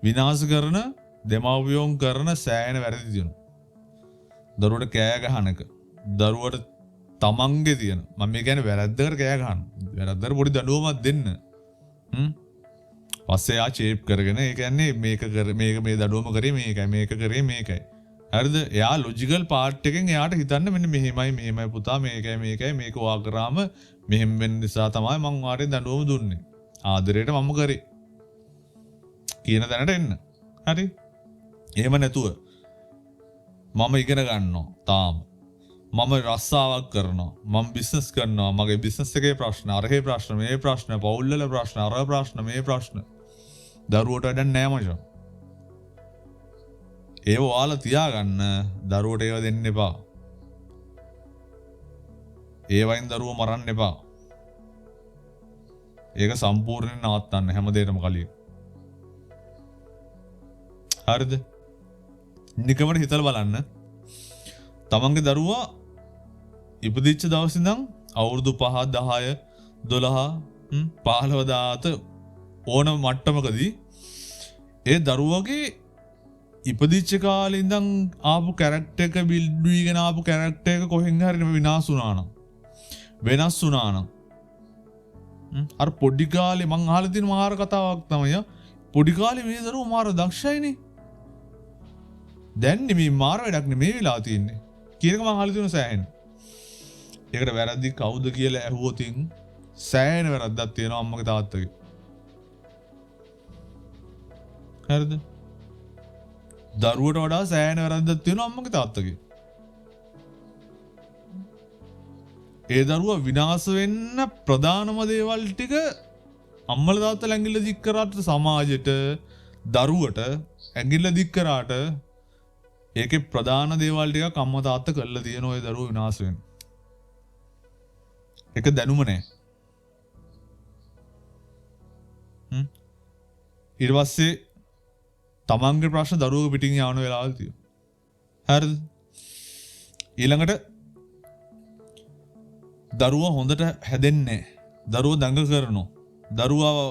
විනාශ කරන දෙමව්පියෝන් කරන සෑහෙන වැරදි තියෙනවා දරුවට කෑ ගහන එක දරුවට තමන්ගේ තියෙන මම මේ කියන්නේ වැරද්දකට කෑ ගහන වැරද්දට පොඩි දඬුවමක් දෙන්න පස්සේ ආ චේප් කරගෙන ඒ කියන්නේ මේක මේ දඩුවම කරේ මේක කරේ මේකයි හරිද එයා ලොජිකල් පාර්ට් එකෙන් එයාට හිතන්න මෙන්න මෙහෙමයි පුතා මේකයි මේක වා කරාම මෙහෙම වෙන්න නිසා තමයි මං වාරේ දඬුවම දුන්නේ ආදරේට මම කරේ කියන දැනට එන්න හරි එහෙම නැතුව මම ඉගෙන ගන්නවා තාම මම රස්සාවක් කරනවා මම බිස්නස් කරනවා මගේ බිස්නස් එකේ ප්‍රශ්න අරහේ ප්‍රශ්න මේ ප්‍රශ්න පවුල් වල ප්‍රශ්න අර ප්‍රශ්න මේ ප්‍රශ්න දරුවට වැඩක් නෑ මචං ඒව ඔයාලා තියාගන්න දරුවට ඒව දෙන්න එපා ඒ වයින් දරුවෝ මරන්න එපා ඒක සම්පූර්ණයෙන් නවත්තන්න හැමදේටම කලින් හරිද නිකමට හිතලා බලන්න තමන්ගේ දරුවා ඉපදිච්ච දවස් ඉඳන් අවුරුදු 5 10 12 15 දාත ඕන මට්ටමකදී ඒ දරුවගේ ඉපදිච්ච කාලේ ඉඳන් ආපු කැරක්ටර් එක බිල්ඩ් වීගෙන ආපු කැරක්ටර් එක කොහෙන් හරි විනාශ වුණා නම් වෙනස් වුණා නම් අර පොඩි කාලේ මං අහලා තියෙන මාර කතාවක් තමයි පොඩි කාලේ මේ දරුවෝ මාර දක්ෂයිනේ දැන් මේ මාර වැඩක් නෙමේ වෙලා තියෙන්නේ කියන එක මං අහලා තියෙන සෑහෙන ඒකට වැරද්දි කවුද කියලා ඇහුවොතින් සෑහෙන වැරද්දක් තියෙනවා අම්මගේ තාත්තගේ හරිද දරුවට වඩා සෑහෙන වැරද්දක් තියෙනවා අම්මගේ තාත්තගේ ඒ දරුවා විනාශ වෙන්න ප්‍රධානම දේවල් ටික අම්මලා තාත්තලා ඇඟිල්ල දික් කරාට සමාජෙට දරුවට ඇඟිල්ල දික් කරාට ඒකේ ප්‍රධාන දේවල් ටිකක් අම්මා තාත්තා කරලා තියෙන ඔය දරුවෝ විනාශ වෙන්න ඒක දැනුම නැහැ ඊට පස්සේ තමන්ගේ ප්‍රශ්න දරුවෝ පිටින් යවන වෙලාවල් තියෙනවා හරිද ඊළඟට දරුවා හොඳට හැදෙන්නේ දරුවා දඟ කරනවා දරුවා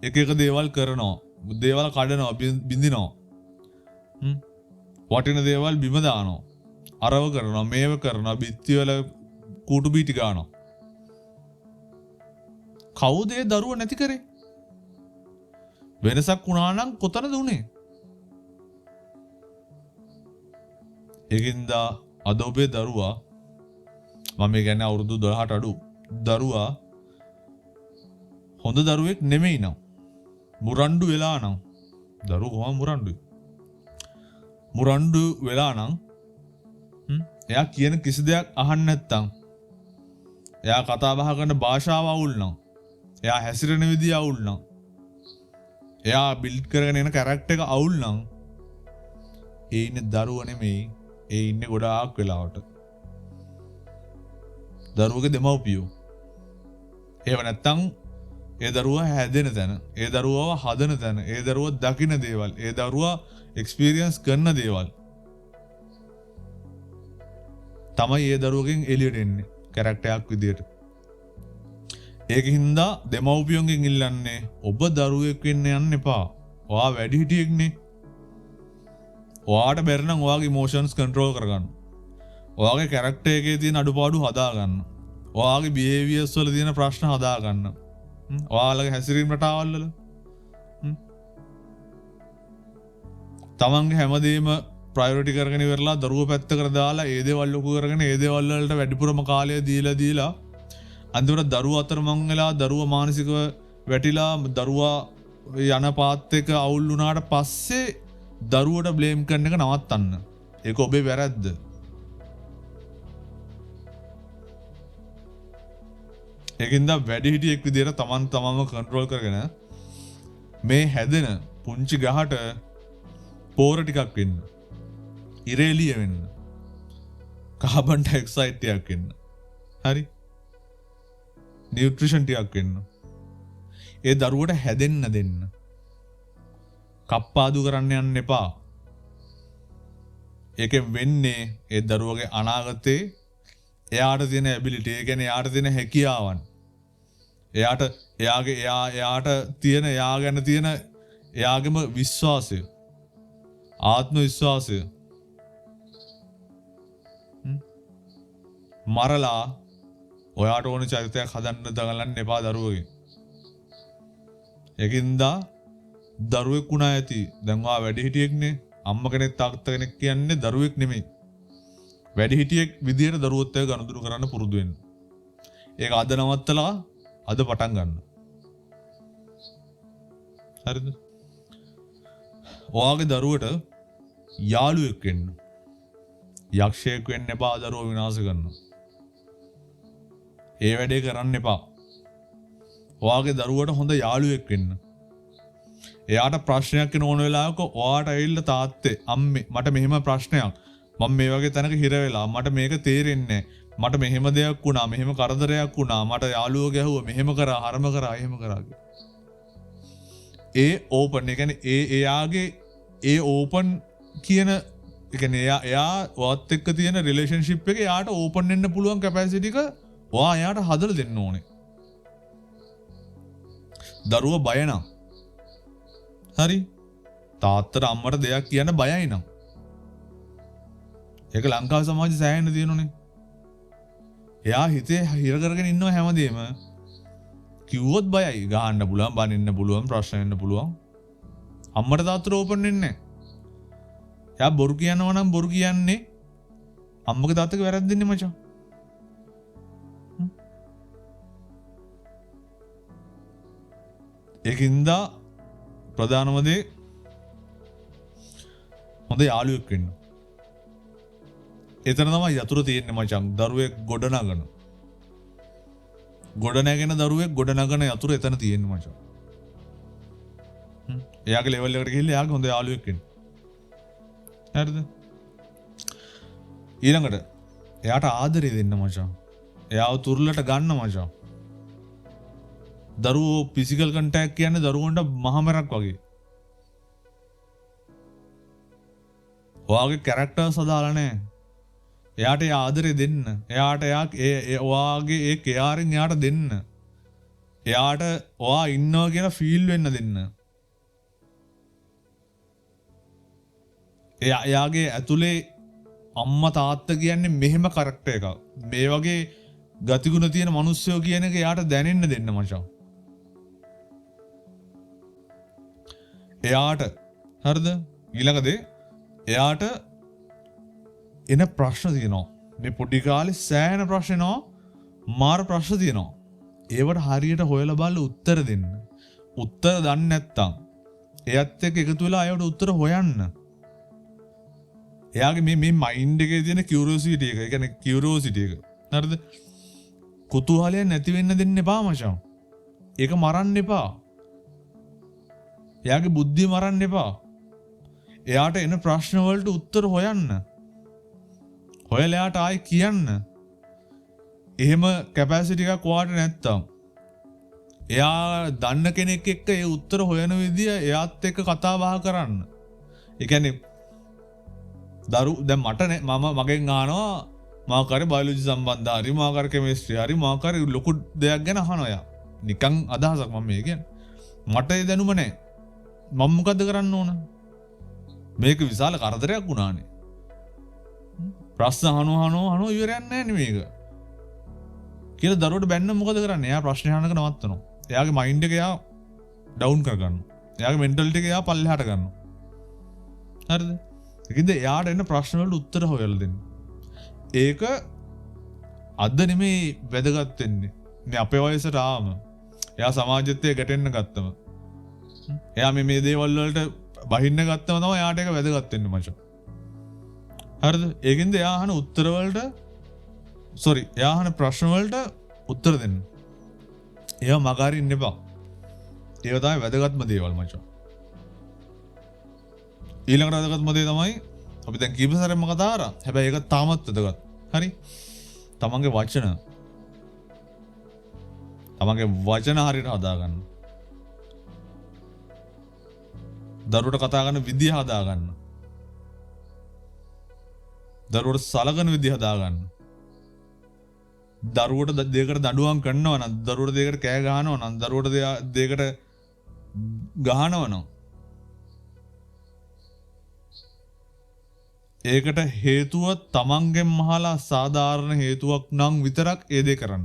එක දේවල් කරනවා දේවල් කඩනවා බින්දිනවා වටින දේවල් බිම දානවා අරව කරනවා මේව කරනවා බිත්ති වල කූටු බීටි ගන්නවා කවුද ඒ දරුවා නැති කරේ වෙනසක් වුණා නම් කොතනද උනේ ඒකින්ද අද ඔබේ දරුවා මම කියන්නේ අවුරුදු 12ට අඩු දරුවා හොඳ දරුවෙක් නෙමෙයි නම් මුරණ්ඩු වෙලා නම් දරුවෝ කොහොම මුරණ්ඩු වෙලා නම් එයා කියන කිසි දෙයක් අහන්න නැත්තම් එයා කතා බහ කරන භාෂාව අවුල් නම් එයා හැසිරෙන විදිය අවුල් නම් එයා බිල්ඩ් කරගෙන එන කැරක්ටර් එක අවුල් නම් ඒ ඉන්නේ දරුවා නෙමෙයි ඒ ඉන්නේ ගොඩාක් වෙලාවට දරුවගේ දෙමව්පියෝ ඒව නැත්තම් ඒ දරුවා හැදෙන තැන ඒ දරුවව හදන තැන ඒ දරුවා දකින දේවල් ඒ දරුවා එක්ස්පීරියන්ස් කරන දේවල් තමයි ඒ දරුවගෙන් එළියට එන්නේ කැරක්ටර් එකක් විදියට ඒකින්ද දෙමව්පියන්ගෙන් ඉල්ලන්නේ ඔබ දරුවෙක් වෙන්න යන්න එපා ඔයා වැඩිහිටියෙක්නේ ඔයාට බැරි නම් ඔයාගේ ඉමෝෂන්ස් කන්ට්‍රෝල් කරගන්න ඔයාගේ කැරක්ටර් එකේ තියෙන අඩුපාඩු හදාගන්න ඔයාගේ බිහේවියර්ස් වල තියෙන ප්‍රශ්න හදාගන්න ඔයාලගේ හැසිරීම රටාවල් වල තමන්ගේ හැමදේම ප්‍රයොරිටි කරගෙන ඉවරලා දරුවෝ පැත්තකට දාලා ඒ දේවල් ලොකු කරගෙන ඒ දේවල් වලට වැඩිපුරම කාලය දීලා අන්තිමට දරුවෝ අතරමං වෙලා දරුවා මානසිකව වැටිලා දරුවා යන පාත් එක අවුල් වුණාට පස්සේ දරුවට බ්ලේම් කරන එක නවත්තන්න. ඒක ඔබේ වැරද්ද. ඒකින්ද වැඩිහිටියෙක් විදිහට තමන්ව කන්ට්‍රෝල් කරගෙන මේ හැදෙන පුංචි ගහට පෝර ටිකක් වෙන්න. ඉරේලිය වෙන්න. කාබන් ඩයොක්සයිඩ් ටිකක් වෙන්න. හරි? නියුට්‍රිෂන් ටිකක් වෙන්න. ඒ දරුවට හැදෙන්න දෙන්න. කප්පාදු කරන්න යන්න එපා. ඒකෙන් වෙන්නේ ඒ දරුවගේ අනාගතේ එයාට තියෙන ඇබිලිටි, ඒ කියන්නේ එයාට තියෙන හැකියාවන්. එයාට තියෙන එයා ගැන තියෙන එයාගේම විශ්වාසය, ආත්ම විශ්වාසය මරලා ඔයාට ඕන චරිතයක් හදන්න දඟලන්න එපා දරුවගේ. ඒකින්ද දරුවෙක් වුණා ඇති. දැන් ඔයා වැඩිහිටියෙක්නේ. අම්ම කෙනෙක් තාත්තා කෙනෙක් කියන්නේ දරුවෙක් නෙමෙයි. වැඩිහිටියෙක් විදියට දරුවොත් එක්ක ගනුදෙනු කරන්න පුරුදු වෙන්න. ඒක අද නවත්තලා අද පටන් ගන්න. හරිද? ඔයාගේ දරුවට යාළුවෙක් වෙන්න. යක්ෂයෙක් වෙන්න එපා දරුවෝ විනාශ කරනවා. ඒ වැඩේ කරන්න එපා. ඔයාගේ දරුවට හොඳ යාළුවෙක් වෙන්න. එයාට ප්‍රශ්නයක් එන ඕන වෙලාවක ඔයාට ඇවිල්ලා තාත්තේ අම්මේ මට මෙහෙම ප්‍රශ්නයක්. මම මේ වගේ තැනක හිර වෙලා මට මේක තේරෙන්නේ නැහැ. මට මෙහෙම දෙයක් වුණා, මෙහෙම කරදරයක් වුණා, මට යාළුවෝ ගැහුවා, මෙහෙම කරා, හරම කරා, එහෙම කරා. ඒ ඕපන්, ඒ කියන්නේ එයාගේ ඒ ඕපන් කියන ඒ කියන්නේ එයා ඔයත් එක්ක තියෙන රිලේෂන්ෂිප් එක එයාට ඕපන් වෙන්න පුළුවන් කැපැසිටි එක ඔයා එයාට හදලා දෙන්න ඕනේ. දරුවා බය නම් හරි තාත්තට අම්මට දෙයක් කියන්න බයයි නම් ඒක ලංකාව සමාජයේ සෑහෙන තියෙනුනේ. එයා හිතේ හිර කරගෙන ඉන්නව හැමදේම කිව්වොත් බයයි. ගහන්න පුළුවන්, බනින්න පුළුවන්, ප්‍රශ්න වෙන්න පුළුවන්. අම්මට තාත්තට ඕපන් වෙන්නේ නැහැ. එයා බොරු කියනවා නම් බොරු කියන්නේ අම්මගේ තාත්තගේ වැරද්දන්නේ මචං. ඒකින්ද ප්‍රධානම දේ හොඳ යාළුවෙක් වෙන්න. එතන තමයි යතුරු තියෙන්නේ මචං. දරුවෙක් ගොඩනගන. ගොඩනැගෙන දරුවෙක් ගොඩනගන යතුරු එතන තියෙන්නේ මචං. එයාගේ ලෙවල් එකට ගිහිල්ලා එයාගේ හොඳ යාළුවෙක් වෙන්න. හරිද? ඊළඟට එයාට ආදරේ දෙන්න මචං. එයාව තුරුලට ගන්න මචං. දරුවෝ ෆිසිකල් කන්ටැක්ට් කියන්නේ දරුවන්ට මහමරක් වගේ. ඔයාගේ කැරක්ටර්ස් අදාළ නැහැ. එයාට ඒ ආදරේ දෙන්න. එයාට ඔයාගේ ඒ කෙයාරින් එයාට දෙන්න. එයාට ඔයා ඉන්නවා කියලා ෆීල් වෙන්න දෙන්න. එයාගේ ඇතුලේ අම්මා තාත්තා කියන්නේ මෙහෙම කැරක්ටර් එකක්. මේ වගේ ගතිගුණ තියෙන මිනිස්සුયો කියන එක එයාට දැනෙන්න දෙන්න මචං. එයාට හරිද? ඊළඟ දේ එයාට එන ප්‍රශ්න තියෙනවා. මේ පොඩි කාලේ සෑහෙන ප්‍රශ්න එනවා. මාර ප්‍රශ්න තියෙනවා. ඒවට හරියට හොයලා බලලා උත්තර දෙන්න. උත්තර දන්නේ නැත්තම් එයත් එක්ක එකතු වෙලා අයවට උත්තර හොයන්න. එයාගේ මේ මයින්ඩ් එකේ තියෙන කියුරියොසිටි එක, ඒ කියන්නේ කියුරියොසිටි එක. හරිද? කුතුහලය නැති වෙන්න දෙන්න එපා මචං. ඒක මරන්න එපා. එයාගේ බුද්ධිය මරන්න එපා. එයාට එන ප්‍රශ්න වලට උත්තර හොයන්න. හොයලා එයාට ආයි කියන්න. එහෙම කැපැසිටි එකක් ඔයාට නැත්තම් එයා දන්න කෙනෙක් එක්ක ඒ උත්තර හොයන විදිය එයාත් එක්ක කතා බහ කරන්න. ඒ කියන්නේ දැන් මම මගෙන් අහනවා මාකාරේ බයොලොජි සම්බන්ධ හරි මාකාර කෙමිස්ට්‍රි හරි මාකාර ලොකු දෙයක් ගැන අහනවා යා. නිකන් අදහසක් මම මේ කියන්නේ. මට ඒ දැනුම නැහැ. මම මොකද කරන්න ඕන? මේක විශාල කරදරයක් වුණානේ. ප්‍රශ්න අහනවා ඉවරයක් නැහැ නේ මේක. කියලා දරුවට බැන්න මොකද කරන්නේ? එයා ප්‍රශ්න අහනක නවත්තනවා. එයාගේ මයින්ඩ් එක එයා ඩවුන් කර ගන්නවා. එයාගේ මෙන්ටලිටි එක එයා පල්ලෙහාට ගන්නවා. හරිද? ඒකද එයාට එන ප්‍රශ්න වලට උත්තර හොයලා දෙන්න. ඒක අද නෙමේ වැදගත් වෙන්නේ. මේ අපේ වයසට ආවම එයා සමාජෙත් ගැටෙන්න ගත්තම එයා මේ දේවල් වලට බහින්න ගත්තම තමයි එයාට ඒක වැදගත් වෙන්නේ මචං. හරිද? ඒකෙන්ද එයා අහන උත්තර වලට එයා අහන ප්‍රශ්න වලට උත්තර දෙන්න. ඒවා මගහරින්න එපා. ඒවා තමයි වැදගත්ම දේවල් මචං. ඊළඟට වැදගත්ම දේ තමයි අපි දැන් කීප සැරේම කතා කරා. හැබැයි ඒක තාමත් වැදගත්. හරි? තමන්ගේ වචන හරියට හදාගන්න. දරුවට කතා කරන විදිය හදාගන්න. දරුවට සලකන විදිය හදාගන්න. දරුවට දෙයකට දඬුවම් කරනවා නම්, දරුවට දෙයකට කෑ ගහනවා නම්, දරුවට දෙයකට ගහනවා නම් ඒකට හේතුව තමන්ගෙන් මහලා සාධාරණ හේතුවක් නම් විතරක් ඒ දේ කරන්න.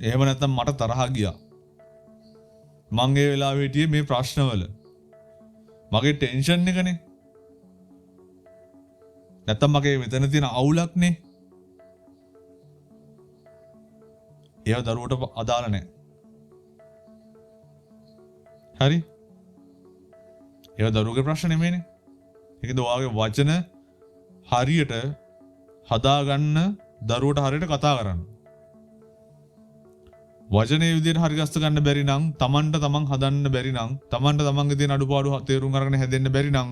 එහෙම නැත්නම් මට තරහ ගියා. මං ඒ වෙලාවේ හිටියේ මේ ප්‍රශ්නවල. මගේ ටෙන්ෂන් එකනේ. නැත්නම් මගේ මෙතන තියෙන අවුලක්නේ. ඒව දරුවට අදාළ නැහැ. හරි? ඒව දරුවගේ ප්‍රශ්න නෙමෙයිනේ. ඒකද ඔයාගේ වචන හරියට හදාගන්න, දරුවට හරියට කතා කරන්න. වචනේ විදිහට හරි ගස්ස ගන්න බැරි නම්, තමන්ට තමන් හදන්න බැරි නම්, තමන්ට තමන්ගේ තියෙන අඩුපාඩු තේරුම් අරගෙන හැදෙන්න බැරි නම්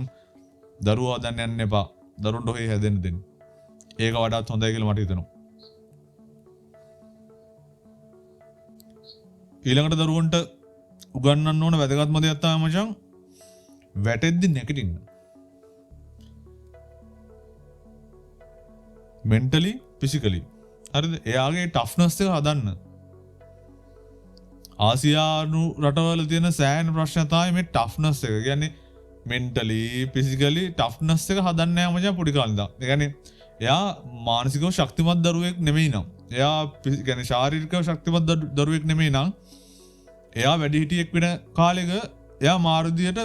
දරුවෝ හදන්න යන්න එපා. දරුවන්ට ඔහේ හැදෙන්න දෙන්න. ඒක වඩාත් හොඳයි කියලා මට හිතෙනවා. ඊළඟට දරුවන්ට උගන්වන්න ඕන වැදගත්ම දෙයක් තමයි මචං වැටෙද්දි නැගිටින්න. mentally physically. හරිද? එයාගේ toughness එක හදන්න. ආසියානු රටවල තියෙන සෑහෙන ප්‍රශ්න තමයි මේ toughness එක. කියන්නේ mentally physically toughness එක හදන්න යා මචං පොඩි කාලේ ඉඳන්. ඒ කියන්නේ එයා මානසිකව ශක්තිමත් දරුවෙක් නෙමෙයි නම්, එයා කියන්නේ ශාරීරිකව ශක්තිමත් දරුවෙක් නෙමෙයි නම්, එයා වැඩිහිටියෙක් වෙන කාලෙක එයා මාරුදියට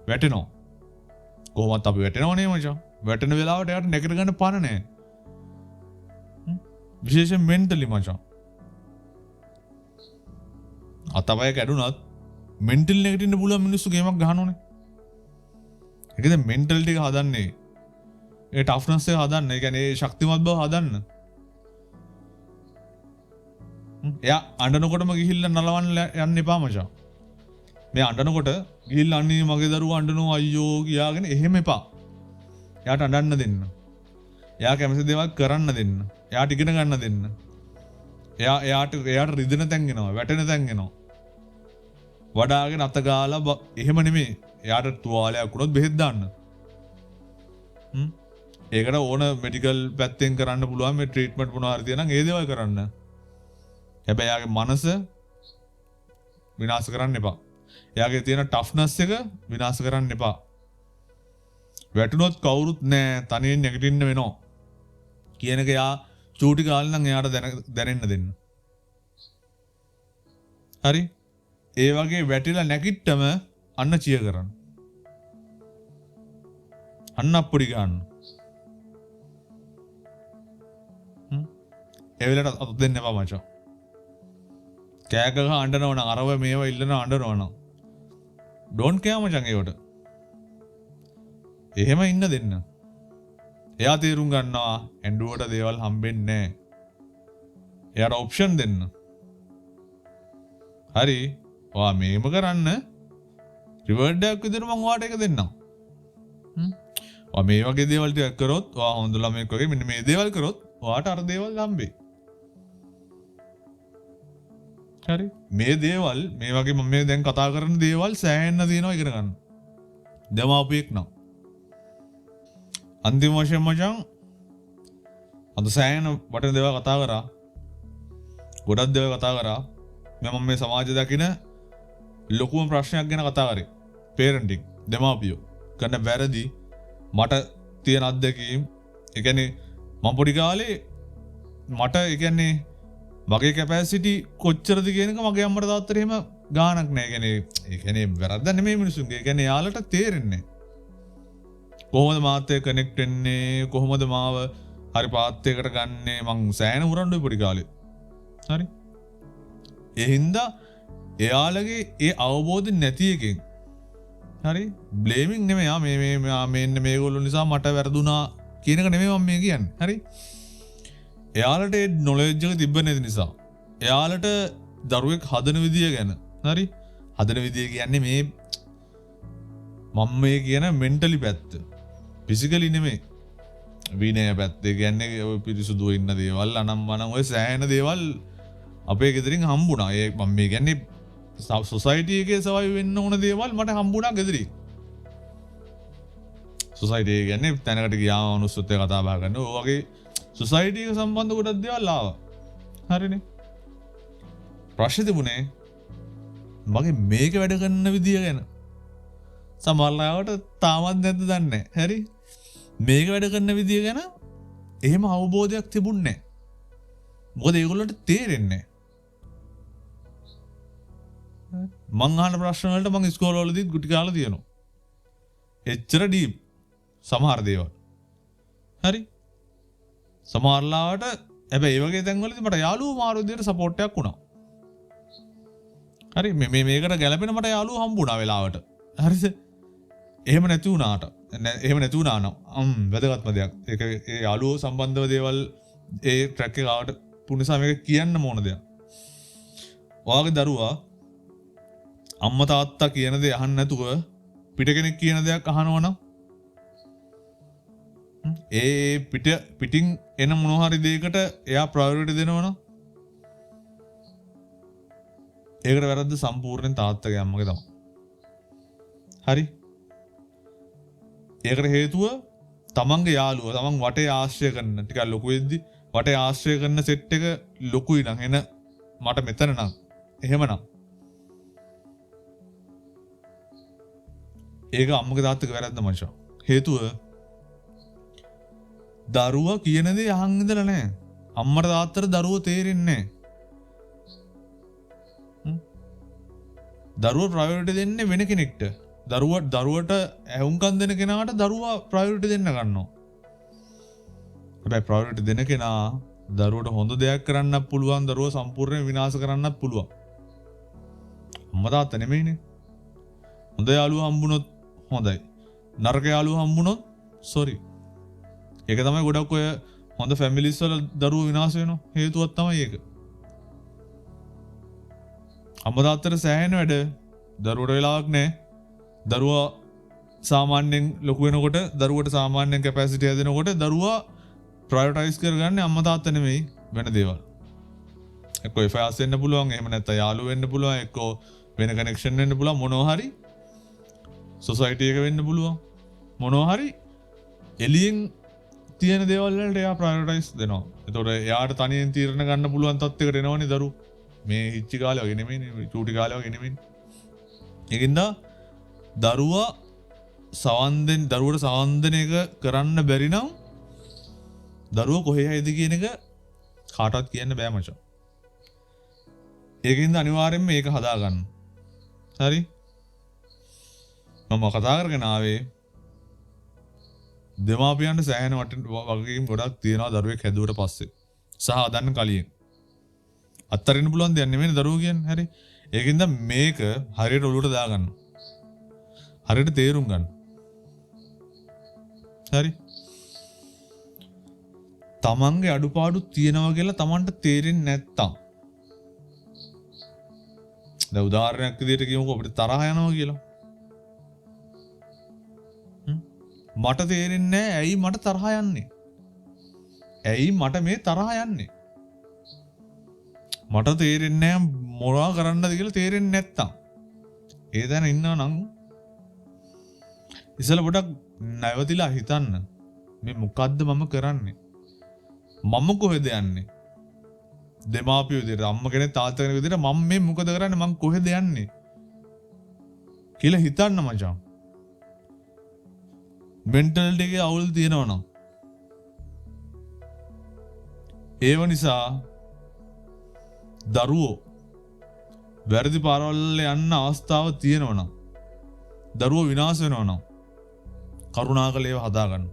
වැටෙනවා. කොහොමත් අපි වැටෙනවනේ මචං. වැටෙන වෙලාවට එයාට නැගිට ගන්න පණ නැහැ. විශේෂයෙන් mentally මචං. අතපය කැඩුනත් mentally නැගිටින්න පුළුවන් මිනිස්සු ගේමක් ගහනෝනේ. ඒකද mentality එක හදන්නේ. ඒ toughness එක හදන්න. ඒ කියන්නේ ඒ ශක්තිමත් බව හදන්න. එයා අඬනකොටම ගිහිල්ලා නලවන්න යන්න එපා මචං. මේ අඬනකොට ගිහිල්ලා අන්නේ මගේ දරුවා අඬනවා අයියෝ කියාගෙන එහෙම එපා. එයාට අඬන්න දෙන්න. එයා කැමති දේවල් කරන්න දෙන්න. එයාට ඉගෙන ගන්න දෙන්න. එයාට රිදෙන තැන් එනවා, වැටෙන තැන් එනවා. වඩාගෙන අත ගාලා එහෙම නෙමෙයි. එයාට තුවාලයක් වුණොත් බෙහෙත් දාන්න. ඒකට ඕන මෙඩිකල් පැත්තෙන් කරන්න පුළුවන් මේ ට්‍රීට්මන්ට් මොනවා හරි තියෙනම් ඒ දේවල් කරන්න. හැබැයි එයාගේ මනස විනාශ කරන්න එපා. එයාගේ තියෙන ටෆ්නස් එක විනාශ කරන්න එපා. වැටුනොත් කවුරුත් නෑ, තනියෙන් නැගිටින්න වෙනවා කියන එක එයා චූටි කාලේ නම් එයාට දැනෙන්න දෙන්න. හරි? ඒ වගේ වැටිලා නැගිට්ටම අන්න චිය කරන්න. අන්න අප්පුඩි ගන්න. ඒ වෙලට අත දෙන්න එපා මචං. කෑගහ අඬනවනම් අරව මේව ඉල්ලන අඬනවනම් ඩෝන්ට් කෙයා මචං ඒවට. එහෙම ඉන්න දෙන්න. එයා තේරුම් ගන්නවා ඇඬුවට දේවල් හම්බෙන්නේ නැහැ. එයාට ඔප්ෂන් දෙන්න. හරි. ඔයා මේම කරන්න රිවර්ඩ් එකක් විදිහට මම ඔයාට එක දෙන්නම්. ඔයා මේ වගේ දේවල් ටිකක් කරොත්, ඔයා හොඳ ළමෙක් වගේ මෙන්න මේ දේවල් කරොත් ඔයාට අර දේවල් හම්බෙයි. හරි? මේ දේවල් මේ වගේ මම මේ දැන් කතා කරන දේවල් සෑහෙන්න දිනවා ඉගෙන ගන්න. දෙමාපියෙක් නම්. අන්තිම වශයෙන් මචං අද සෑහෙන වටින දේවල් කතා කරා. ගොඩක් දේවල් කතා කරා. මම මේ සමාජය දකින ලොකුම ප්‍රශ්නයක් ගැන කතා කරේ. පේරන්ටිං, දෙමාපියෝ කරන වැරදි, මට තියෙන අත්දැකීම්. ඒ කියන්නේ මම පොඩි කාලේ මට ඒ කියන්නේ මගේ කැපැසිටි කොච්චරද කියන එක මගේ අම්මට තාත්තට එහෙම ගාණක් නැහැ. ඒ කියන්නේ වැරද්දක් නෙමෙයි මිනිසුන්ගේ. ඒ කියන්නේ යාළුවට තේරෙන්නේ නැහැ. කොහොමද මාත් එක්ක කනෙක්ට් වෙන්නේ? කොහොමද මාව හරි පාත් එකකට ගන්නේ? මං සෑහෙන උරන්ඩුයි පොඩි කාලේ. හරි. ඒ හින්දා එයාලගේ ඒ අවබෝධ නැති එකෙන් හරි බ්ලේමින් නෙමෙයි මේ මෙන්න මේගොල්ලෝ නිසා මට වැරදුනා කියන එක නෙමෙයි මම මේ කියන්නේ. හරි. එයාලට ඒ නොලෙජ් එක තිබ්බ නැති නිසා. එයාලට දරුවෙක් හදන විදිය ගැන. හරි. හදන විදිය කියන්නේ මේ මම මේ කියන මෙන්ටලි පැත්ත. ෆිසිකලි නෙමෙයි. විනය පැත්ත. ඒ කියන්නේ ඔය පිරිසුදුව ඉන්න දේවල් අනම්මනම් ඔය සෑහෙන දේවල් අපේ ගෙදරින් හම්බුණා. ඒ මම මේ කියන්නේ සොසයිටි එකේ සවයි වෙන්න ඕන දේවල් මට හම්බුණා ගෙදරින්. සොසයිටි එක කියන්නේ තැනකට ගියාම මිනිස්සුත් එක්ක කතා බහ කරන. ඔය වගේ සොසයිටි එක සම්බන්ධ කොටස් දේවල් ආවා. හරිනේ. ප්‍රශ්නේ තිබුණේ මගේ මේක වැඩ කරන විදිය ගැන. සමහරවිට තාමත් නැද්ද දන්නේ නැහැ. හරි. මේක වැඩ කරන විදිය ගැන එහෙම අවබෝධයක් තිබුණේ නැහැ. මොකද ඒගොල්ලන්ට තේරෙන්නේ නැහැ. මං අහන ප්‍රශ්න වලට මං ඉස්කෝල වලදී ගුටි කාලා තියෙනවා. එච්චර ඩීප් සමහර දේවල්. හරි. සමහරලාට හැබැයි ඒ වගේ තැන්වලදී මට යාළුවෝ මාරු විදියට සපෝට් එකක් වුණා. හරි මේකට ගැලපෙන මට යාළුවෝ හම්බුණා වෙලාවට. හරිද? එහෙම නැති වුණාට එහෙම නැති වුණා නම් වැදගත්ම දෙයක්. ඒක ඒ යාළුවෝ සම්බන්ධව දේවල් ඒ ට්‍රැක් එක ආවට පුනිසා මේක කියන්න ඕන දෙයක්. ඔයාගේ දරුවා අම්මා තාත්තා කියන දේ අහන්න නැතුව පිට කෙනෙක් කියන දෙයක් අහනවා නම් ඒ පිටින් එන මොන හරි දෙයකට එයා ප්‍රයොරිටි දෙනවා නම් ඒකට වැරද්ද සම්පූර්ණයෙන් තාත්තගේ අම්මගේ තමයි. හරි. ඒකට හේතුව තමන්ගේ යාළුවා තමන් වටේ ආශ්‍රය කරන ටිකක් ලොකු වෙද්දි වටේ ආශ්‍රය කරන සෙට් එක ලොකුයි නම් එන මට මෙතන නම් එහෙමනම් ඒක අම්මගේ තාත්තගේ වැරද්ද මචං. හේතුව දරුවා කියන දේ අහන් ඉඳලා නැහැ. අම්මට තාත්තට දරුවෝ තේරෙන්නේ නැහැ. දරුවෝ ප්‍රයොරිටි දෙන්නේ වෙන කෙනෙක්ට. දරුවට ඇහුම්කන් දෙන කෙනාට දරුවා ප්‍රයොරිටි දෙන්න ගන්නවා. හැබැයි ප්‍රයොරිටි දෙන කෙනා දරුවට හොඳ දෙයක් කරන්නත් පුළුවන්, දරුව සම්පූර්ණයෙන් විනාශ කරන්නත් පුළුවන්. අම්මා තාත්තා නෙමෙයිනේ. හොඳ යාළුවා හම්බුනොත් හොඳයි. නරක යාළුවා හම්බුනොත් සෝරි. ඒක තමයි ගොඩක් ඔය හොඳ ෆැමිලිස් වල දරුවෝ විනාශ වෙනවා. හේතුවක් තමයි ඒක. අම්මා තාත්තට සෑහෙන වැඩ දරුවට වෙලාවක් නැහැ. දරුවා සාමාන්‍යයෙන් ලොකු වෙනකොට දරුවට සාමාන්‍යයෙන් කැපැසිටි හැදෙනකොට දරුවා ප්‍රයොරිටයිස් කරගන්නේ අම්මා තාත්තා නෙමෙයි වෙන දේවල්. එක්කෝ FIRs වෙන්න පුළුවන්, එහෙම නැත්නම් යාළුවෝ වෙන්න පුළුවන්, එක්කෝ වෙන කනෙක්ෂන් වෙන්න පුළුවන්, මොනවා හරි සොසයිටි එක වෙන්න පුළුවන්. මොනවා හරි එළියෙන් තියෙන දේවල් වලට එයා ප්‍රයොරිටයිස් දෙනවා. එතකොට එයාට තනියෙන් තීරණ ගන්න පුළුවන් තත්යකට එනවනේ දරුවෝ. මේ හිච්චි කාලේ වගේ නෙමෙයිනේ, චූටි කාලේ වගේ නෙමෙයිනේ. ඒකින්ද දරුවට සවන් දෙන එක කරන්න බැරි නම් දරුවෝ කොහේ යයිද කියන එක කාටවත් කියන්න බෑ මචං. ඒකින්ද අනිවාර්යෙන්ම මේක හදාගන්න. හරි? මම කතා කරගෙන ආවේ දෙමාපියන්ට සෑහෙන වගකීම් ගොඩක් තියෙනවා දරුවෙක් හැදුවට පස්සේ. සහ හදන්න කලින්. අත්තරින්න පුළුවන් දෙයක් නෙමෙයි දරුවෝ කියන්නේ. හරි? ඒකින්ද මේක හරියට ඔලුවට දාගන්න. හරියට තේරුම් ගන්න. හරි? තමන්ගේ අඩුපාඩු තියෙනවා කියලා තමන්ට තේරෙන්නේ නැත්තම්. දැන් උදාහරණයක් විදිහට කියමුකෝ අපිට තරහ යනවා කියලා. මට තේරෙන්නේ නැහැ ඇයි මට තරහ යන්නේ? ඇයි මට මේ තරහ යන්නේ? මට තේරෙන්නේ නැහැ මොනවා කරන්නද කියලා තේරෙන්නේ නැත්තම්. ඒ දැන ඉන්නවා නම් ඉතල පොඩක් නැවතිලා හිතන්න. මේ මොකද්ද මම කරන්නේ? මම කොහෙද යන්නේ? දෙමාපිය විදිහට අම්ම කෙනෙක් තාත්තා කෙනෙක් විදිහට මම මේ මොකද කරන්නේ? මං කොහෙද යන්නේ? කියලා හිතන්න මචං. මෙන්ටලිටි එකේ අවුල් තියෙනවා නම් ඒව නිසා දරුවෝ වැරදි පාරවල් යන්න අවස්ථාව තියෙනවා නම් දරුවෝ විනාශ වෙනවා නම් කරුණාකර ඒවා හදාගන්න.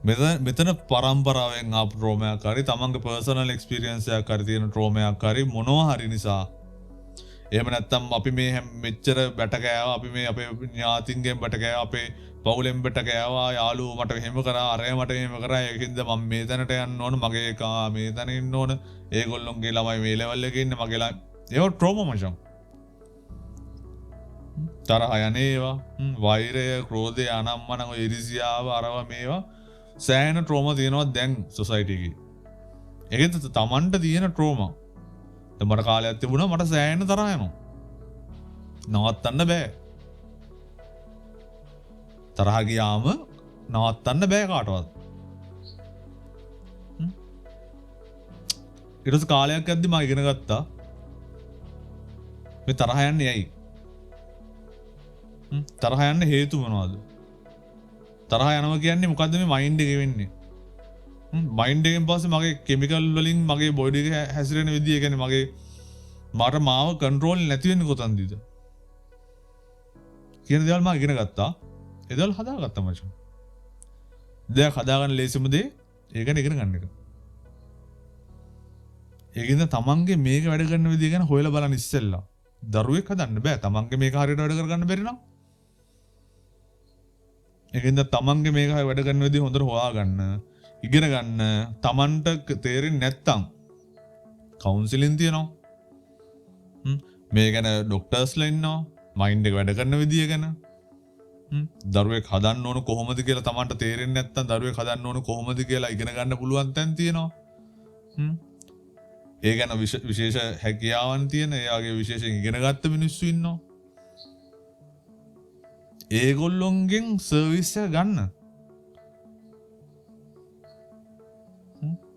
මෙතන පරම්පරාවෙන් ආපු ට්‍රෝමයක් හරි තමන්ගේ පර්සනල් එක්ස්පීරියන්ස් එකක් හරි තියෙන ට්‍රෝමයක් හරි මොනවා හරි නිසා එහෙම නැත්තම් අපි මේ මෙච්චර බැට කෑවා අපි මේ අපේ ඥාතින්ගෙන් බැට කෑවා අපේ පවුලෙන් බැට කෑවා යාළුවෝ මට මෙහෙම කරා අරයා මට මෙහෙම කරා ඒකින්ද මම මේ තැනට යන්න ඕන මගේ එකා මේ තැන ඉන්න ඕන ඒගොල්ලොන්ගේ ළමයි මේ ලෙවල් එකේ ඉන්න මගේ ළමයි ඒව ට්‍රෝමා මචං තරහ යන්නේවා වෛරය ක්‍රෝධය අනම්මන ඔය ඉරිසියාව අරවා මේවා සෑහෙන ට්‍රෝමා තියෙනවා දැන් සොසයිටි එකේ ඒකෙත් තමන්ට තියෙන ට්‍රෝමා මට කාලයක් තිබුණා මට සෑහෙන තරහ යනවා නවත්තන්න බෑ තරහ ගියාම නවත්තන්න බෑ කාටවත් ඊට පස්සේ කාලයක් යද්දි මම ඉගෙන ගත්තා මේ තරහ යන්නේ ඇයි තරහ යන්න හේතු මොනවද තරහ යනවා කියන්නේ මොකද්ද මේ මයින්ඩ් එකේ වෙන්නේ මයින්ඩ් එකෙන් පස්සේ මගේ කෙමිකල් වලින් මගේ බොඩි එක හැසිරෙන විදිය කියන්නේ මගේ මට මාව කන්ට්‍රෝල් නැති වෙන්නේ කොතනදද කියන දේවල් මම ඉගෙන ගත්තා ඒ දේවල් හදාගත්තා මචං දෙයක් හදාගන්න ලේසිම දේ ඒක ඉගෙන ගන්න එක ඒකින්ද තමන්ගේ මේක වැඩ කරන විදිය ගැන හොයලා බලන්න ඉස්සෙල්ලා දරුවෙක් හදන්න බෑ තමන්ගේ මේක හරියට වැඩ කරගන්න බැරි නම් ඒකින්ද තමන්ගේ මේක වැඩ කරන විදිය හොඳට හොයාගන්න ඉගෙන ගන්න තමන්ට තේරෙන්නේ නැත්තම් කවුන්සිලින් තියනවා මේ ගැන ડોක්ටර්ස්ලා ඉන්නවා මයින්ඩ් එක වැඩ කරන විදිය ගැන දරුවෙක් හදන්න ඕන කොහොමද කියලා තමන්ට තේරෙන්නේ නැත්තම් දරුවෙක් හදන්න ඕන කොහොමද කියලා ඉගෙන ගන්න පුළුවන් තැන් තියෙනවා ඒ ගැන විශේෂ හැකියාවන් තියෙන එයාගේ විශේෂයෙන් ඉගෙන ගත්ත මිනිස්සු ඉන්නවා ඒගොල්ලොන්ගෙන් සර්විස් එක ගන්න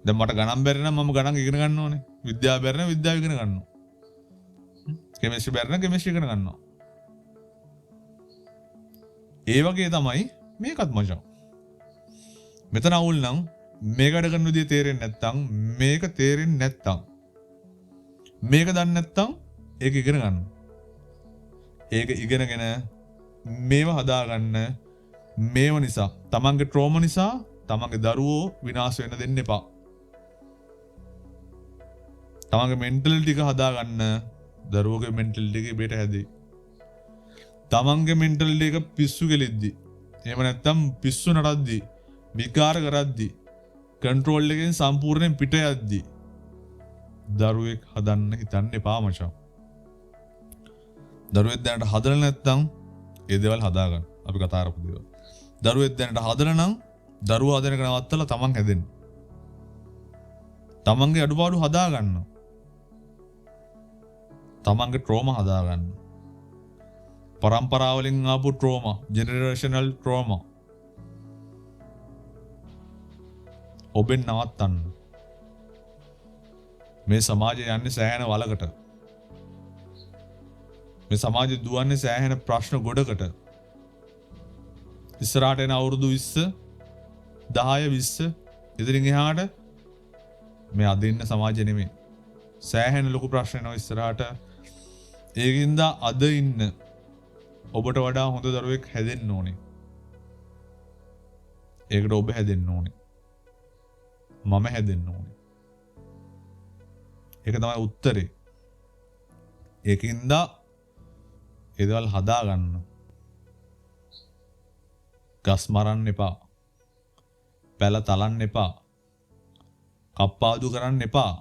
දැන් මට ගණන් බැරි නම් මම ගණන් ඉගෙන ගන්න ඕනේ. විද්‍යාව බැරි නම් විද්‍යාව ඉගෙන ගන්නවා. කෙමිස්ට්‍රි බැරි නම් කෙමිස්ට්‍රි ඉගෙන ගන්නවා. ඒ වගේ තමයි මේකත් මචං. මෙතන අවුල් නම් මේක වැඩ කරන විදිය තේරෙන්නේ නැත්නම් මේක තේරෙන්නේ නැත්නම් මේක දන්නේ නැත්නම් ඒක ඉගෙන ගන්න. ඒක ඉගෙනගෙන මේව හදාගන්න මේව නිසා තමන්ගේ ට්‍රෝමා නිසා තමන්ගේ දරුවෝ විනාශ වෙන්න දෙන්න එපා. තමන්ගේ මෙන්ටලිටි එක හදාගන්න දරුවෝගේ මෙන්ටලිටි එක බේට හැදේ. තමන්ගේ මෙන්ටලිටි එක පිස්සු කෙලිද්දි එහෙම නැත්නම් පිස්සු නටද්දි විකාර කරද්දි කන්ට්‍රෝල් එකෙන් සම්පූර්ණයෙන් පිට යද්දි දරුවෙක් හදන්න හිතන්න එපා මචං. දරුවෙක් දැනට හදලා නැත්නම් ඒ දේවල් හදාගන්න. අපි කතා කරපු දේවල්. දරුවෙක් දැනට හදලා නම් දරුවා හදන එක නවත්තලා තමන් හැදෙන්න. තමන්ගේ අඩුපාඩු හදාගන්න. තමන්ගේ ට්‍රෝමා හදාගන්න. පරම්පරාවලින් ආපු ට්‍රෝමා, ජෙනරේෂනල් ට්‍රෝමා. ඔබෙන් නවත්තන්න. මේ සමාජය යන්නේ සෑහෙන වලකට. මේ සමාජය දුවන්නේ සෑහෙන ප්‍රශ්න ගොඩකට. ඉස්සරහට එන අවුරුදු 20 10 20 ඉදිරින් එහාට මේ අද ඉන්න සමාජය නෙමෙයි. සෑහෙන ලොකු ප්‍රශ්න එනවා ඉස්සරහට. ඒකින්ද අද ඉන්න ඔබට වඩා හොඳ දරුවෙක් හැදෙන්න ඕනේ. ඒකට ඔබ හැදෙන්න ඕනේ. මම හැදෙන්න ඕනේ. ඒක තමයි උත්තරේ. ඒකින්ද ඒ දේවල් හදාගන්න. ගස් මරන්න එපා. පැල තලන්න එපා. කප්පාදු කරන්න එපා.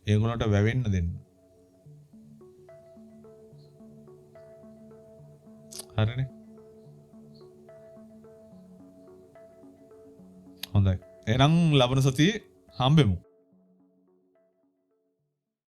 ඒගොල්ලන්ට වැවෙන්න දෙන්න. හරිනේ. හොඳයි. එහෙනම් ලබන සතියේ හම්බෙමු.